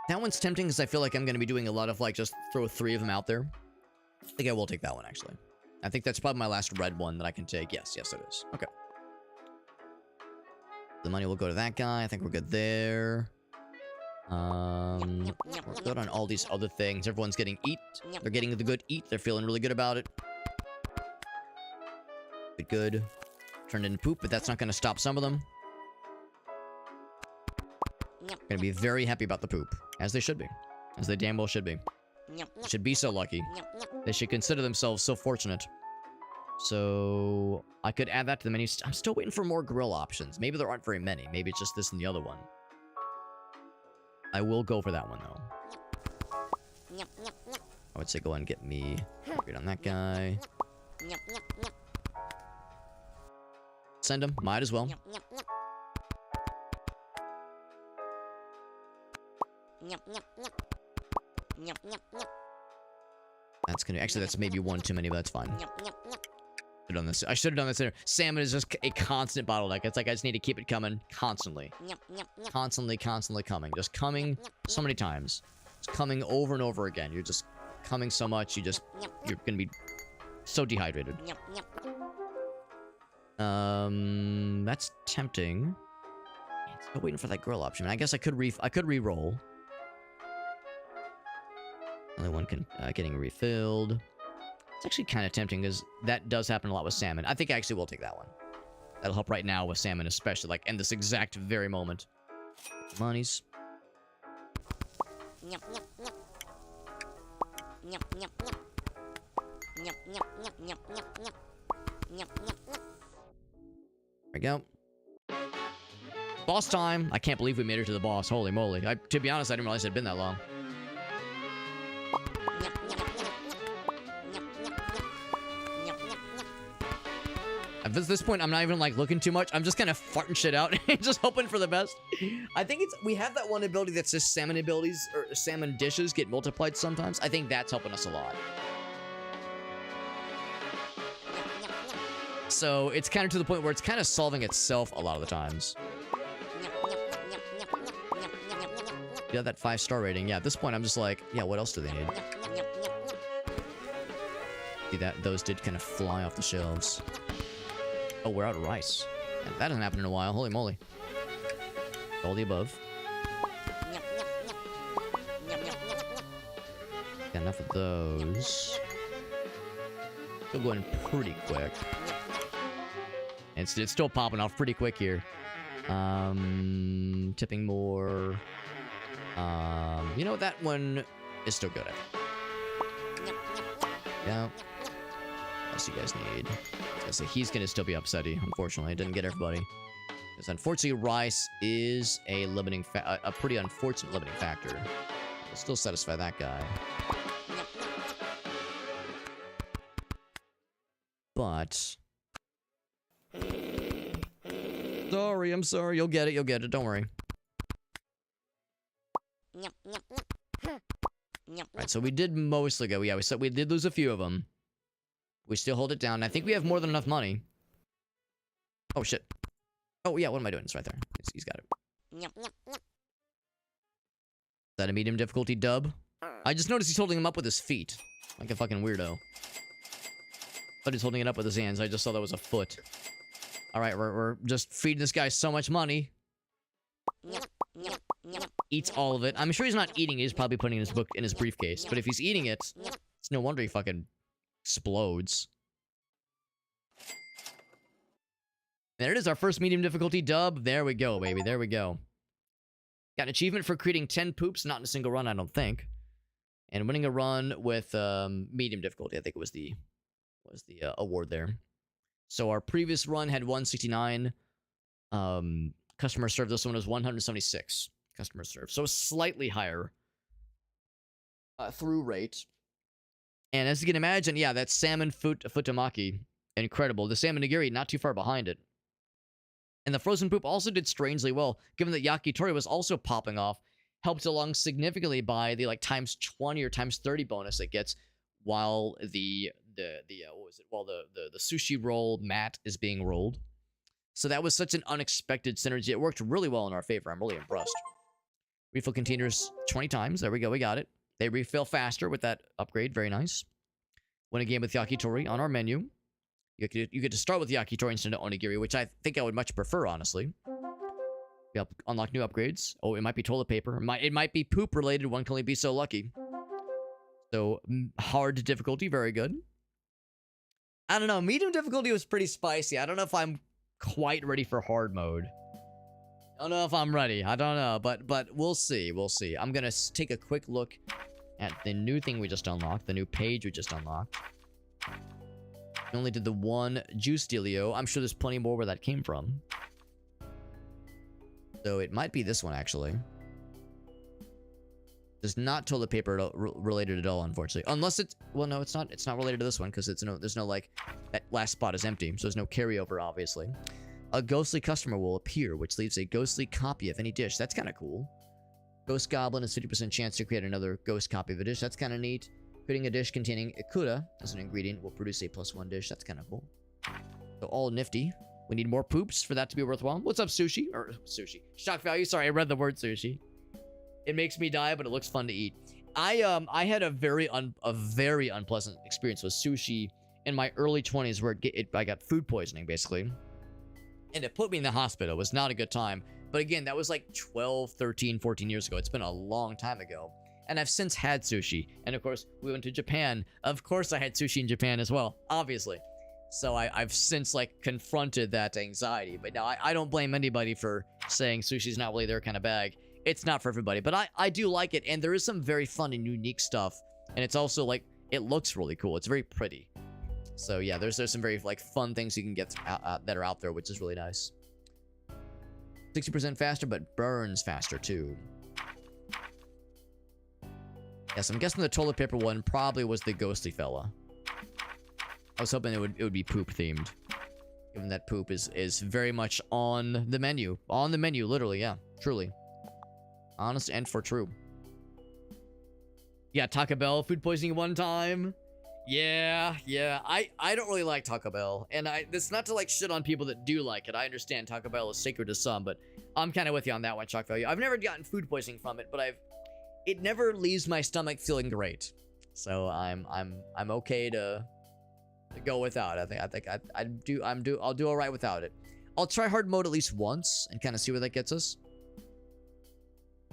That one's tempting because I feel like I'm going to be doing a lot of, like, just throw 3 of them out there. I think I will take that one, actually. I think that's probably my last red one that I can take. Yes, yes, it is. Okay. The money will go to that guy. I think we're good there. We're good on all these other things. Everyone's getting eat. They're getting the good eat. They're feeling really good about it. Good, good. Turned into poop, but that's not going to stop some of them. Gonna be very happy about the poop. As they should be. As they damn well should be. Should be so lucky. They should consider themselves so fortunate. So I could add that to the menu. I'm still waiting for more grill options. Maybe there aren't very many. Maybe it's just this and the other one. I will go for that one, though. I would say go ahead and get me upgrade on that guy. Send him. Might as well. That's gonna... Actually, that's maybe 1 too many, but that's fine. I should have done this there. Salmon is just a constant bottleneck. It's like I just need to keep it coming constantly. Constantly coming. Just coming so many times. Just coming over and over again. You're just coming so much, you're gonna be so dehydrated. That's tempting. Still waiting for that grill option. I guess I could re-roll. Only one getting refilled. It's actually kind of tempting because that does happen a lot with salmon. I think I actually will take that one. That'll help right now with salmon, especially like in this exact very moment. Monies. There we go. Boss time. I can't believe we made it to the boss. Holy moly. To be honest, I didn't realize it had been that long. At this point, I'm not even like looking too much. I'm just kind of farting shit out and just hoping for the best. I think we have that one ability that says salmon abilities or salmon dishes get multiplied sometimes. I think that's helping us a lot. So it's kind of to the point where it's kind of solving itself a lot of the times. You got that 5-star rating. Yeah, at this point, I'm just like, yeah, what else do they need? See that? Those did kind of fly off the shelves. Oh, we're out of rice. That hasn't happened in a while. Holy moly. All the above. Got enough of those. Still going pretty quick. It's still popping off pretty quick here. Tipping more. You know, that one is still good. Yeah. What else do you guys need? So he's gonna still be upsetty. Unfortunately, I didn't get everybody. Because unfortunately, rice is a pretty unfortunate limiting factor. We'll still satisfy that guy. But Sorry, I'm sorry. You'll get it. Don't worry. Alright, so we did mostly go. Yeah, we did lose a few of them. We still hold it down. I think we have more than enough money. Oh, shit. Oh, yeah, what am I doing? It's right there. He's got it. Is that a medium difficulty dub? I just noticed he's holding him up with his feet. Like a fucking weirdo. But he's holding it up with his hands. I just saw that was a foot. Alright, we're just feeding this guy so much money. Eats all of it. I'm sure he's not eating it. He's probably putting his book in his briefcase. But if he's eating it, it's no wonder he fucking explodes. There it is, our first medium difficulty dub. There we go, baby. There we go. Got an achievement for creating 10 poops, not in a single run, I don't think. And winning a run with medium difficulty. I think it was the award there. So our previous run had 169. Customer served. This one was 176 customer served. So a slightly higher through rate. And as you can imagine, yeah, that salmon futamaki, incredible. The salmon nigiri not too far behind it. And the frozen poop also did strangely well, given that yakitori was also popping off, helped along significantly by the like times 20 or times 30 bonus it gets while the sushi roll mat is being rolled. So that was such an unexpected synergy. It worked really well in our favor. I'm really impressed. Refill containers 20 times. There we go. We got it. They refill faster with that upgrade. Very nice. Win a game with yakitori on our menu. You get to start with yakitori instead of onigiri, which I think I would much prefer, honestly. We unlock new upgrades. Oh, it might be toilet paper. It might be poop related. One can only be so lucky. So, hard difficulty. Very good. I don't know. Medium difficulty was pretty spicy. I don't know if I'm quite ready for hard mode. I don't know if I'm ready. I don't know. But we'll see. We'll see. I'm going to take a quick look at the new thing we just unlocked. The new page we just unlocked. We only did the one juice dealio. I'm sure there's plenty more where that came from. So it might be this one, actually. It's not toilet paper related at all, unfortunately. Unless it's... Well, no, it's not. It's not related to this one, because there's no, like... That last spot is empty, so there's no carryover, obviously. A ghostly customer will appear, which leaves a ghostly copy of any dish. That's kind of cool. Ghost Goblin has 50% chance to create another ghost copy of a dish. That's kind of neat. Creating a dish containing ikura as an ingredient will produce a +1 dish. That's kind of cool. So all nifty. We need more poops for that to be worthwhile. What's up, sushi? Or sushi. Shock value. Sorry, I read the word sushi. It makes me die, but it looks fun to eat. I had a very unpleasant experience with sushi in my early 20s where I got food poisoning, basically. And it put me in the hospital. It was not a good time. But again, that was like 12, 13, 14 years ago. It's been a long time ago. And I've since had sushi. And of course, we went to Japan. Of course, I had sushi in Japan as well, obviously. So I've since, like, confronted that anxiety. But now I don't blame anybody for saying sushi's not really their kind of bag. It's not for everybody. But I do like it. And there is some very fun and unique stuff. And it's also, like, it looks really cool. It's very pretty. So, yeah, there's some very, like, fun things you can get that are out there, which is really nice. 60% faster, but burns faster, too. Yes, I'm guessing the toilet paper one probably was the ghostly fella. I was hoping it would be poop themed, given that poop is very much on the menu. On the menu, literally, yeah, truly. Honest and for true. Yeah, Taco Bell food poisoning one time. Yeah. I don't really like Taco Bell, and it's not to like shit on people that do like it. I understand Taco Bell is sacred to some, but I'm kind of with you on that one, shock value. I've never gotten food poisoning from it, but it never leaves my stomach feeling great. So I'm okay to go without. I'll do all right without it. I'll try hard mode at least once and kind of see where that gets us.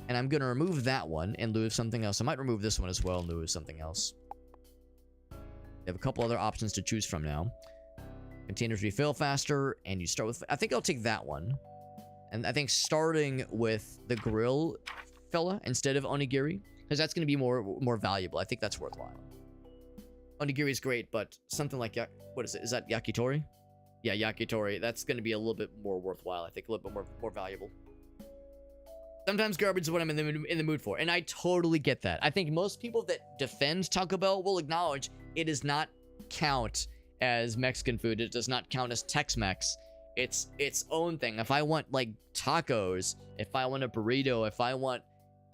And I'm gonna remove that one in lieu of something else. I might remove this one as well in lieu of something else. We have a couple other options to choose from now. Containers refill faster, and you start with... I think I'll take that one. And I think starting with the grill fella instead of onigiri, because that's going to be more valuable. I think that's worthwhile. Onigiri is great, but something like... What is it? Is that yakitori? Yeah, yakitori. That's going to be a little bit more worthwhile. I think a little bit more valuable. Sometimes garbage is what I'm in the mood for, and I totally get that. I think most people that defend Taco Bell will acknowledge it does not count as Mexican food. It does not count as Tex-Mex. it's its own thing. If I want like tacos, if I want a burrito, if I want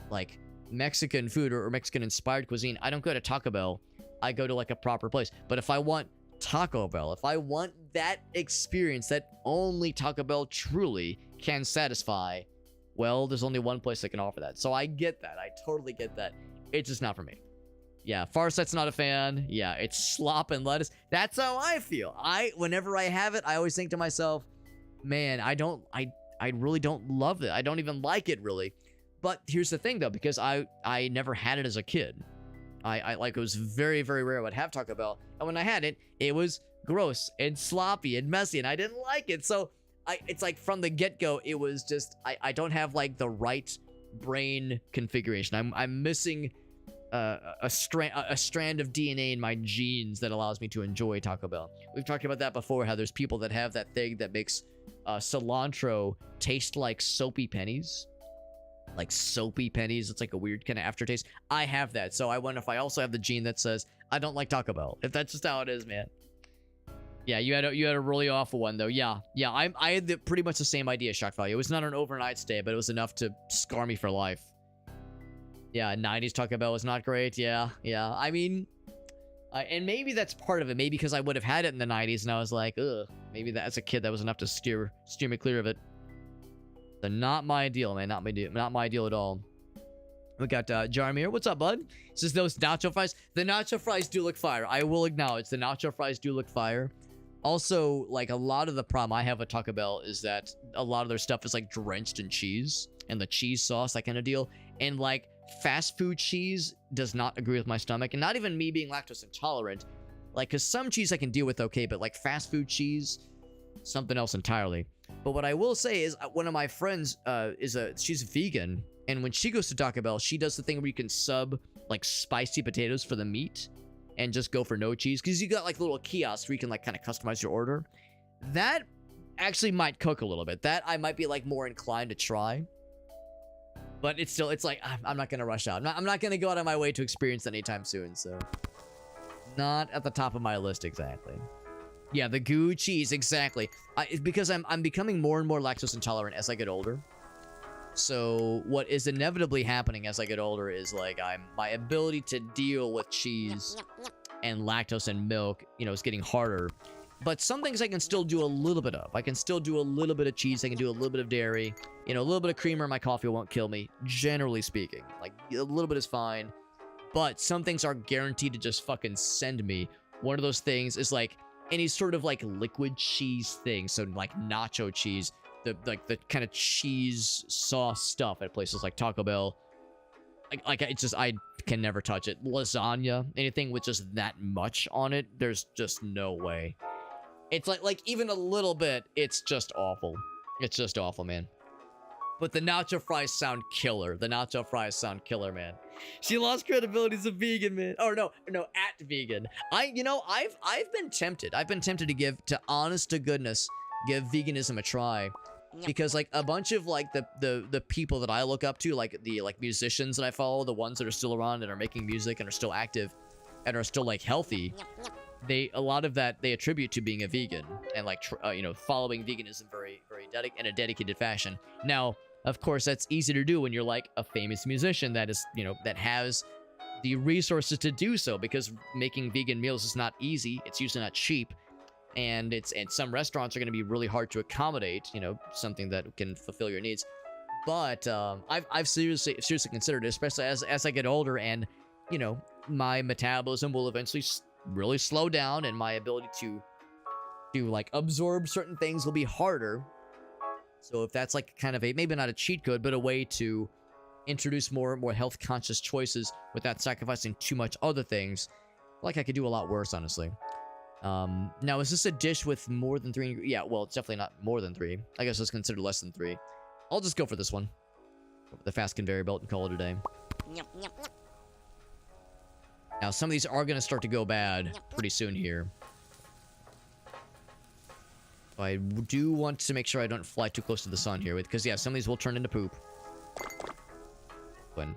like Mexican food or Mexican inspired cuisine, I don't go to Taco Bell. I go to like a proper place. But if I want Taco Bell, if I want that experience that only Taco Bell truly can satisfy, well, there's only one place that can offer that. So I get that. I totally get that. It's just not for me. Yeah, Farsight's not a fan. Yeah, it's slop and lettuce. That's how I feel. Whenever I have it, I always think to myself, man, I really don't love it. I don't even like it really. But here's the thing though, because I never had it as a kid. I like, it was very, very rare I would have Taco Bell. And when I had it, it was gross and sloppy and messy and I didn't like it. So it's like from the get-go, it was just, I don't have like the right brain configuration. I'm missing a strand of DNA in my genes that allows me to enjoy Taco Bell. We've talked about that before, how there's people that have that thing that makes cilantro taste like soapy pennies. Like soapy pennies. It's like a weird kind of aftertaste. I have that. So I wonder if I also have the gene that says I don't like Taco Bell. If that's just how it is, man. Yeah, you had a really awful one though. Yeah. I had pretty much the same idea, shock value. It was not an overnight stay, but it was enough to scar me for life. Yeah, 90s Taco Bell was not great. Yeah. I mean, and maybe that's part of it. Maybe because I would have had it in the 90s and I was like, ugh. Maybe that as a kid that was enough to steer me clear of it. So not my deal, man. Not my deal at all. We got Jarmir. What's up, bud? Says those nacho fries. The nacho fries do look fire. I will acknowledge the nacho fries do look fire. Also, like a lot of the problem I have with Taco Bell is that a lot of their stuff is like drenched in cheese and the cheese sauce, that kind of deal. And like fast food cheese does not agree with my stomach. And not even me being lactose intolerant. Like, because some cheese I can deal with okay, but like fast food cheese, something else entirely. But what I will say is one of my friends she's vegan, and when she goes to Taco Bell, she does the thing where you can sub like spicy potatoes for the meat and just go for no cheese, because you got like little kiosks where you can like kind of customize your order. That actually might cook a little bit. That I might be like more inclined to try. But it's like I'm not gonna rush out. I'm not gonna go out of my way to experience that anytime soon. So not at the top of my list exactly. Yeah, the goo cheese, exactly. It's because I'm becoming more and more lactose intolerant as I get older. So what is inevitably happening as I get older is like my ability to deal with cheese and lactose and milk, you know, is getting harder. But some things I can still do a little bit of. I can still do a little bit of cheese. I can do a little bit of dairy. You know, a little bit of creamer in my coffee won't kill me, generally speaking. Like, a little bit is fine. But some things are guaranteed to just fucking send me. One of those things is like any sort of like liquid cheese thing. So like nacho cheese, the kind of cheese sauce stuff at places like Taco Bell. Like it's just, I can never touch it. Lasagna, anything with just that much on it, there's just no way. It's like even a little bit, it's just awful. It's just awful, man. But the nacho fries sound killer. The nacho fries sound killer, man. She lost credibility as a vegan, man. Oh, no, at vegan. I've been tempted. I've been tempted to honest to goodness, give veganism a try. Because like a bunch of like the people that I look up to, like the musicians that I follow, the ones that are still around and are making music and are still active and are still like healthy, a lot of that they attribute to being a vegan and like following veganism in a dedicated fashion. Now, of course, that's easy to do when you're like a famous musician that is, that has the resources to do so, because making vegan meals is not easy. It's usually not cheap. And some restaurants are going to be really hard to accommodate, something that can fulfill your needs. But I've seriously considered it, especially as I get older, and my metabolism will eventually really slow down, and my ability to like absorb certain things will be harder. So if that's like kind of maybe not a cheat code, but a way to introduce more health conscious choices without sacrificing too much other things, like I could do a lot worse, honestly. Now, is this a dish with more than 3 ingredients? Yeah, well, it's definitely not more than 3. I guess it's considered less than 3. I'll just go for this one. Go for the fast conveyor belt and call it a day. Now, some of these are going to start to go bad pretty soon here. I do want to make sure I don't fly too close to the sun here, because yeah, some of these will turn into poop. Go ahead and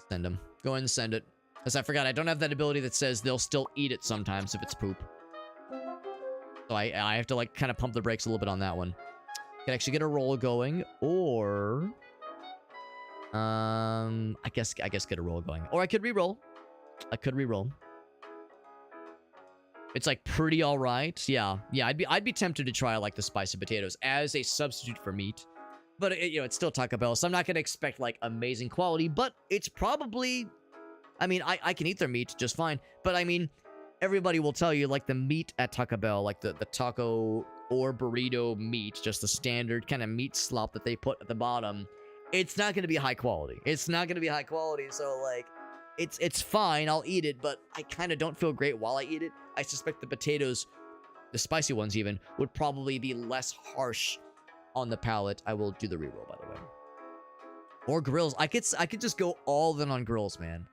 send them. Go ahead and send it. Because I forgot, I don't have that ability that says they'll still eat it sometimes if it's poop. So I have to like kind of pump the brakes a little bit on that one. Can actually get a roll going, or I guess get a roll going, or I could re-roll. I could re-roll. It's like pretty all right. Yeah. I'd be tempted to try like the spicy potatoes as a substitute for meat, but it's still Taco Bell, so I'm not gonna expect like amazing quality. But it's probably, I mean, I can eat their meat just fine. But I mean, everybody will tell you like the meat at Taco Bell, like the taco or burrito meat, just the standard kind of meat slop that they put at the bottom. It's not gonna be high quality. It's not gonna be high quality. So like, it's fine. I'll eat it, but I kind of don't feel great while I eat it. I suspect the potatoes, the spicy ones even, would probably be less harsh on the palate. I will do the reroll, by the way. Or grills. I could just go all in on grills, man.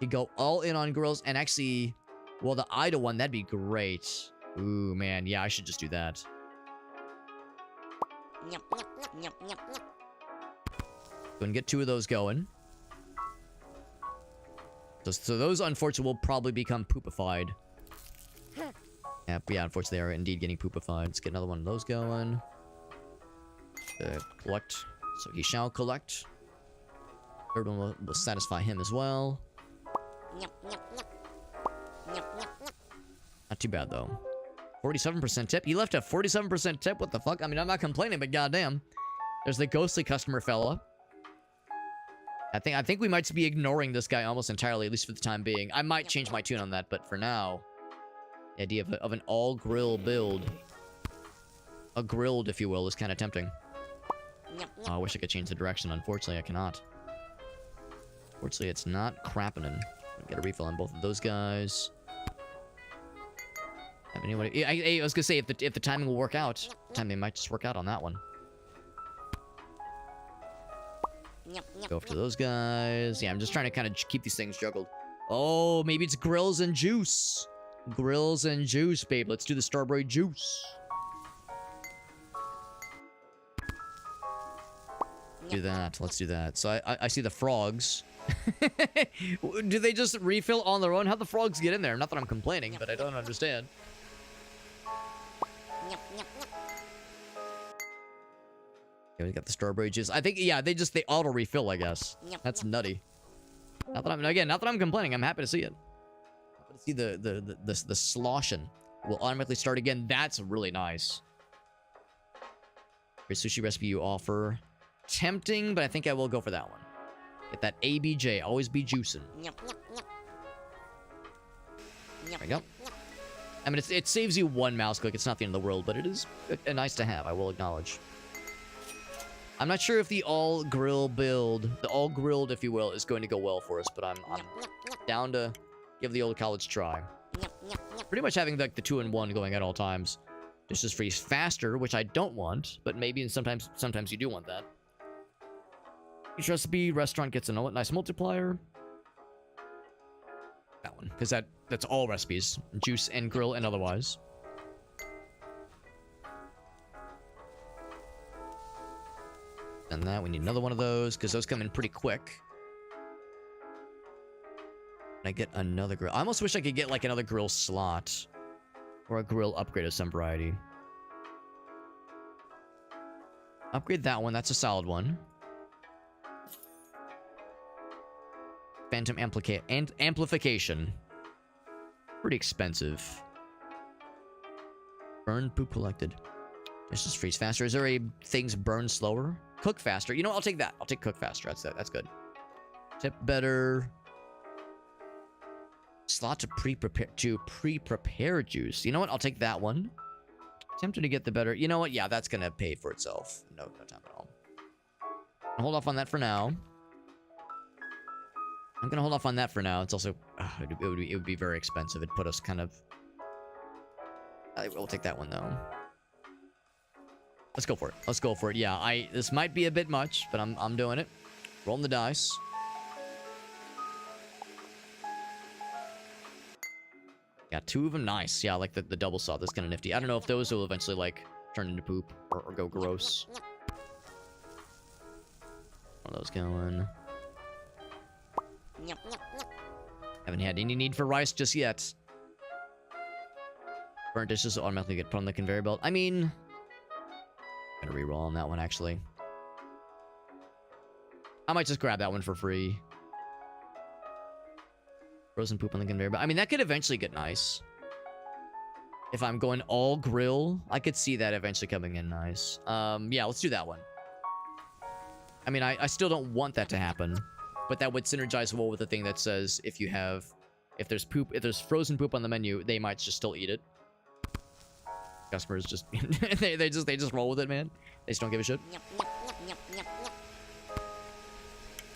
You go all in on grills, and actually, well, the Ida one, that'd be great. Ooh, man, yeah, I should just do that. Go and get 2 of those going. So those, unfortunately, will probably become poopified. Yeah, unfortunately, they are indeed getting poopified. Let's get another one of those going. Collect. So he shall collect. Third one will satisfy him as well. Not too bad, though. 47% tip. He left a 47% tip? What the fuck? I mean, I'm not complaining, but goddamn. There's the ghostly customer fella. I think we might be ignoring this guy almost entirely, at least for the time being. I might change my tune on that, but for now, the idea of an all-grill build, a grilled, if you will, is kind of tempting. Oh, I wish I could change the direction. Unfortunately, I cannot. Fortunately, it's not crapping. Get a refill on both of those guys. Have anybody? I was gonna say if the timing will work out, timing might just work out on that one. Go after those guys. Yeah, I'm just trying to kind of keep these things juggled. Oh, maybe it's grills and juice. Grills and juice, babe. Let's do the strawberry juice. Do that. Let's do that. So I see the frogs. Do they just refill on their own? How'd the frogs get in there? Not that I'm complaining, but I don't understand. Yeah, we got the strawberry juice. I think, yeah, they auto refill, I guess. That's nutty. Not that I'm complaining. I'm happy to see it. Happy to see the sloshing will automatically start again. That's really nice. Great sushi recipe you offer. Tempting, but I think I will go for that one. Get that ABJ. Always be juicing. There we go. I mean, it saves you 1 mouse click. It's not the end of the world, but it is a nice to have, I will acknowledge. I'm not sure if the all-grill build, the all-grilled, if you will, is going to go well for us, but I'm down to give the old college try. Pretty much having like the 2-in-1 going at all times. This is freeze faster, which I don't want, but maybe sometimes you do want that. Each recipe restaurant gets a nice multiplier. That one, because that's all recipes, juice and grill and otherwise. And that we need another one of those because those come in pretty quick. And I get another grill. I almost wish I could get like another grill slot or a grill upgrade of some variety. Upgrade that one. That's a solid one. Phantom amplification. Pretty expensive. Burn poop collected. This just freeze faster. Is there things burn slower? Cook faster. You know what? I'll take that. I'll take cook faster. That's good. Tip better. Slot to pre-prepare juice. You know what? I'll take that one. Tempted to get the better. You know what? Yeah, that's gonna pay for itself. No time at all. I'll hold off on that for now. I'm gonna hold off on that for now. It's also it would be very expensive. It'd put us kind of. We'll take that one though. Let's go for it. Let's go for it. Yeah, this might be a bit much, but I'm doing it. Rolling the dice. Got 2 of them. Nice. Yeah, I like the double saw. That's kind of nifty. I don't know if those will eventually like turn into poop or go gross. One of those going. Haven't had any need for rice just yet. Burnt dishes automatically get put on the conveyor belt. I mean, I'm gonna reroll on that one, actually. I might just grab that one for free. Frozen poop on the conveyor belt. I mean, that could eventually get nice. If I'm going all grill, I could see that eventually coming in nice. Yeah, let's do that one. I mean, I still don't want that to happen, but that would synergize well with the thing that says if there's frozen poop on the menu, they might just still eat it. Customers just they just roll with it, man. They just don't give a shit.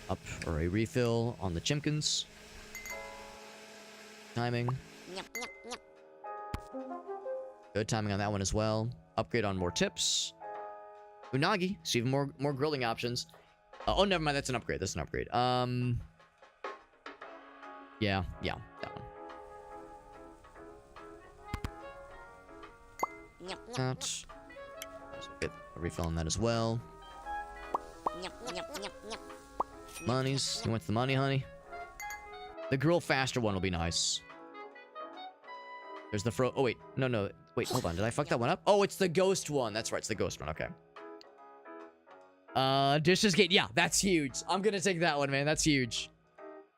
Up or a refill on the chimkins. Timing. Good timing on that one as well. Upgrade on more tips. Unagi, so even more grilling options. Oh, never mind. That's an upgrade. That's an upgrade. Yeah, that one. That. So get a refill on that as well. Monies. You want the money, honey? The grill faster one will be nice. There's the oh, wait. No. Wait, hold on. Did I fuck that one up? Oh, it's the ghost one. That's right. It's the ghost one. Okay. Dishes gate. Yeah, that's huge. I'm gonna take that one, man. That's huge.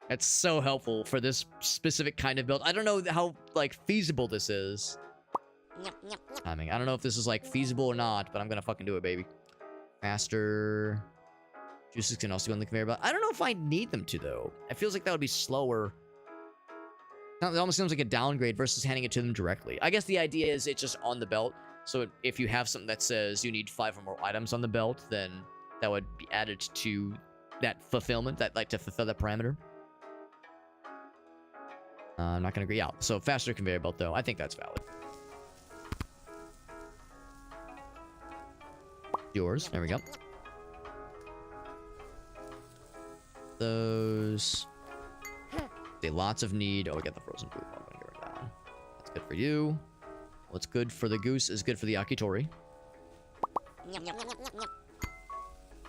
That's so helpful for this specific kind of build. I don't know how, like, feasible this is. Timing. I don't know if this is, like, feasible or not, but I'm gonna fucking do it, baby. Faster. Juices can also go on the conveyor belt. I don't know if I need them to, though. It feels like that would be slower. It almost seems like a downgrade versus handing it to them directly. I guess the idea is it's just on the belt. So if you have something that says you need 5 or more items on the belt, then that would be added to that fulfillment, to fulfill that parameter. I'm not gonna agree. Yeah, so faster conveyor belt, though. I think that's valid. Yours. There we go. Those. Lots of need. Oh, we got the frozen poop. I'm gonna get rid of that one. That's good for you. What's good for the goose is good for the yakitori.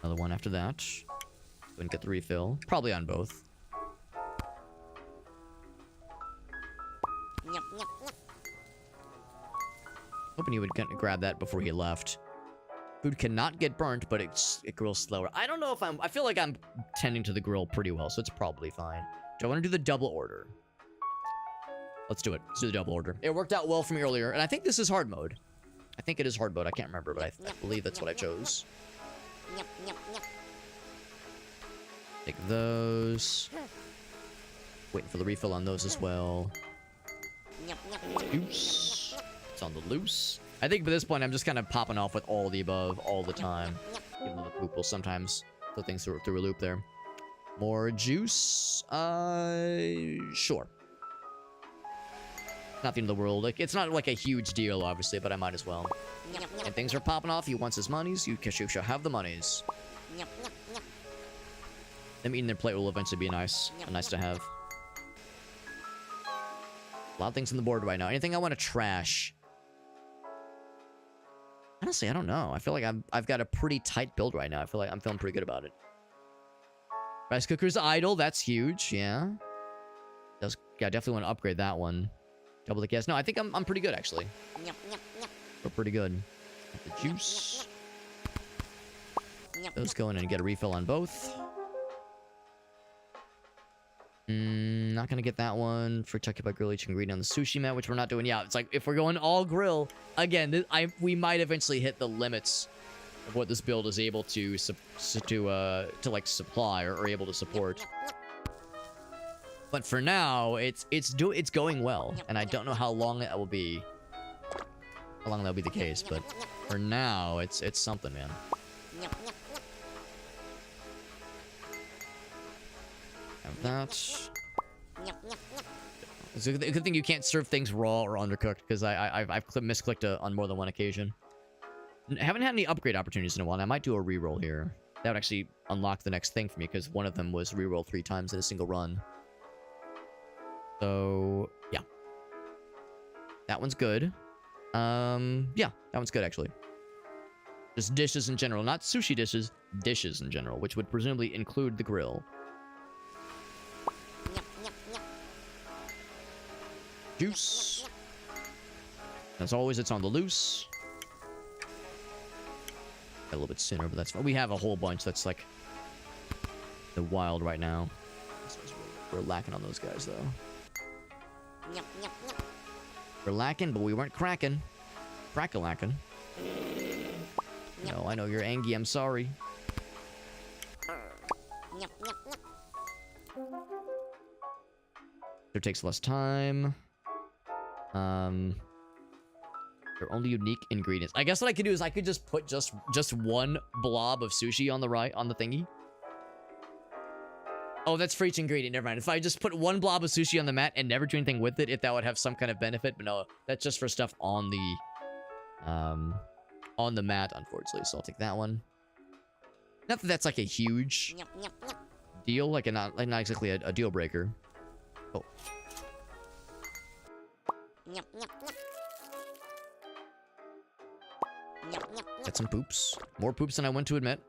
Another one after that. Go and get the refill. Probably on both. Hoping he would grab that before he left. Food cannot get burnt, but it grills slower. I don't know if I feel like I'm tending to the grill pretty well, so it's probably fine. Do I want to do the double order? Let's do it. Let's do the double order. It worked out well for me earlier, and I think this is hard mode. I think it is hard mode. I can't remember, but I believe that's what I chose. Take those. Waiting for the refill on those as well. Loose. It's on the loose. I think by this point, I'm just kind of popping off with all the above all the time. Even though the poop will sometimes throw things through a loop there. More juice? Sure. Not the end of the world. Like, it's not like a huge deal, obviously, but I might as well. And things are popping off. He wants his monies. You shall have the monies. Them eating their plate will eventually be nice to have. A lot of things on the board right now. Anything I want to trash? Honestly, I don't know. I feel like I've got a pretty tight build right now. I feel like I'm feeling pretty good about it. Rice cooker's idle. That's huge. Yeah. Yeah, I definitely want to upgrade that one. Double the gas. No, I think I'm pretty good, actually. We're pretty good. Get the juice. Those go in and get a refill on both. Not gonna get that one for Chucky by Grill each ingredient on the sushi mat, which we're not doing. Yeah, it's like if we're going all grill again, we might eventually hit the limits of what this build is able to like supply or able to support. But for now, it's going well, and I don't know how long that will be. How long that'll be the case, but for now, it's something, man. Have that. It's a good thing you can't serve things raw or undercooked, because I've misclicked on more than one occasion. Haven't had any upgrade opportunities in a while, and I might do a reroll here. That would actually unlock the next thing for me, because one of them was reroll 3 times in a single run. So, yeah. That one's good. Yeah, that one's good, actually. Just dishes in general. Not sushi dishes, dishes in general, which would presumably include the grill. Juice. As always, it's on the loose. A little bit sooner, but that's fine. We have a whole bunch that's like the wild right now. We're lacking on those guys, though. We're lacking, but we weren't cracking. Crack-a-lacking. No, I know you're Angie. I'm sorry. It takes less time. They're only unique ingredients. I guess what I could do is I could just put just one blob of sushi on the right on the thingy. Oh, that's for each ingredient. Never mind. If I just put one blob of sushi on the mat and never do anything with it, if that would have some kind of benefit, but no, that's just for stuff on the mat, unfortunately. So I'll take that one. Not that that's like a huge deal, like not exactly a deal breaker. Oh. Got some poops. More poops than I want to admit.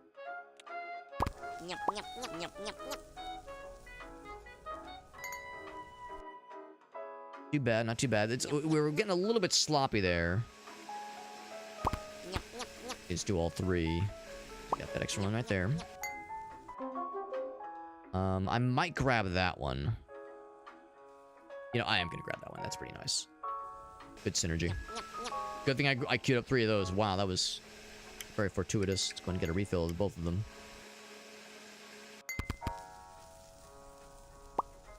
Too bad, not too bad. We were getting a little bit sloppy there. Let's do all three. Got that extra one right there. I might grab that one. You know, I am gonna grab that one. That's pretty nice. Good synergy. Good thing I queued up 3 of those. Wow, that was very fortuitous. It's going to get a refill of both of them.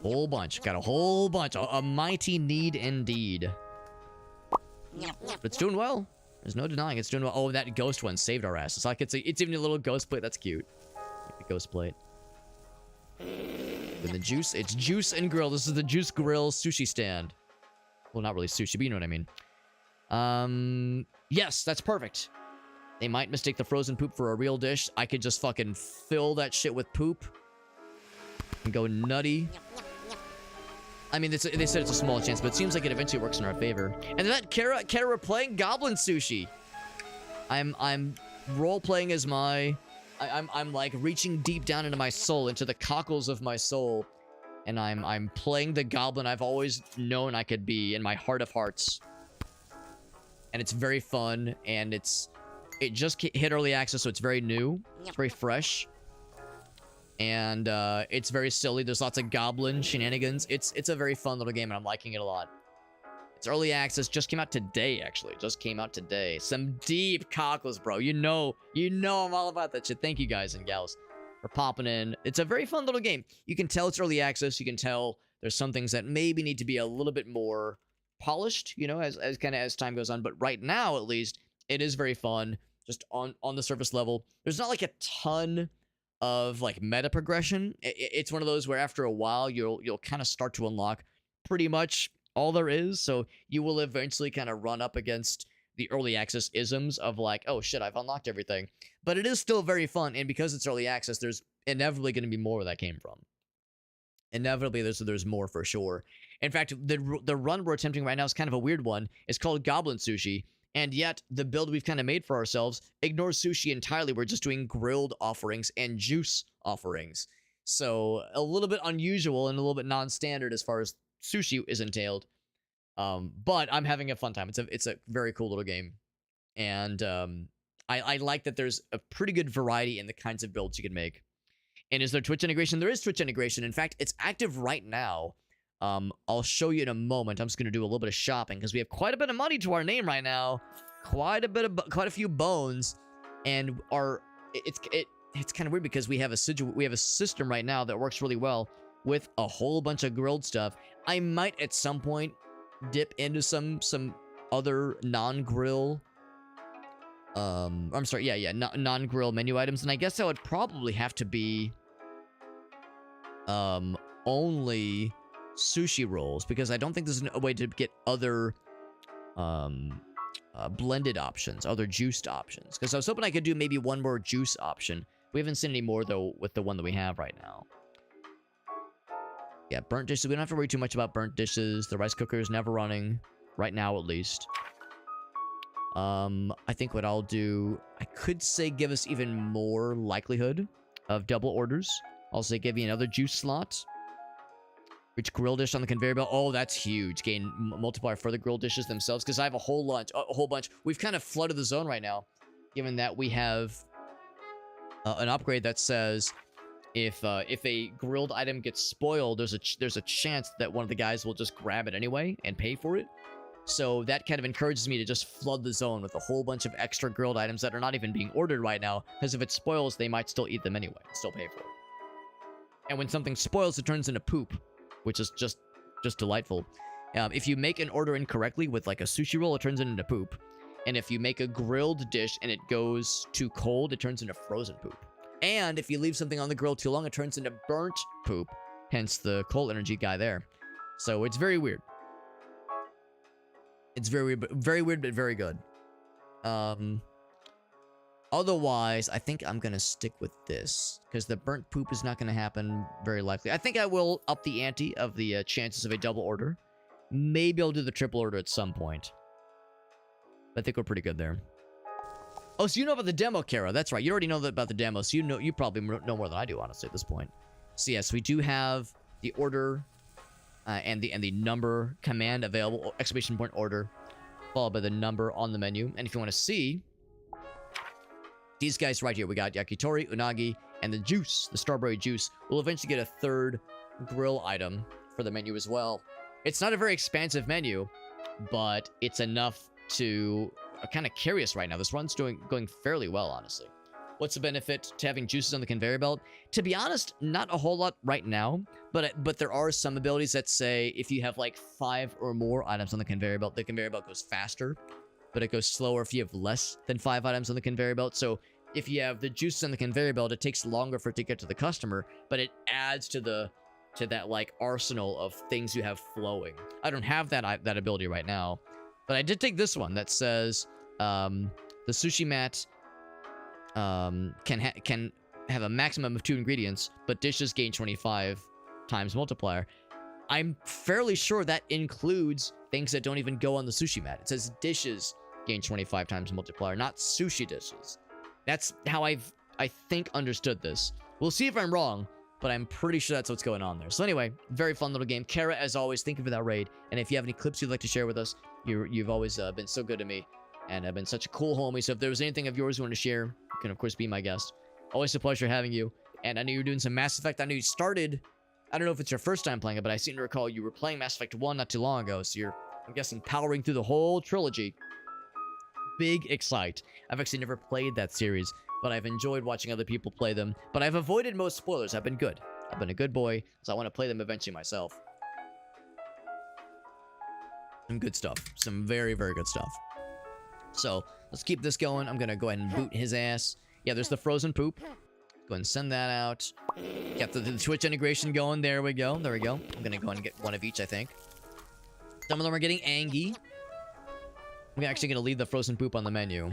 Whole bunch. Got a whole bunch. A mighty need indeed. But it's doing well. There's no denying it's doing well. Oh, that ghost one saved our ass. It's like it's even a little ghost plate. That's cute. Like the ghost plate. With the juice. It's juice and grill. This is the juice grill sushi stand. Well, not really sushi, but you know what I mean. Yes, that's perfect. They might mistake the frozen poop for a real dish. I could just fucking fill that shit with poop and go nutty. I mean, they said it's a small chance, but it seems like it eventually works in our favor. And that Kara, we're playing Goblin Sushi. I'm role playing as I'm like reaching deep down into my soul, into the cockles of my soul, and I'm playing the goblin I've always known I could be in my heart of hearts. And it's very fun, and it just hit early access, so it's very new. It's very fresh. And it's very silly. There's lots of goblin shenanigans. It's a very fun little game, and I'm liking it a lot. It's early access. Just came out today, actually. Just came out today. Some deep cockles, bro. You know I'm all about that shit. Thank you guys and gals for popping in. It's a very fun little game. You can tell it's early access. You can tell there's some things that maybe need to be a little bit more polished, you know, as time goes on. But right now, at least, it is very fun. Just on the surface level. There's not like a ton of like meta progression. It's one of those where after a while you'll kind of start to unlock pretty much all there is. So you will eventually kind of run up against the early access isms of like, oh shit, I've unlocked everything. But it is still very fun, and because it's early access, there's inevitably going to be more where that came from. Inevitably, there's more for sure. In fact, the run we're attempting right now is kind of a weird one. It's called Goblin Sushi, and yet the build we've kind of made for ourselves ignores sushi entirely. We're just doing grilled offerings and juice offerings. So a little bit unusual and a little bit non-standard as far as sushi is entailed. But I'm having a fun time. It's a very cool little game. And I like that there's a pretty good variety in the kinds of builds you can make. And is there Twitch integration? There is Twitch integration. In fact, it's active right now. I'll show you in a moment. I'm just going to do a little bit of shopping because we have quite a bit of money to our name right now. Quite a few bones. And it's kind of weird because we have a system right now that works really well with a whole bunch of grilled stuff. I might at some point dip into some other non-grill I'm sorry, yeah, non-grill menu items, and I guess that would probably have to be only sushi rolls, because I don't think there's a way to get other blended options, other juiced options, because I was hoping I could do maybe one more juice option. We haven't seen any more though with the one that we have right now. Yeah, burnt dishes. We don't have to worry too much about burnt dishes. The rice cooker is never running right now, at least. I think what I'll do, I could say give us even more likelihood of double orders. I'll say give you another juice slot. Reach grill dish on the conveyor belt. Oh, that's huge. Gain multiplier for the grill dishes themselves, because I have a whole bunch. We've kind of flooded the zone right now, given that we have an upgrade that says if a grilled item gets spoiled, there's a chance that one of the guys will just grab it anyway and pay for it. So that kind of encourages me to just flood the zone with a whole bunch of extra grilled items that are not even being ordered right now, because if it spoils, they might still eat them anyway, still pay for it. And when something spoils, it turns into poop, which is just delightful. If you make an order incorrectly with like a sushi roll, it turns it into poop. And if you make a grilled dish and it goes too cold, it turns into frozen poop. And if you leave something on the grill too long, it turns into burnt poop. Hence the cold energy guy there. So it's very weird. It's very weird, but very good. Otherwise, I think I'm gonna stick with this, because the burnt poop is not gonna happen very likely. I think I will up the ante of the chances of a double order. Maybe I'll do the triple order at some point. But I think we're pretty good there. Oh, so you know about the demo, Kara. That's right. You already know about the demo, so you probably know more than I do, honestly, at this point. So yes, we do have the order and the number command available, exclamation point order, followed by the number on the menu. And if you want to see these guys right here, we got yakitori, unagi, and the juice, the strawberry juice. We'll eventually get a third grill item for the menu as well. It's not a very expansive menu, but it's enough to kind of carry us right now. This run's going fairly well, honestly. What's the benefit to having juices on the conveyor belt? To be honest, not a whole lot right now, but there are some abilities that say if you have like 5 or more items on the conveyor belt goes faster, but it goes slower if you have less than 5 items on the conveyor belt. So if you have the juices on the conveyor belt, it takes longer for it to get to the customer, but it adds to that like arsenal of things you have flowing. I don't have that ability right now, but I did take this one that says the sushi mat can have a maximum of 2 ingredients, but dishes gain 25 times multiplier. I'm fairly sure that includes things that don't even go on the sushi mat. It says dishes gain 25 times multiplier, not sushi dishes. That's how I think understood this. We'll see if I'm wrong, but I'm pretty sure that's what's going on there. So anyway, very fun little game. Kara, as always, thank you for that raid. And if you have any clips you'd like to share with us, you've always been so good to me and have been such a cool homie. So if there was anything of yours you want to share, you can of course be my guest. Always a pleasure having you. And I know you're doing some Mass Effect. I know you started, I don't know if it's your first time playing it, but I seem to recall you were playing Mass Effect 1 not too long ago. So you're, I'm guessing, powering through the whole trilogy. Big excite. I've actually never played that series, but I've enjoyed watching other people play them. But I've avoided most spoilers. I've been good. I've been a good boy, so I want to play them eventually myself. Some good stuff. Some very, very good stuff. So, let's keep this going. I'm going to go ahead and boot his ass. Yeah, there's the frozen poop. Go ahead and send that out. Got the Twitch integration going. There we go. There we go. I'm going to go ahead and get one of each, I think. Some of them are getting angry. I'm actually going to leave the frozen poop on the menu,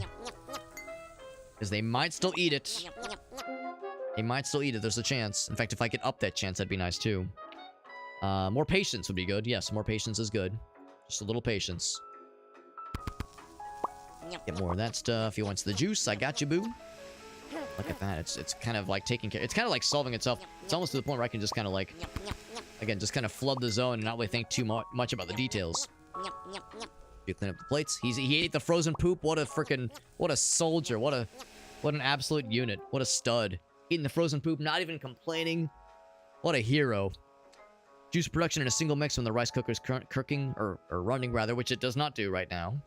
because they might still eat it. They might still eat it. There's a chance. In fact, if I could up that chance, that'd be nice too. More patience would be good. Yes, more patience is good. Just a little patience. Get more of that stuff. He wants the juice. I got you, boo. Look at that. It's kind of like taking care. It's kind of like solving itself. It's almost to the point where I can just kind of like, again, just kind of flood the zone and not really think too much about the details. You clean up the plates. He ate the frozen poop. What a soldier. What an absolute unit. What a stud. Eating the frozen poop, not even complaining. What a hero. Juice production in a single mix when the rice cooker's cooking, or running rather, which it does not do right now.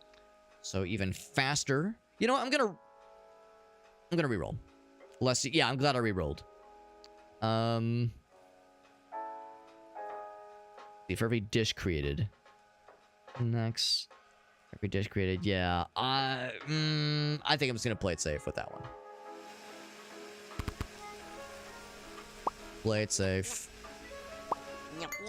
So even faster. You know what? I'm gonna reroll. Yeah, I'm glad I rerolled. See, for every dish created. Next. Every dish created, yeah. I think I'm just gonna play it safe with that one. Play it safe.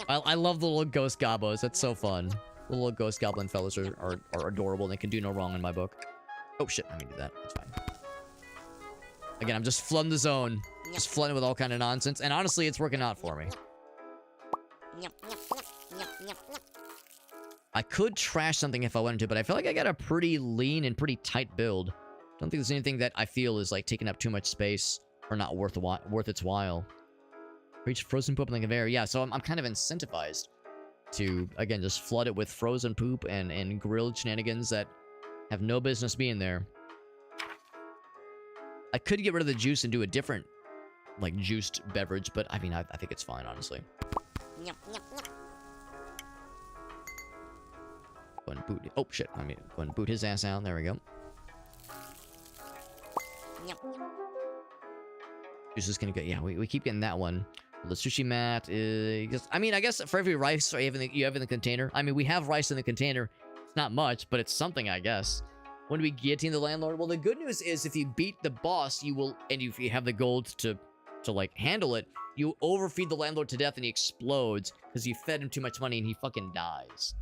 I love the little ghost gobos. That's so fun. The little ghost goblin fellas are adorable, and they can do no wrong in my book. Oh shit, I mean do that. That's fine. Again, I'm just flooding the zone. Just flooding with all kind of nonsense. And honestly, it's working out for me. I could trash something if I wanted to, but I feel like I got a pretty lean and pretty tight build. Don't think there's anything that I feel is like taking up too much space or not worth its while. Reach frozen poop on the conveyor. Yeah, so I'm kind of incentivized to, again, just flood it with frozen poop and grilled shenanigans that have no business being there. I could get rid of the juice and do a different, like, juiced beverage, but I mean, I think it's fine, honestly. Go and boot. Oh, shit. I mean, go and boot his ass out. There we go. Juice is gonna go. Yeah, we keep getting that one. The sushi mat is... I mean, I guess for every rice you have in the container. I mean, we have rice in the container. It's not much, but it's something, I guess. When we guillotine the landlord? Well, the good news is if you beat the boss, you will... And if you have the gold to like, handle it, you overfeed the landlord to death and he explodes because you fed him too much money and he fucking dies.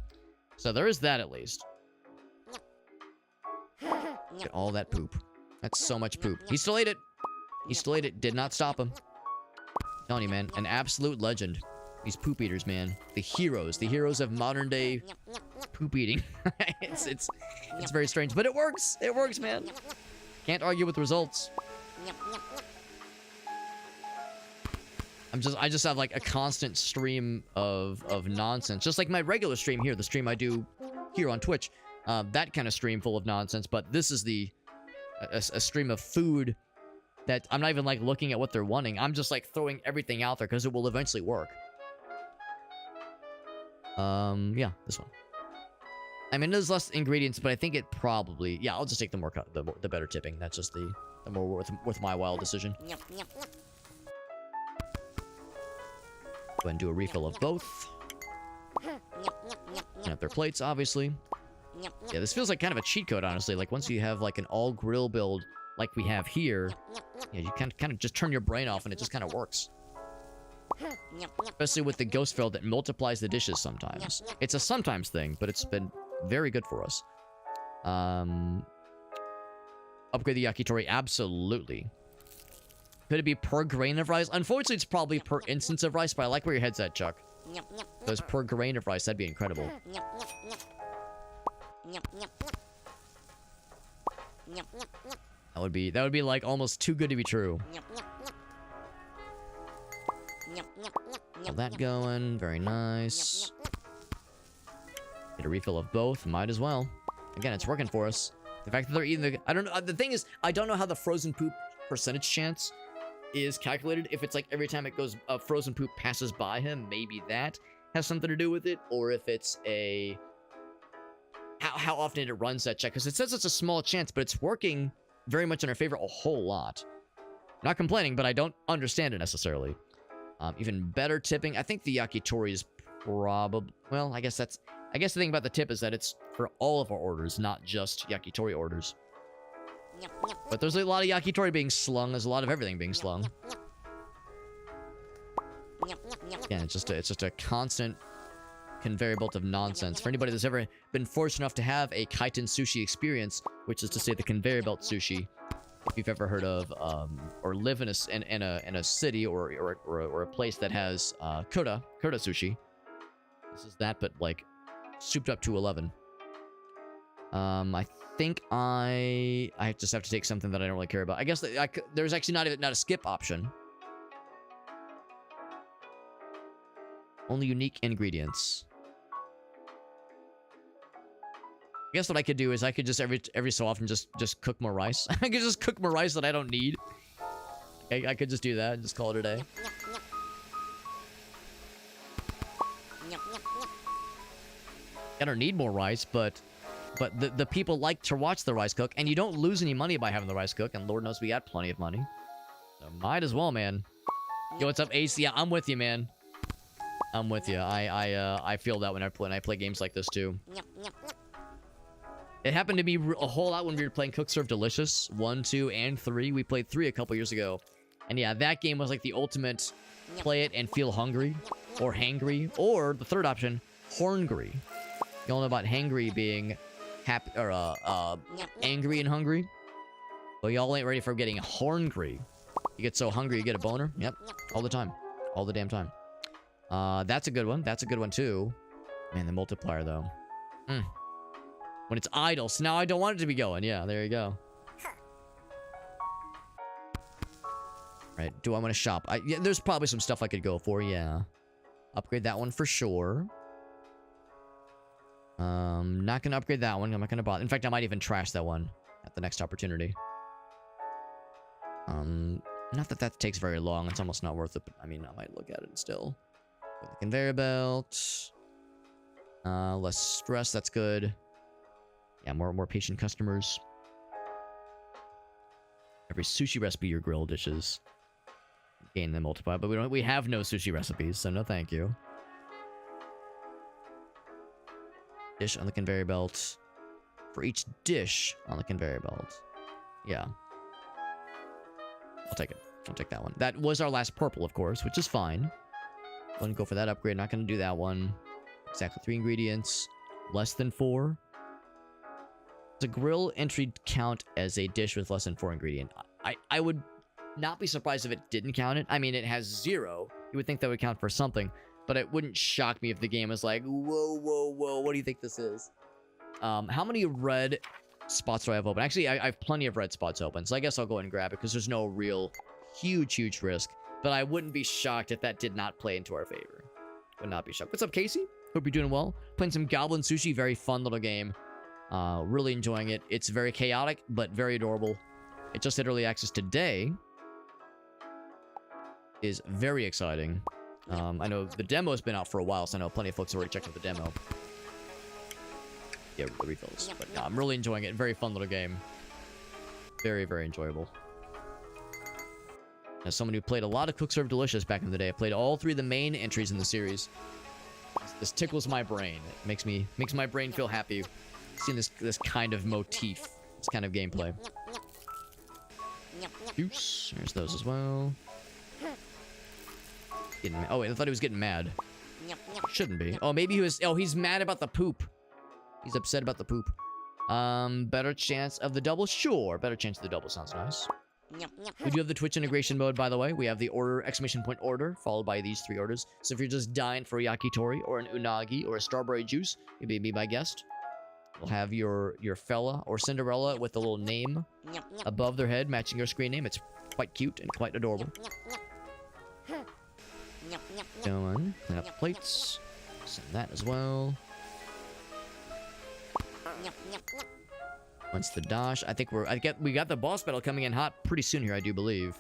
So there is that, at least. Get all that poop. That's so much poop. He still ate it. He still ate it. Did not stop him. I'm telling you, man. An absolute legend. These poop eaters, man. The heroes. The heroes of modern day poop eating. it's very strange. But it works. It works, man. Can't argue with the results. I just have like a constant stream of nonsense. Just like my regular stream here. The stream I do here on Twitch. That kind of stream full of nonsense. But this is a stream of food that I'm not even, like, looking at what they're wanting. I'm just, like, throwing everything out there because it will eventually work. Yeah, this one. I mean, there's less ingredients, but I think it probably... Yeah, I'll just take the better tipping. That's just the more worth my while decision. Go ahead and do a refill of both. Clean up their plates, obviously. Yeah, this feels like kind of a cheat code, honestly. Like, once you have, like, an all-grill build like we have here, yeah, you kind of just turn your brain off and it just kind of works. Especially with the ghost fill that multiplies the dishes sometimes. It's a sometimes thing, but it's been very good for us. Upgrade the yakitori, absolutely. Could it be per grain of rice? Unfortunately, it's probably per instance of rice, but I like where your head's at, Chuck. Because per grain of rice, that'd be incredible. That would be like almost too good to be true. All that going, very nice. Get a refill of both, might as well. Again, it's working for us. The fact that they're eating the... I don't know, the thing is, I don't know how the frozen poop percentage chance is calculated. If it's like every time it goes, frozen poop passes by him, maybe that has something to do with it. Or if it's a... How often it runs that check. Because it says it's a small chance, but it's working very much in our favor a whole lot. Not complaining, but I don't understand it necessarily. Even better tipping. I think the yakitori is probably... Well, I guess the thing about the tip is that it's for all of our orders, not just yakitori orders. But there's a lot of yakitori being slung. There's a lot of everything being slung. Yeah, it's just a constant conveyor belt of nonsense. For anybody that's ever been fortunate enough to have a kaiten sushi experience, which is to say the conveyor belt sushi, if you've ever heard of or live in a city or a place that has kura sushi, this is that, but like souped up to 11. I think I just have to take something that I don't really care about. I guess that there's actually not a skip option. Only unique ingredients. I guess what I could do is I could just every so often just cook more rice. I could just cook more rice that I don't need. I could just do that and just call it a day. I don't need more rice, but the people like to watch the rice cook, and you don't lose any money by having the rice cook, and Lord knows we got plenty of money. So might as well, man. Yo, what's up, Ace? Yeah, I'm with you, man. I'm with you. I feel that when I play games like this too. It happened to be a whole lot when we were playing Cook Serve Delicious 1, 2, and 3. We played 3 a couple years ago, and yeah, that game was like the ultimate play it and feel hungry or hangry, or the third option, horngry. Y'all know about hangry being happy or angry and hungry. Well, y'all ain't ready for getting horngry. You get so hungry you get a boner. Yep, all the time, all the damn time. That's a good one. That's a good one too. Man, the multiplier though. When it's idle. So now I don't want it to be going. Yeah, there you go. Right, do I want to shop? Yeah, there's probably some stuff I could go for, yeah. Upgrade that one for sure. Not gonna upgrade that one. I'm not gonna bother. In fact, I might even trash that one at the next opportunity. Not that that takes very long. It's almost not worth it, but I mean, I might look at it still. The conveyor belt. Less stress. That's good. Yeah, more patient customers. Every sushi recipe your grill dishes gain them multiply, but we have no sushi recipes, so no thank you. Dish on the conveyor belt. For each dish on the conveyor belt. Yeah. I'll take it. I'll take that one. That was our last purple, of course, which is fine. Wouldn't go for that upgrade. Not going to do that one. Exactly 3 ingredients. Less than 4. Does a grill entry count as a dish with less than 4 ingredients? I would not be surprised if it didn't count it. I mean, it has 0. You would think that would count for something. But it wouldn't shock me if the game was like, whoa, whoa, whoa, what do you think this is? How many red spots do I have open? Actually, I have plenty of red spots open, so I guess I'll go ahead and grab it because there's no real huge risk. But I wouldn't be shocked if that did not play into our favor. Would not be shocked. What's up, Casey? Hope you're doing well. Playing some Goblin Sushi, very fun little game. Really enjoying it. It's very chaotic, but very adorable. It just hit early access today. Is very exciting. I know the demo's been out for a while, so I know plenty of folks have already checked out the demo. Yeah, the refills. But no, I'm really enjoying it. Very fun little game. Very enjoyable. As someone who played a lot of Cook Serve Delicious back in the day, I played all 3 of the main entries in the series. This tickles my brain. It makes my brain feel happy seeing this kind of motif, this kind of gameplay. Juice. There's those as well. Oh wait, I thought he was getting mad. Shouldn't be. Oh, maybe he was. Oh, he's mad about the poop. He's upset about the poop. Better chance of the double? Sure. Better chance of the double sounds nice. We do have the Twitch integration mode, by the way. We have the order, exclamation point order, followed by these 3 orders. So if you're just dying for a yakitori, or an unagi, or a strawberry juice, you may be my guest. We'll have your fella or Cinderella with a little name above their head, matching your screen name. It's quite cute and quite adorable. Going. Clean up the plates. Send that as well. Once the dash, I think we got the boss battle coming in hot pretty soon here, I do believe.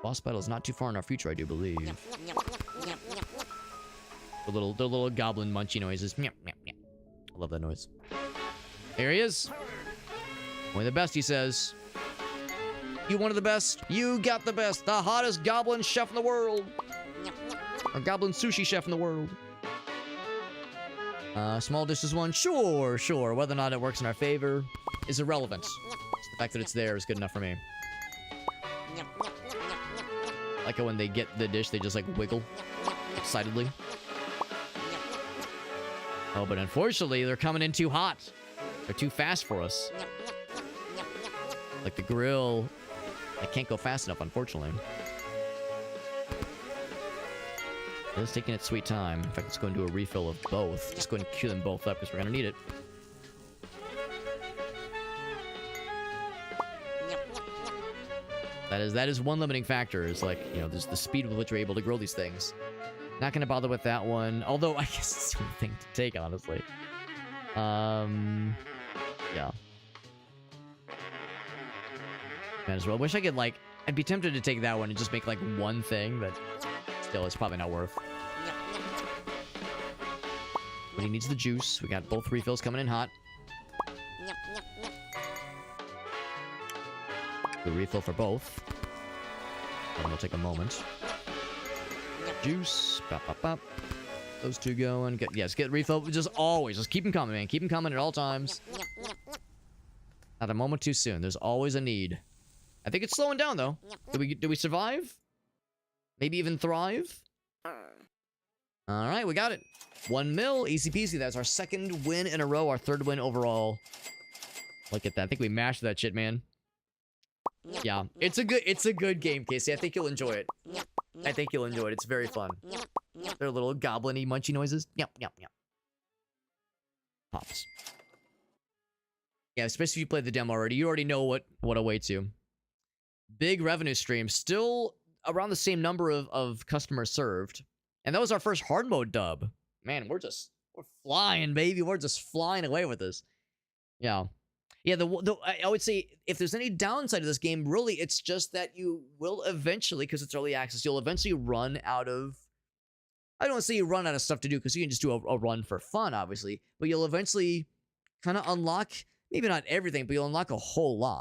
Boss battle is not too far in our future, I do believe. The little goblin munchy noises. I love that noise. Here he is. Only the best, he says. You one of the best. You got the best. The hottest goblin chef in the world. Or goblin sushi chef in the world. Small dishes one. Sure. Whether or not it works in our favor is irrelevant. Just the fact that it's there is good enough for me. Like when they get the dish, they just like wiggle excitedly. Oh, but unfortunately, they're coming in too hot. They're too fast for us. Like the grill, I can't go fast enough, unfortunately. It's taking its sweet time. In fact, let's go and do a refill of both. Just go ahead and queue them both up because we're gonna need it. That is one limiting factor. Is like, you know, there's the speed with which we're able to grill these things. Not gonna bother with that one. Although I guess it's the only thing to take, honestly. Yeah. Might as well. Wish I could, like, I'd be tempted to take that one and just make like one thing, but still, it's probably not worth. But he needs the juice. We got both refills coming in hot. The refill for both. And we'll take a moment. Juice. Bop, bop, bop. Those 2 going. Get refill. Just keep them coming, man. Keep them coming at all times. Not a moment too soon. There's always a need. I think it's slowing down, though. Do we survive? Maybe even thrive? Alright, we got it. 1 mil. Easy peasy. That's our 2nd win in a row. Our 3rd win overall. Look at that. I think we mashed that shit, man. Yeah. It's a good game, Casey. I think you'll enjoy it. I think you'll enjoy it. It's very fun. They're little goblin-y munchy noises. Yep. Pops. Yeah, especially if you played the demo already. You already know what awaits you. Big revenue stream. Still around the same number of customers served. And that was our first hard mode dub. Man, we're flying, baby. We're just flying away with this. Yeah. Yeah, I would say if there's any downside to this game, really, it's just that you will eventually, because it's early access, you'll eventually run out of... I don't want to say you run out of stuff to do, because you can just do a run for fun, obviously. But you'll eventually kind of unlock, maybe not everything, but you'll unlock a whole lot.